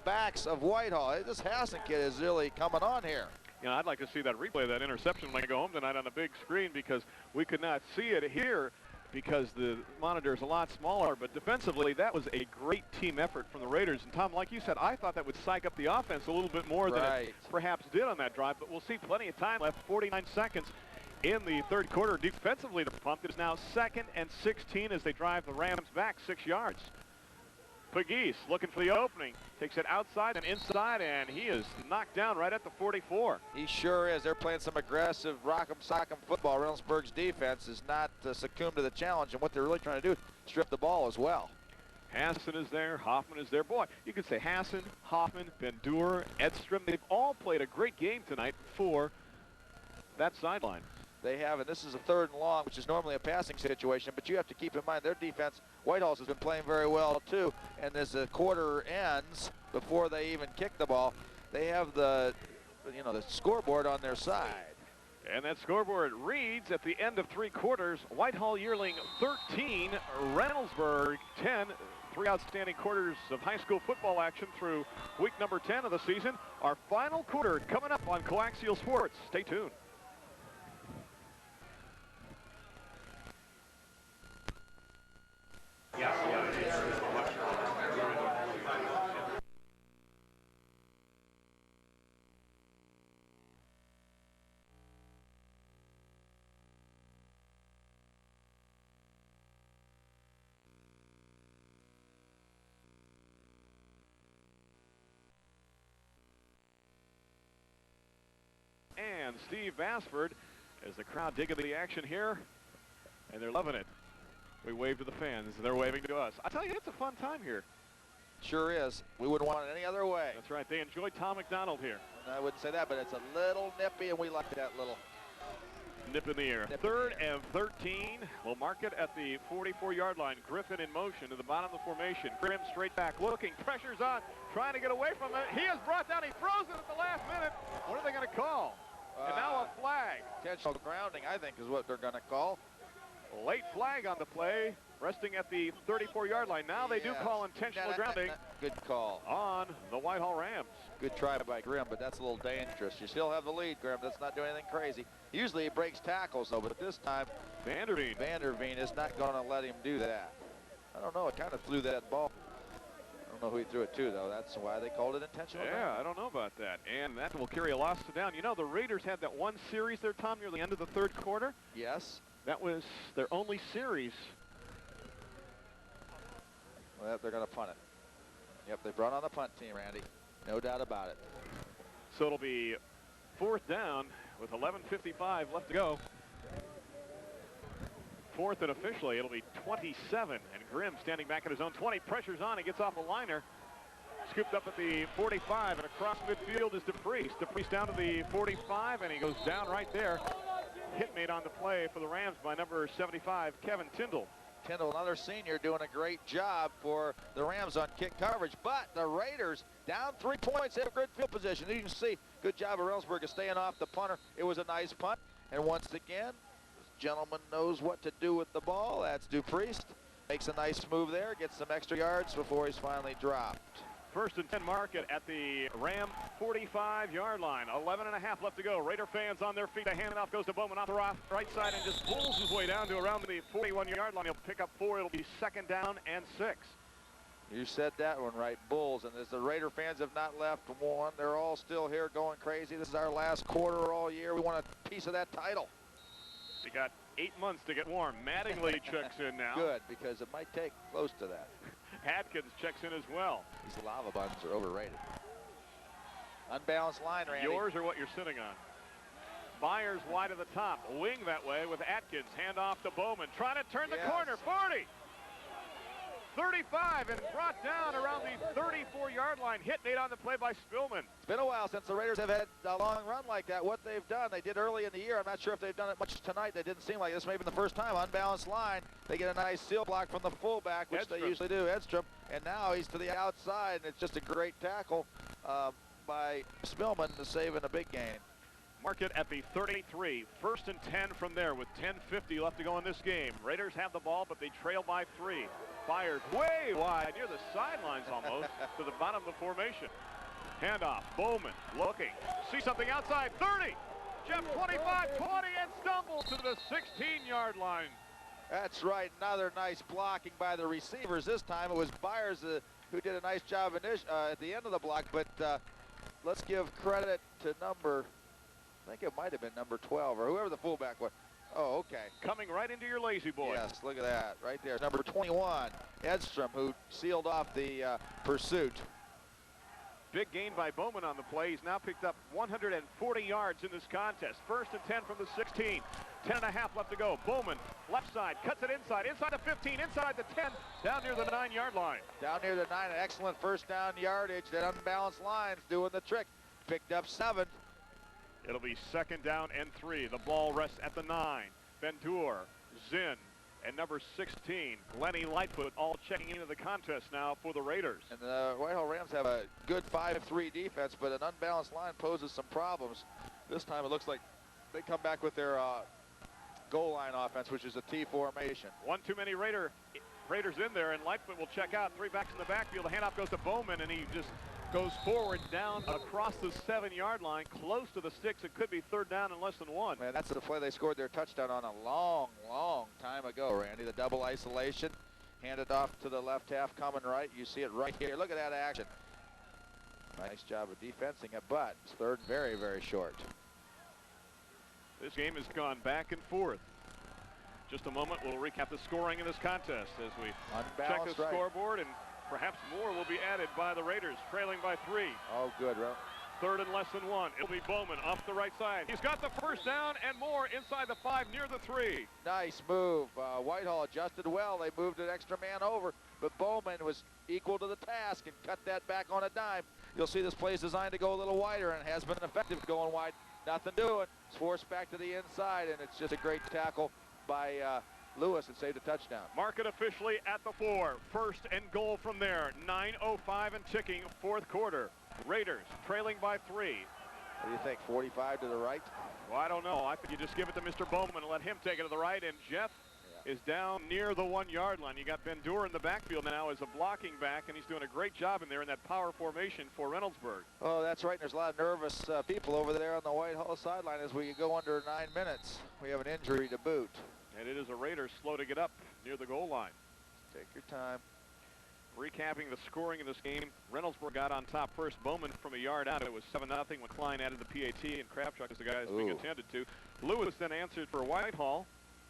backs of Whitehall. This Hassan kid is really coming on here. You know, I'd like to see that replay of that interception when I go home tonight on the big screen, because we could not see it here because the monitor is a lot smaller. But defensively, that was a great team effort from the Raiders. And Tom, like you said, I thought that would psych up the offense a little bit more than it perhaps did on that drive. But we'll see plenty of time left, 49 seconds in the 3rd quarter. Defensively, the pump is now 2nd and 16 as they drive the Rams back 6 yards. Pegues looking for the opening, takes it outside and inside, and he is knocked down right at the 44. He sure is. They're playing some aggressive rock'em sock'em football. Reynoldsburg's defense is not succumbed to the challenge, and what they're really trying to do is strip the ball as well. Hassan is there, Hoffman is there. Boy, you could say Hassan, Hoffman, Bendur, Edstrom, they've all played a great game tonight for that sideline. They have, and this is a 3rd and long, which is normally a passing situation, but you have to keep in mind their defense, Whitehall's, has been playing very well too, and as the quarter ends, before they even kick the ball, they have the, you know, the scoreboard on their side. And that scoreboard reads at the end of 3 quarters, Whitehall Yearling 13, Reynoldsburg 10. 3 outstanding quarters of high school football action through week number 10 of the season. Our final quarter coming up on Coaxial Sports. Stay tuned. and Steve Bassford as the crowd digging the action here, and they're loving it. We wave to the fans, and they're waving to us. I tell you, it's a fun time here. Sure is. We wouldn't want it any other way. That's right. They enjoy Tom McDonald here. I wouldn't say that, but it's a little nippy, and we like that little nip in the air. Third and 13. We'll mark it at the 44-yard line. Griffin in motion to the bottom of the formation. Grimm straight back, looking, pressure's on, trying to get away from it. He is brought down. He throws it at the last minute. What are they going to call? And now a flag. Intentional grounding, I think, is what they're going to call. Late flag on the play, resting at the 34-yard line. Now they do call intentional grounding. Good call. On the Whitehall Rams. Good try by Grimm, but that's a little dangerous. You still have the lead, Grimm. That's not doing anything crazy. Usually he breaks tackles, though, but this time Vanderveen is not going to let him do that. I don't know. It kind of flew that ball. I don't know who he threw it to, though. That's why they called it intentional. Yeah, I don't know about that. And that will carry a loss to down. You know, the Raiders had that one series there, Tom, near the end of the third quarter. Yes. That was their only series. Well, they're going to punt it. Yep, they brought on the punt team, Randy. No doubt about it. So it'll be fourth down with 11:55 left to go. Fourth and officially, it'll be 27. And Grimm standing back at his own 20. Pressure's on. He gets off a liner. Scooped up at the 45, and across midfield is DePriest. DePriest down to the 45, and he goes down right there. Hit made on the play for the Rams by number 75, Kevin Tyndall. Tyndall, another senior, doing a great job for the Rams on kick coverage. But the Raiders down 3 points. They have good field position. You can see, good job of Reynoldsburg of staying off the punter. It was a nice punt. And once again, this gentleman knows what to do with the ball. That's DePriest. Makes a nice move there. Gets some extra yards before he's finally dropped. First and 10 market at the Ram 45-yard line. 11.5 left to go. Raider fans on their feet. The handoff goes to Bowman off the right side and just pulls his way down to around the 41-yard line. He'll pick up 4. It'll be second down and 6. You said that one right, Bulls. And as the Raider fans have not left one, they're all still here going crazy. This is our last quarter all year. We want a piece of that title. They got 8 months to get warm. Mattingly checks in now. Good, because it might take close to that. Atkins checks in as well. These lava buns are overrated. Unbalanced line, Randy. Yours or what you're sitting on? Byers wide of the top. Wing that way with Atkins. Hand off to Bowman. Trying to turn the corner. 40. 35 and brought down around the 34-yard line. Hit made on the play by Spillman. It's been a while since the Raiders have had a long run like that. What they've done, they did early in the year. I'm not sure if they've done it much tonight. They didn't seem like this. Maybe the first time. Unbalanced line. They get a nice seal block from the fullback, which they usually do, Edstrom. And now he's to the outside, and it's just a great tackle by Spillman to save in a big game. Mark it at the 33. First and 10 from there with 10:50 left to go in this game. Raiders have the ball, but they trail by 3. Fired way wide near the sidelines almost to the bottom of the formation. Handoff. Bowman looking. See something outside. 30. Jeff 25, 20, and stumbles to the 16-yard line. That's right. Another nice blocking by the receivers. This time it was Byers who did a nice job at the end of the block, but let's give credit to number, I think it might have been number 12 or whoever the fullback was. Oh, okay. Coming right into your lazy boy. Yes, look at that right there. Number 21, Edstrom, who sealed off the pursuit. Big gain by Bowman on the play. He's now picked up 140 yards in this contest. First and 10 from the 16. 10.5 left to go. Bowman, left side, cuts it inside the 15, inside the 10, down near the 9-yard line. Down near the 9, an excellent first down yardage. That unbalanced line's doing the trick. Picked up 7. It'll be second down and 3. The ball rests at the 9. Bendur, Zinn, and number 16, Lenny Lightfoot, all checking into the contest now for the Raiders. And the Whitehall Rams have a good 5-3 defense, but an unbalanced line poses some problems. This time it looks like they come back with their goal line offense, which is a T formation. One too many Raiders in there, and Lightfoot will check out. 3 backs in the backfield. The handoff goes to Bowman, and he just goes forward down across the 7-yard line, close to the sticks. It could be third down in less than 1. Man, that's the play they scored their touchdown on a long, long time ago, Randy. The double isolation, handed off to the left half, coming right. You see it right here. Look at that action. Nice job of defensing it, but it's third very, very short. This game has gone back and forth. Just a moment, we'll recap the scoring in this contest as we check the scoreboard, and perhaps more will be added by the Raiders, trailing by 3. Oh, good. 3rd and less than 1. It'll be Bowman off the right side. He's got the first down and more inside the 5 near the 3. Nice move. Whitehall adjusted well. They moved an extra man over, but Bowman was equal to the task and cut that back on a dime. You'll see this play is designed to go a little wider and has been effective going wide. Nothing doing. It's forced back to the inside, and it's just a great tackle by Lewis and saved a touchdown. Mark it officially at the 4. 1st and goal from there. 9:05 and ticking, 4th quarter. Raiders trailing by 3. What do you think, 45 to the right? Well, I don't know. I think you just give it to Mr. Bowman and let him take it to the right, and Jeff is down near the 1-yard line. You got Bendura in the backfield now as a blocking back, and he's doing a great job in there in that power formation for Reynoldsburg. Oh, that's right. There's a lot of nervous people over there on the Whitehall sideline as we go under 9 minutes. We have an injury to boot. And it is a Raiders slow to get up near the goal line. Take your time. Recapping the scoring in this game, Reynoldsburg got on top first. Bowman from a yard out. It was 7-0 when Klein added the PAT, and Crabtruck is the guy that's being attended to. Lewis then answered for Whitehall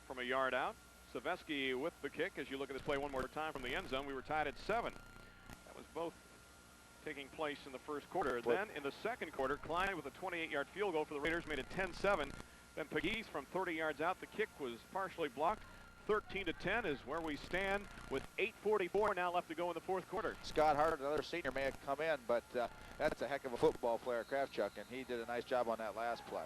from a yard out. Savesky with the kick. As you look at this play one more time from the end zone, we were tied at 7. That was both taking place in the first quarter. Then in the second quarter, Klein with a 28-yard field goal for the Raiders made it 10-7. Then Pegues from 30 yards out. The kick was partially blocked. 13-10 is where we stand with 8:44 now left to go in the 4th quarter. Scott Hart, another senior, may have come in, but that's a heck of a football player, Crabtruck, and he did a nice job on that last play.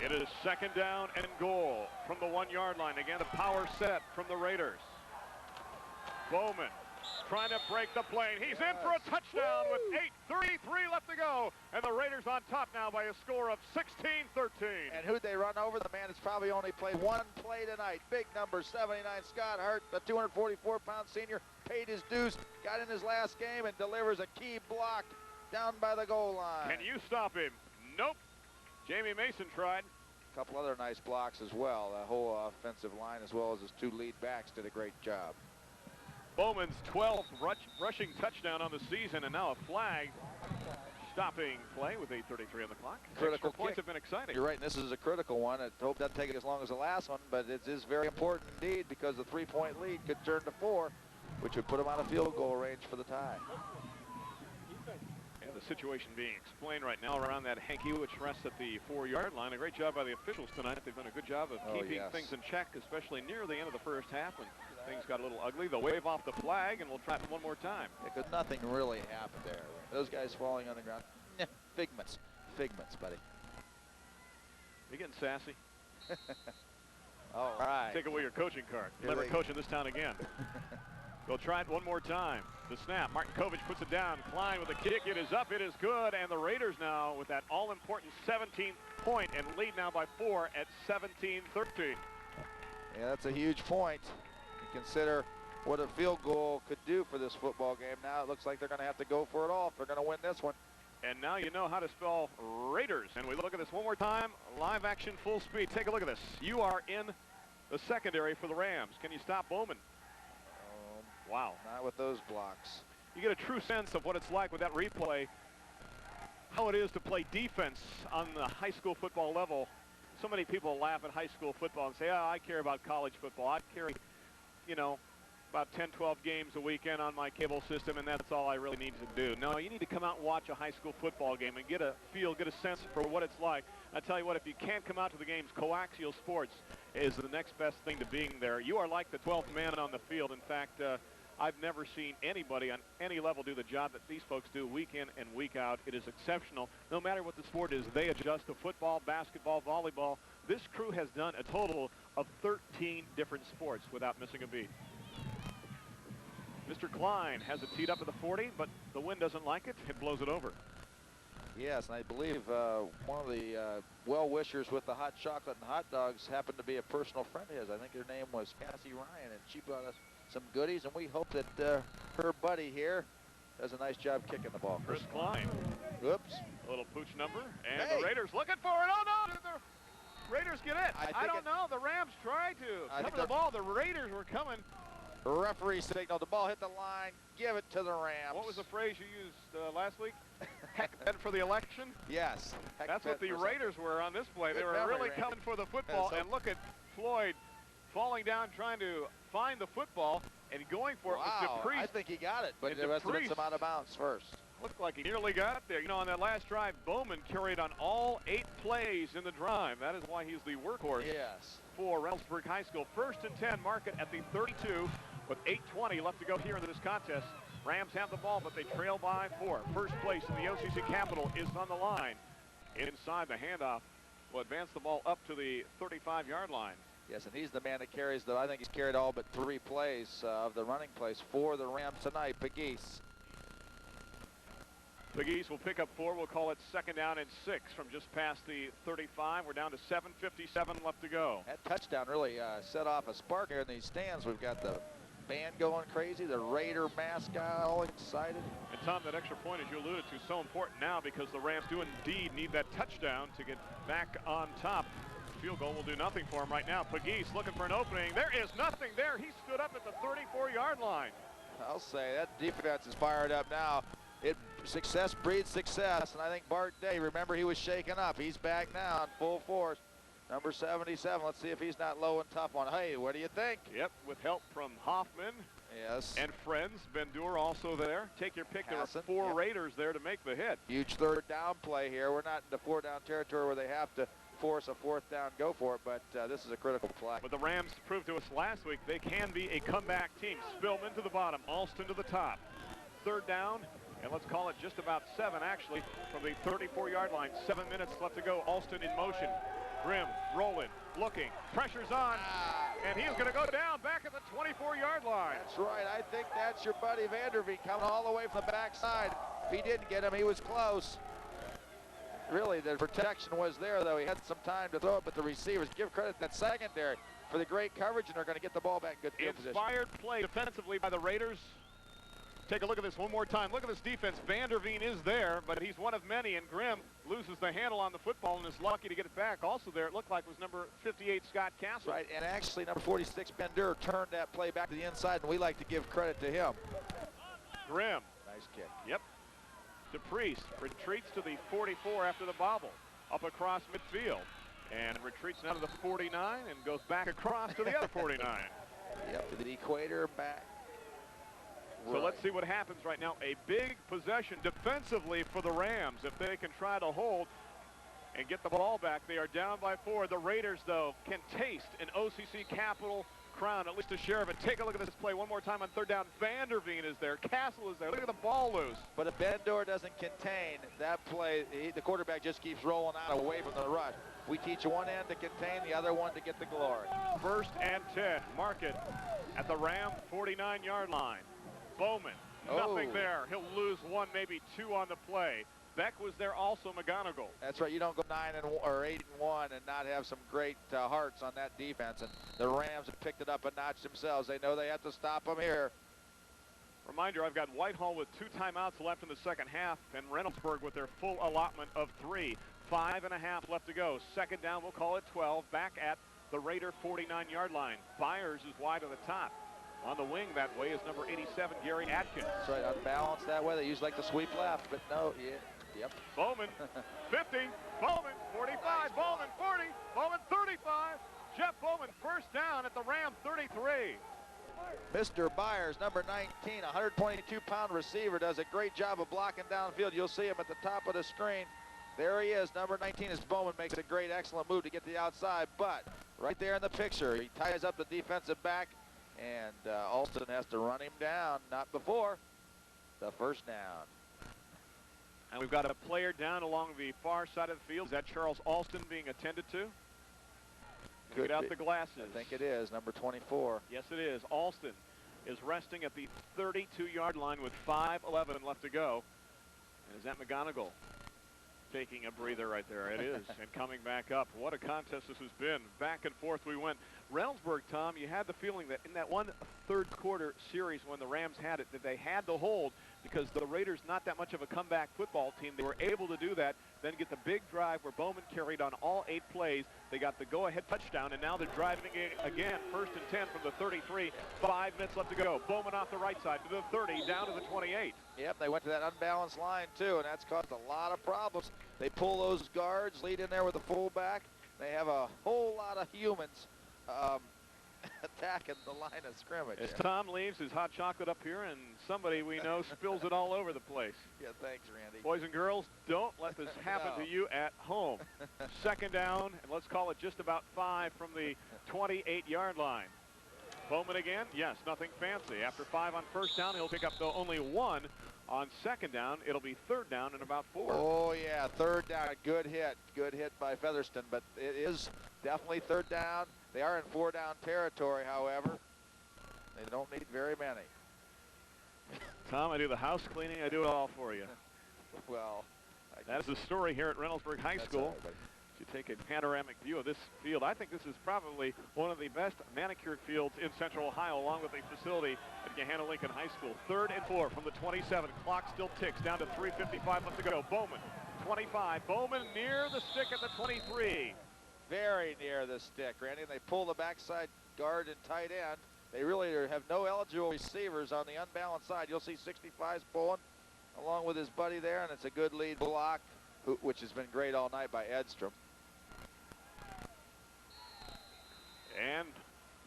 It is 2nd down and goal from the 1-yard line. Again, the power set from the Raiders. Bowman trying to break the plane. He's in for a touchdown with 8:33 left to go. And the Raiders on top now by a score of 16-13. And who'd they run over? The man that's probably only played one play tonight. Big number 79, Scott Hart, the 244-pound senior, paid his dues, got in his last game, and delivers a key block down by the goal line. Can you stop him? Nope. Jamie Mason tried. A couple other nice blocks as well. The whole offensive line, as well as his 2 lead backs, did a great job. Bowman's 12th rushing touchdown on the season, and now a flag stopping play with 8:33 on the clock. Critical points kick. have been exciting. You're right, and this is a critical one. I hope that doesn't take it as long as the last one, but it is very important indeed because the 3-point lead could turn to 4, which would put them out of field goal range for the tie. And the situation being explained right now around that hanky, which rests at the 4-yard line. A great job by the officials tonight. They've done a good job of keeping things in check, especially near the end of the first half when things got a little ugly. They'll wave off the flag, and we'll try it one more time. Because nothing really happened there. Those guys falling on the ground, figments. Figments, buddy. You getting sassy? All right. Take away your coaching card. Never coach in this town again. They'll try it one more time. The snap. Martin Kovich puts it down. Klein with a kick. It is up. It is good. And the Raiders now with that all-important 17th point and lead now by 4 at 17-13. Yeah, that's a huge point. You consider what a field goal could do for this football game. Now it looks like they're going to have to go for it all if they're going to win this one. And now you know how to spell Raiders. And we look at this one more time. Live action, full speed. Take a look at this. You are in the secondary for the Rams. Can you stop Bowman? Wow. Not with those blocks. You get a true sense of what it's like with that replay, how it is to play defense on the high school football level. So many people laugh at high school football and say, oh, I care about college football. I carry, you know, about 10, 12 games a weekend on my cable system, and that's all I really need to do. No, you need to come out and watch a high school football game and get a feel, get a sense for what it's like. I tell you what, if you can't come out to the games, coaxial sports is the next best thing to being there. You are like the 12th man on the field. In fact, I've never seen anybody on any level do the job that these folks do week in and week out. It is exceptional. No matter what the sport is, they adjust to football, basketball, volleyball. This crew has done a total of 13 different sports without missing a beat. Mr. Klein has it teed up at the 40, but the wind doesn't like it. It blows it over. Yes, and I believe one of the well-wishers with the hot chocolate and hot dogs happened to be a personal friend of his. I think her name was Cassie Ryan, and she brought us some goodies, and we hope that her buddy here does a nice job kicking the ball. Chris Klein. Oops. A little pooch number, and the Raiders looking for it. Oh, no, the Raiders get it. I don't know. The Rams tried to cover the ball. The Raiders were coming. Referee signaled the ball hit the line. Give it to the Rams. What was the phrase you used last week? Heck bent for the election? Yes. That's what the Raiders were on this play. They were really coming for the football. And look at Floyd falling down trying to find the football and going for it. Wow, With DePriest. I think he got it, but it must have been some out of bounds first. Looked like he nearly got there. You know, on that last drive, Bowman carried on all 8 plays in the drive. That is why he's the workhorse for Reynoldsburg High School. 1st and 10, Market at the 32 with 8:20 left to go here in this contest. Rams have the ball, but they trail by 4. First place in the OCC Capital is on the line. Inside the handoff will advance the ball up to the 35-yard line. Yes, and he's the man that carries I think he's carried all but 3 plays of the running plays for the Rams tonight. Pegues. Pegues will pick up 4. We'll call it 2nd down and 6 from just past the 35. We're down to 7:57 left to go. That touchdown really set off a spark here in these stands. We've got the band going crazy, the Raider mascot all excited. And Tom, that extra point, as you alluded to, so important now because the Rams do indeed need that touchdown to get back on top. Field goal will do nothing for him right now. Pegues looking for an opening. There is nothing there. He stood up at the 34-yard line. I'll say that defense is fired up now. Success breeds success, and I think Bart Day, remember, he was shaken up. He's back now in full force. Number 77. Let's see if he's not low and tough on. Hey, what do you think? Yep, with help from Hoffman. Yes. And friends. Bendur also there. Take your pick. Hassan, there are 4 Raiders there to make the hit. Huge 3rd down play here. We're not in the 4-down territory where they have to force a 4th down, go for it, but this is a critical play. But the Rams proved to us last week they can be a comeback team. Spillman to the bottom, Alston to the top. 3rd down, and let's call it just about 7 actually from the 34-yard line. 7 minutes left to go. Alston in motion. Grimm rolling, looking, pressure's on, and he's going to go down back at the 24-yard line. That's right. I think that's your buddy Vanderveen coming all the way from the backside. If he didn't get him, he was close. Really, the protection was there, though. He had some time to throw it, but the receivers, give credit to that secondary for the great coverage, and they're going to get the ball back in good field position. Inspired play defensively by the Raiders. Take a look at this one more time. Look at this defense. Vanderveen is there, but he's one of many, and Grimm loses the handle on the football and is lucky to get it back. Also there, it looked like was number 58, Scott Castle. Right, and actually number 46, Bendur, turned that play back to the inside, and we like to give credit to him. Grimm. Nice kick. Yep. DePriest retreats to the 44 after the bobble, up across midfield, and retreats now to the 49 and goes back across to the other 49. Yep, to the equator, back. So let's see what happens right now. A big possession defensively for the Rams. If they can try to hold and get the ball back, they are down by 4. The Raiders, though, can taste an OCC Capital crown, at least a share of it. Take a look at this play one more time on 3rd down. Vanderveen is there. Castle is there. Look at the ball loose. But if Bendur doesn't contain that play, the quarterback just keeps rolling out away from the rush. We teach one end to contain, the other one to get the glory. 1st and 10. Market at the Ram 49-yard line. Bowman, nothing there. He'll lose 1, maybe 2 on the play. Beck was there also. McGonigal. That's right. You don't go 8-1 and not have some great hearts on that defense. And the Rams have picked it up a notch themselves. They know they have to stop them here. Reminder, I've got Whitehall with 2 timeouts left in the 2nd half, and Reynoldsburg with their full allotment of 3. 5.5 left to go. 2nd down, we'll call it 12. Back at the Raider 49-yard line. Byers is wide to the top. On the wing that way is number 87, Gary Atkins. That's right, unbalanced that way. They usually like to sweep left, but no, yep. Bowman, 50, Bowman, 45, nice. Bowman, 40, Bowman, 35. Jeff Bowman, 1st down at the Ram 33. Mr. Byers, number 19, 122-pound receiver, does a great job of blocking downfield. You'll see him at the top of the screen. There he is, number 19, as Bowman makes a great, excellent move to get to the outside. But right there in the picture, he ties up the defensive back, and Alston has to run him down, not before the 1st down. And we've got a player down along the far side of the field. Is that Charles Alston being attended to? Get out the glasses. I think it is, number 24. Yes, it is. Alston is resting at the 32-yard line with 5:11 left to go. And is that McGonigal taking a breather right there? It is. And coming back up. What a contest this has been. Back and forth we went. Reynoldsburg, Tom, you had the feeling that in that 1/3 quarter series when the Rams had it, that they had to hold because the Raiders, not that much of a comeback football team. They were able to do that, then get the big drive where Bowman carried on all 8 plays. They got the go-ahead touchdown, and now they're driving again. 1st and 10 from the 33. 5 minutes left to go. Bowman off the right side to the 30, down to the 28. Yep, they went to that unbalanced line, too, and that's caused a lot of problems. They pull those guards, lead in there with the fullback. They have a whole lot of humans attacking the line of scrimmage. As Tom leaves his hot chocolate up here, and somebody we know spills it all over the place. Yeah, thanks, Randy. Boys and girls, don't let this happen No. to you at home. Second down, and let's call it just about 5 from the 28-yard line. Bowman again, yes, nothing fancy. After 5 on first down, he'll pick up though only 1 on second down. It'll be third down and about 4. Oh, yeah, third down. Good hit by Featherston, but it is definitely third down. They are in 4-down territory, however. They don't need very many. Tom, I do the house cleaning. I do it all for you. Well, that's the story here at Reynoldsburg High School. Right, If you take a panoramic view of this field, I think this is probably one of the best manicured fields in Central Ohio, along with the facility at Gahanna Lincoln High School. 3rd and 4 from the 27. Clock still ticks down to 3:55 left to go. Bowman, 25. Bowman near the stick at the 23. very near the stick, Randy. And they pull the backside guard and tight end. They really have no eligible receivers on the unbalanced side. You'll see 65's pulling along with his buddy there, and it's a good lead block, which has been great all night by Edstrom. And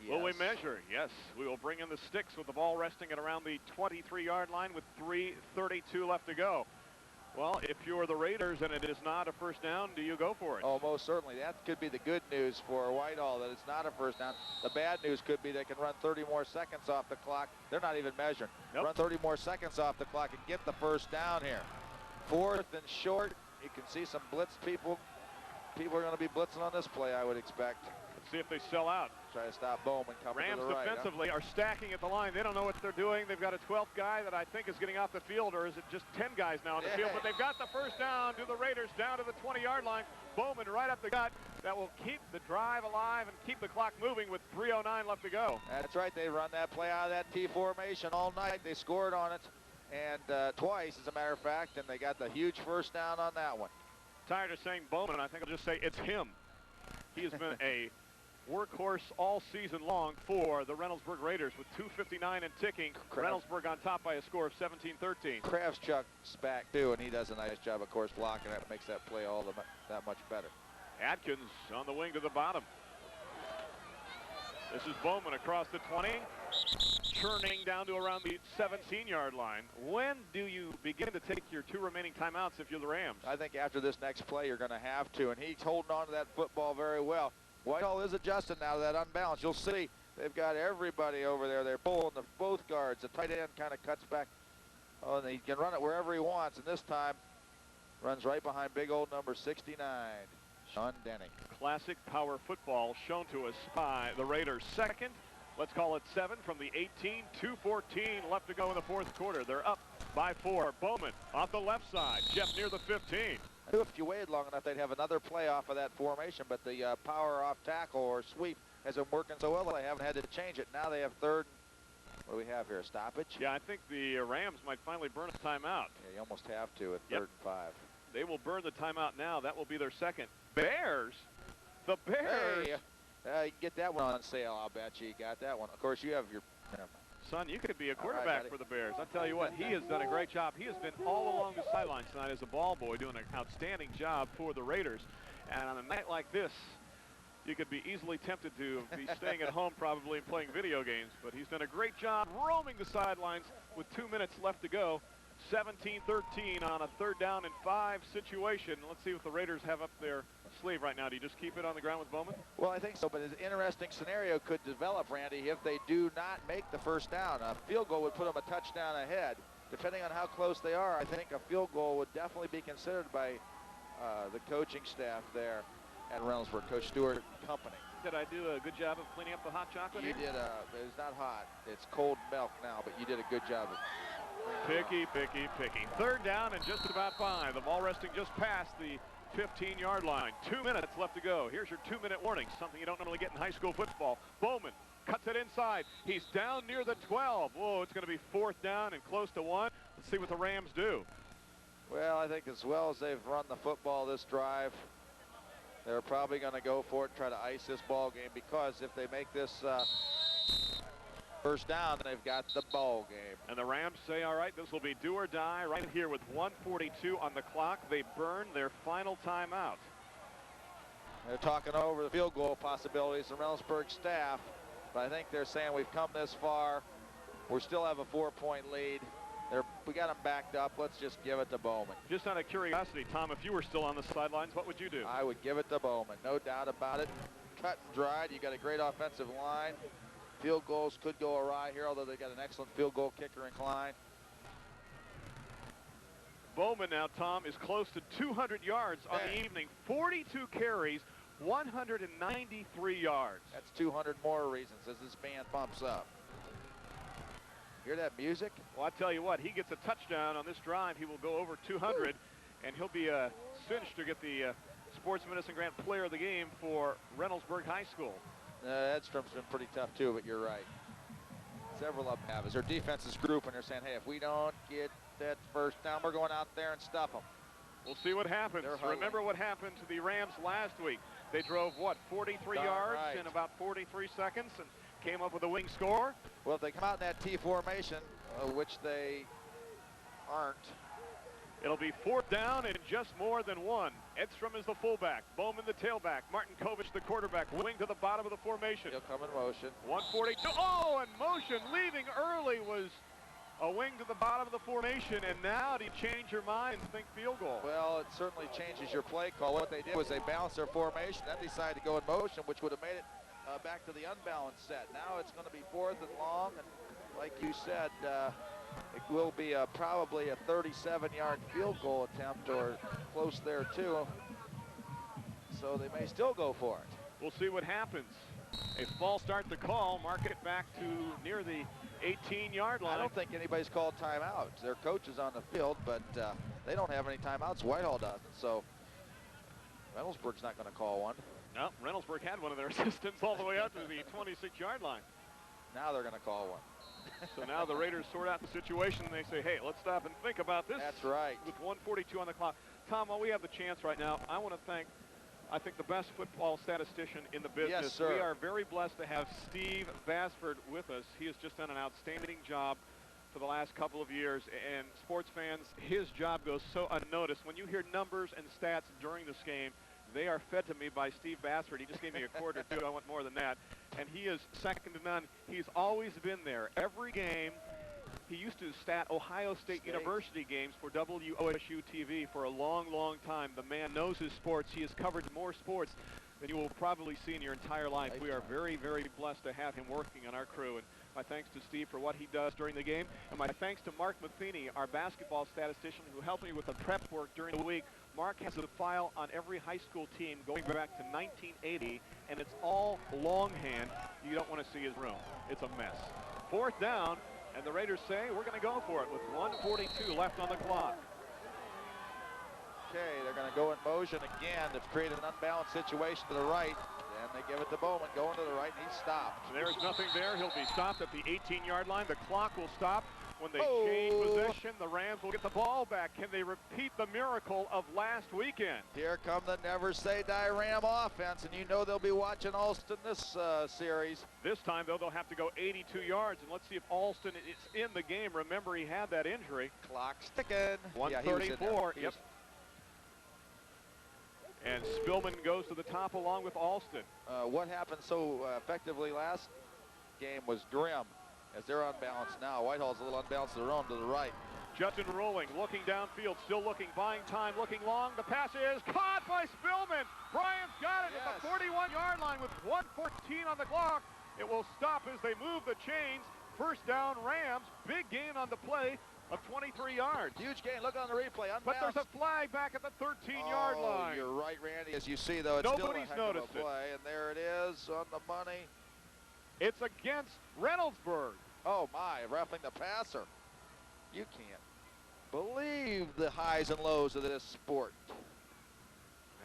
will we measure? Yes, we will bring in the sticks with the ball resting at around the 23-yard line with 3:32 left to go. Well, if you're the Raiders and it is not a first down, do you go for it? Oh, most certainly. That could be the good news for Whitehall, that it's not a first down. The bad news could be they can run 30 more seconds off the clock. They're not even measuring. Nope. Run 30 more seconds off the clock and get the first down here. 4th and short. You can see some blitz people. People are going to be blitzing on this play, I would expect. Let's see if they sell out. Try to stop Bowman coming Rams to the right. defensively are stacking at the line. They don't know what they're doing. They've got a 12th guy that I think is getting off the field, or is it just 10 guys now on the field? But they've got the first down to the Raiders down to the 20-yard line. Bowman right up the gut. That will keep the drive alive and keep the clock moving with 3:09 left to go. That's right. They run that play out of that T formation all night. They scored on it, and twice, as a matter of fact, and they got the huge first down on that one. Tired of saying Bowman, I think I'll just say it's him. He has been a workhorse all season long for the Reynoldsburg Raiders with 2:59 and ticking. Reynoldsburg on top by a score of 17-13. Kravchuk's back too, and he does a nice job, of course, blocking. That makes that play all that much better. Atkins on the wing to the bottom. This is Bowman across the 20, churning down to around the 17-yard line. When do you begin to take your 2 remaining timeouts if you're the Rams? I think after this next play, you're going to have to, and he's holding on to that football very well. Whitehall is adjusting now to that unbalance. You'll see they've got everybody over there. They're pulling both guards. The tight end kind of cuts back. Oh, and he can run it wherever he wants, and this time runs right behind big old number 69, Sean Denning. Classic power football shown to us by the Raiders. Second, let's call it 7 from the 18, 2:14 left to go in the 4th quarter. They're up by 4. Bowman off the left side. Jeff near the 15. I knew if you waited long enough, they'd have another play off of that formation, but the power off tackle or sweep hasn't working so well. They haven't had to change it. Now they have 3rd. What do we have here? A stoppage? Yeah, I think the Rams might finally burn a timeout. Yeah, you almost have to at 3rd and 5. They will burn the timeout now. That will be their second. Bears? The Bears? Hey, you can get that one on sale, I'll bet you got that one. Of course, you have your... Son, you could be a quarterback for the Bears. I'll tell you what, he has done a great job. He has been all along the sidelines tonight as a ball boy, doing an outstanding job for the Raiders. And on a night like this, you could be easily tempted to be staying at home probably and playing video games. But he's done a great job roaming the sidelines with 2 minutes left to go. 17-13 on a 3rd down and 5 situation. Let's see what the Raiders have up their sleeve right now. Do you just keep it on the ground with Bowman? Well, I think so, but an interesting scenario could develop, Randy, if they do not make the first down. A field goal would put them a touchdown ahead. Depending on how close they are, I think a field goal would definitely be considered by the coaching staff there at Reynoldsburg, Coach Stewart and company. Did I do a good job of cleaning up the hot chocolate? You did. It's not hot. It's cold milk now, but you did a good job of Picky, picky, picky. 3rd down and just about 5. The ball resting just past the 15-yard line. 2 minutes left to go. Here's your 2-minute warning, something you don't normally get in high school football. Bowman cuts it inside. He's down near the 12. Whoa, it's going to be 4th down and close to 1. Let's see what the Rams do. Well, I think as well as they've run the football this drive, they're probably going to go for it and try to ice this ball game, because if they make this first down, they've got the ball game. And the Rams say, all right, this will be do or die right here with 1:42 on the clock. They burn their final timeout. They're talking over the field goal possibilities. The Reynoldsburg staff But I think they're saying we've come this far. We still have a 4-point lead. We got them backed up. Let's just give it to Bowman. Just out of curiosity, Tom, if you were still on the sidelines, what would you do? I would give it to Bowman, no doubt about it. Cut and dried. You got a great offensive line. Field goals could go awry here, although they got an excellent field goal kicker in Klein. Bowman now, Tom, is close to 200 yards on the evening. 42 carries, 193 yards. That's 200 more reasons as this band bumps up. Hear that music? Well, I tell you what, he gets a touchdown on this drive. He will go over 200, and he'll be cinched to get the Sports Medicine Grant Player of the Game for Reynoldsburg High School. Edstrom's been pretty tough too, but you're right. Several of them have. As their defense is grouping, they're saying, hey, if we don't get that first down, we're going out there and stuff them. We'll see what happens. Remember what happened to the Rams last week. They drove, what, 43 yards in about 43 seconds and came up with a wing score? Well, if they come out in that T formation, which they aren't. It'll be 4th down and just more than one. Edstrom is the fullback, Bowman the tailback, Martin Kovich the quarterback, wing to the bottom of the formation. He'll come in motion. 142, oh, and motion, leaving early was a wing to the bottom of the formation, and now do you change your mind and think field goal? Well, it certainly changes your play call. What they did was they balanced their formation, then decided to go in motion, which would have made it back to the unbalanced set. Now it's going to be 4th and long, and like you said, it will be probably a 37-yard field goal attempt or close there too. So they may still go for it. We'll see what happens. A false start to call, mark it back to near the 18-yard line. I don't think anybody's called timeouts. Their coach is on the field, but they don't have any timeouts. Whitehall doesn't, so Reynoldsburg's not going to call one. No, Reynoldsburg had one of their assistants all the way out to the 26-yard line. Now they're going to call one. So now the Raiders sort out the situation, and they say, hey, let's stop and think about this. That's right. With 1:42 on the clock. Tom, while we have the chance right now, I want to thank, I think, the best football statistician in the business. Yes, sir. We are very blessed to have Steve Basford with us. He has just done an outstanding job for the last couple of years, and sports fans, his job goes so unnoticed. When you hear numbers and stats during this game, they are fed to me by Steve Basford. He just gave me a quarter or two. I want more than that. And he is second to none. He's always been there. Every game, he used to stat Ohio State University games for WOSU TV for a long, long time. The man knows his sports. He has covered more sports than you will probably see in your entire life. We are very, very blessed to have him working on our crew. And my thanks to Steve for what he does during the game. And my thanks to Mark Matheny, our basketball statistician, who helped me with the prep work during the week. Mark has a file on every high school team going back to 1980, and it's all longhand. You don't want to see his room. It's a mess. 4th down, and the Raiders say we're going to go for it with 1:42 left on the clock. Okay, they're going to go in motion again to create an unbalanced situation to the right. And they give it to Bowman, going to the right, and he's stopped. There's nothing there. He'll be stopped at the 18-yard line. The clock will stop. When they change position, the Rams will get the ball back. Can they repeat the miracle of last weekend? Here come the Never Say Die Ram offense, and you know they'll be watching Alston this series. This time, though, they'll have to go 82 yards, and let's see if Alston is in the game. Remember, he had that injury. Clock's ticking. 134, yep. And Spillman goes to the top along with Alston. What happened so effectively last game was Grimm. As they're unbalanced now. Whitehall's a little unbalanced of their own to the right. Judson rolling, looking downfield, still looking, buying time, looking long. The pass is caught by Spillman. Bryant's got it at the 41-yard line with 1:14 on the clock. It will stop as they move the chains. 1st down, Rams. Big gain on the play of 23 yards. Huge gain. Look on the replay. Unbalanced. But there's a flag back at the 13-yard line. You're right, Randy. As you see, though, it's Nobody's still a heck noticed of a play. And there it is on the money. It's against Reynoldsburg. Oh, my, roughing the passer. You can't believe the highs and lows of this sport.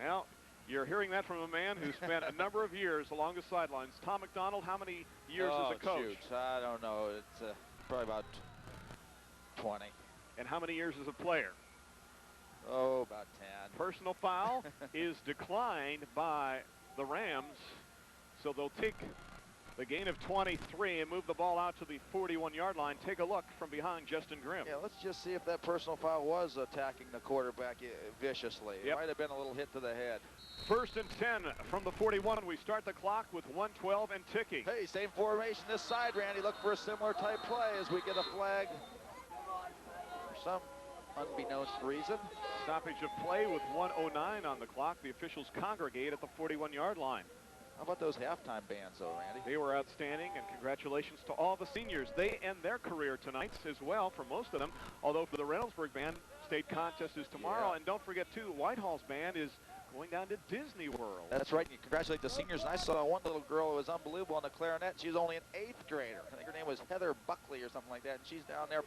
Well, you're hearing that from a man who spent a number of years along the sidelines. Tom McDonald, how many years as a coach? Shoot, I don't know. It's probably about 20. And how many years as a player? Oh, about 10. Personal foul is declined by the Rams, so they'll take The gain of 23 and move the ball out to the 41-yard line. Take a look from behind Justin Grimm. Yeah, let's just see if that personal foul was attacking the quarterback viciously. It might have been a little hit to the head. 1st and 10 from the 41. We start the clock with 1:12 and ticking. Hey, same formation this side, Randy. Look for a similar type play as we get a flag for some unbeknownst reason. Stoppage of play with 1:09 on the clock. The officials congregate at the 41-yard line. How about those halftime bands, though, Randy? They were outstanding, and congratulations to all the seniors. They end their career tonight as well for most of them, although for the Reynoldsburg band, state contest is tomorrow. And don't forget, too, Whitehall's band is going down to Disney World. That's right. You congratulate the seniors. And I saw one little girl who was unbelievable on the clarinet. She was only an 8th grader. I think her name was Heather Buckley or something like that, and she's down there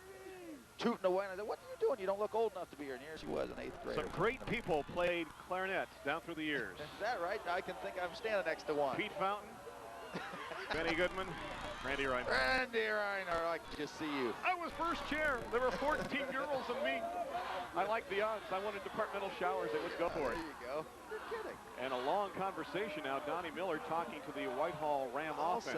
tooting away. And I said, what are you doing? You don't look old enough to be here. And here she was, an 8th grader. Some great people played clarinet down through the years. Is that right? I can think I'm standing next to one. Pete Fountain, Benny Goodman, Randy Reiner. Randy Reiner, I can just see you. I was first chair. There were 14 girls and me. I liked the odds. I wanted departmental showers. It was go for it. There you go. You're kidding. And a long conversation now. Donnie Miller talking to the Whitehall Ram offense.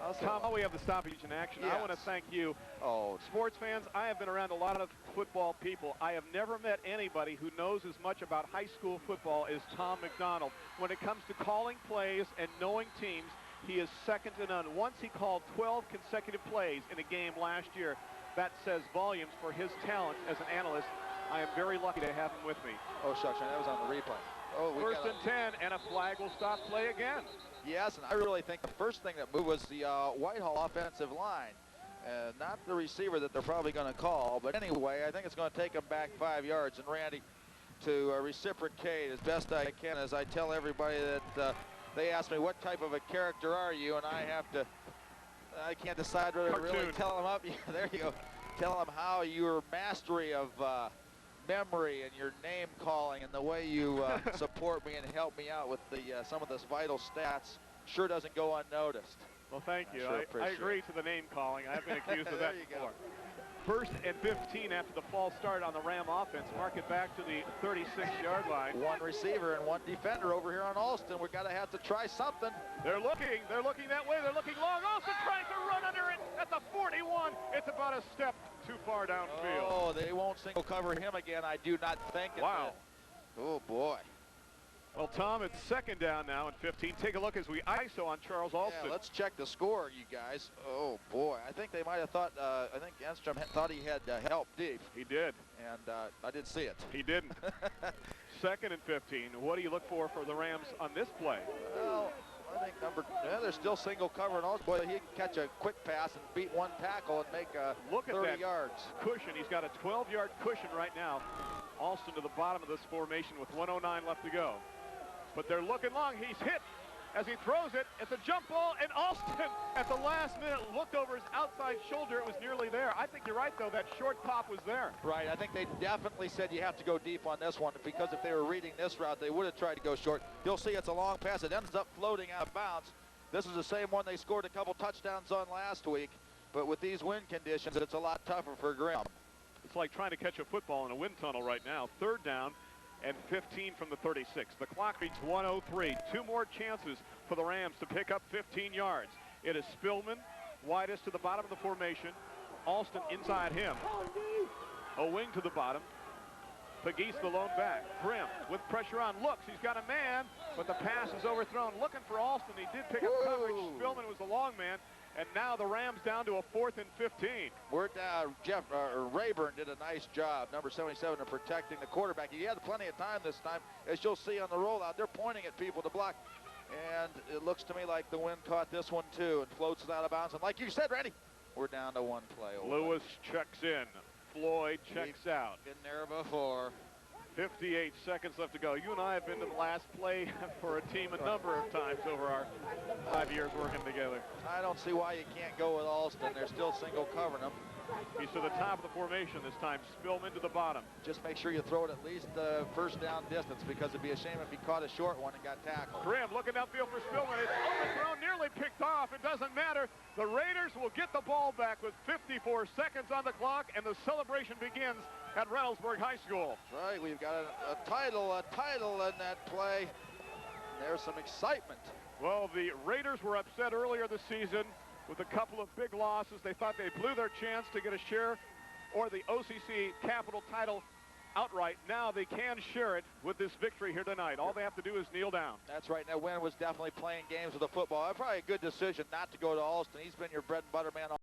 I'll say. Tom, while we have the stoppage in action, Yes. I want to thank you. Oh, Sports fans, I have been around a lot of football people. I have never met anybody who knows as much about high school football as Tom McDonald. When it comes to calling plays and knowing teams, he is second to none. Once he called 12 consecutive plays in a game last year. That says volumes for his talent as an analyst. I am very lucky to have him with me. oh, shucks, that was on the replay. Oh, we 1st and 10, and a flag will stop play again. Yes, and I really think the first thing that moved was the Whitehall offensive line. Not the receiver that they're probably going to call, but anyway, I think it's going to take them back 5 yards. And Randy, to reciprocate as best I can, as I tell everybody that they ask me what type of a character are you, and I can't decide whether to really tell them up. Yeah, there you go. Tell them how your mastery of memory and your name calling and the way you support me and help me out with some of this vital stats sure doesn't go unnoticed. Well, thank you. Sure I agree to the name calling. I've been accused of that before. 1st and 15 after the false start on the Ram offense. Mark it back to the 36-yard line. One receiver and one defender over here on Alston. We're going to have to try something. They're looking that way. They're looking long. Alston tries to run under it at the 41. It's about a step too far downfield. Oh, they won't single cover him again, I do not think. Wow. Oh, boy. Well, Tom, it's 2nd down now and 15. Take a look as we ISO on Charles Alston. Yeah, let's check the score, you guys. Oh, boy. I think they might have thought, I think Enstrom thought he had help deep. He did. And I didn't see it. He didn't. 2nd and 15. What do you look for the Rams on this play? Well, I think they're still single cover and all. Boy, he can catch a quick pass and beat one tackle and make look at 30 that yards. Cushion. He's got a 12-yard cushion right now. Alston to the bottom of this formation with 1:09 left to go. But they're looking long. He's hit as he throws it. It's a jump ball, and Alston at the last minute looked over his outside shoulder. It was nearly there. I think you're right, though. That short pop was there. Right. I think they definitely said you have to go deep on this one, because if they were reading this route, they would have tried to go short. You'll see it's a long pass. It ends up floating out of bounds. This is the same one they scored a couple touchdowns on last week, but with these wind conditions, it's a lot tougher for Grimm. It's like trying to catch a football in a wind tunnel right now. 3rd down and 15 from the 36. The clock reads 1:03. 2 more chances for the Rams to pick up 15 yards. It is Spillman, widest to the bottom of the formation. Alston inside him. A wing to the bottom. Pegues the lone back. Grimm with pressure on. Looks, he's got a man, but the pass is overthrown. Looking for Alston. He did pick up coverage. Spillman was the long man. And now the Rams down to a 4th and 15. We're down. Rayburn did a nice job, number 77, of protecting the quarterback. He had plenty of time this time. As you'll see on the rollout, they're pointing at people to block. And it looks to me like the wind caught this one, too, and floats it out of bounds. And like you said, Randy, we're down to 1 play. Lewis checks in. Floyd checks out. Been there before. 58 seconds left to go. You and I have been to the last play for a team a number of times over our 5 years working together. I don't see why you can't go with Alston. They're still single covering them. He's to the top of the formation this time. Spillman to the bottom. Just make sure you throw it at least first down distance, because it'd be a shame if he caught a short one and got tackled. Grimm looking downfield for Spillman. It's overthrown, nearly picked off. It doesn't matter. The Raiders will get the ball back with 54 seconds on the clock, and the celebration begins at Reynoldsburg High School. That's right. We've got a title in that play. There's some excitement. Well, the Raiders were upset earlier this season with a couple of big losses. They thought they blew their chance to get a share or the OCC Capital title outright. Now they can share it with this victory here tonight. All they have to do is kneel down. That's right. That win was definitely playing games with the football. Probably a good decision not to go to Alston. He's been your bread and butter man all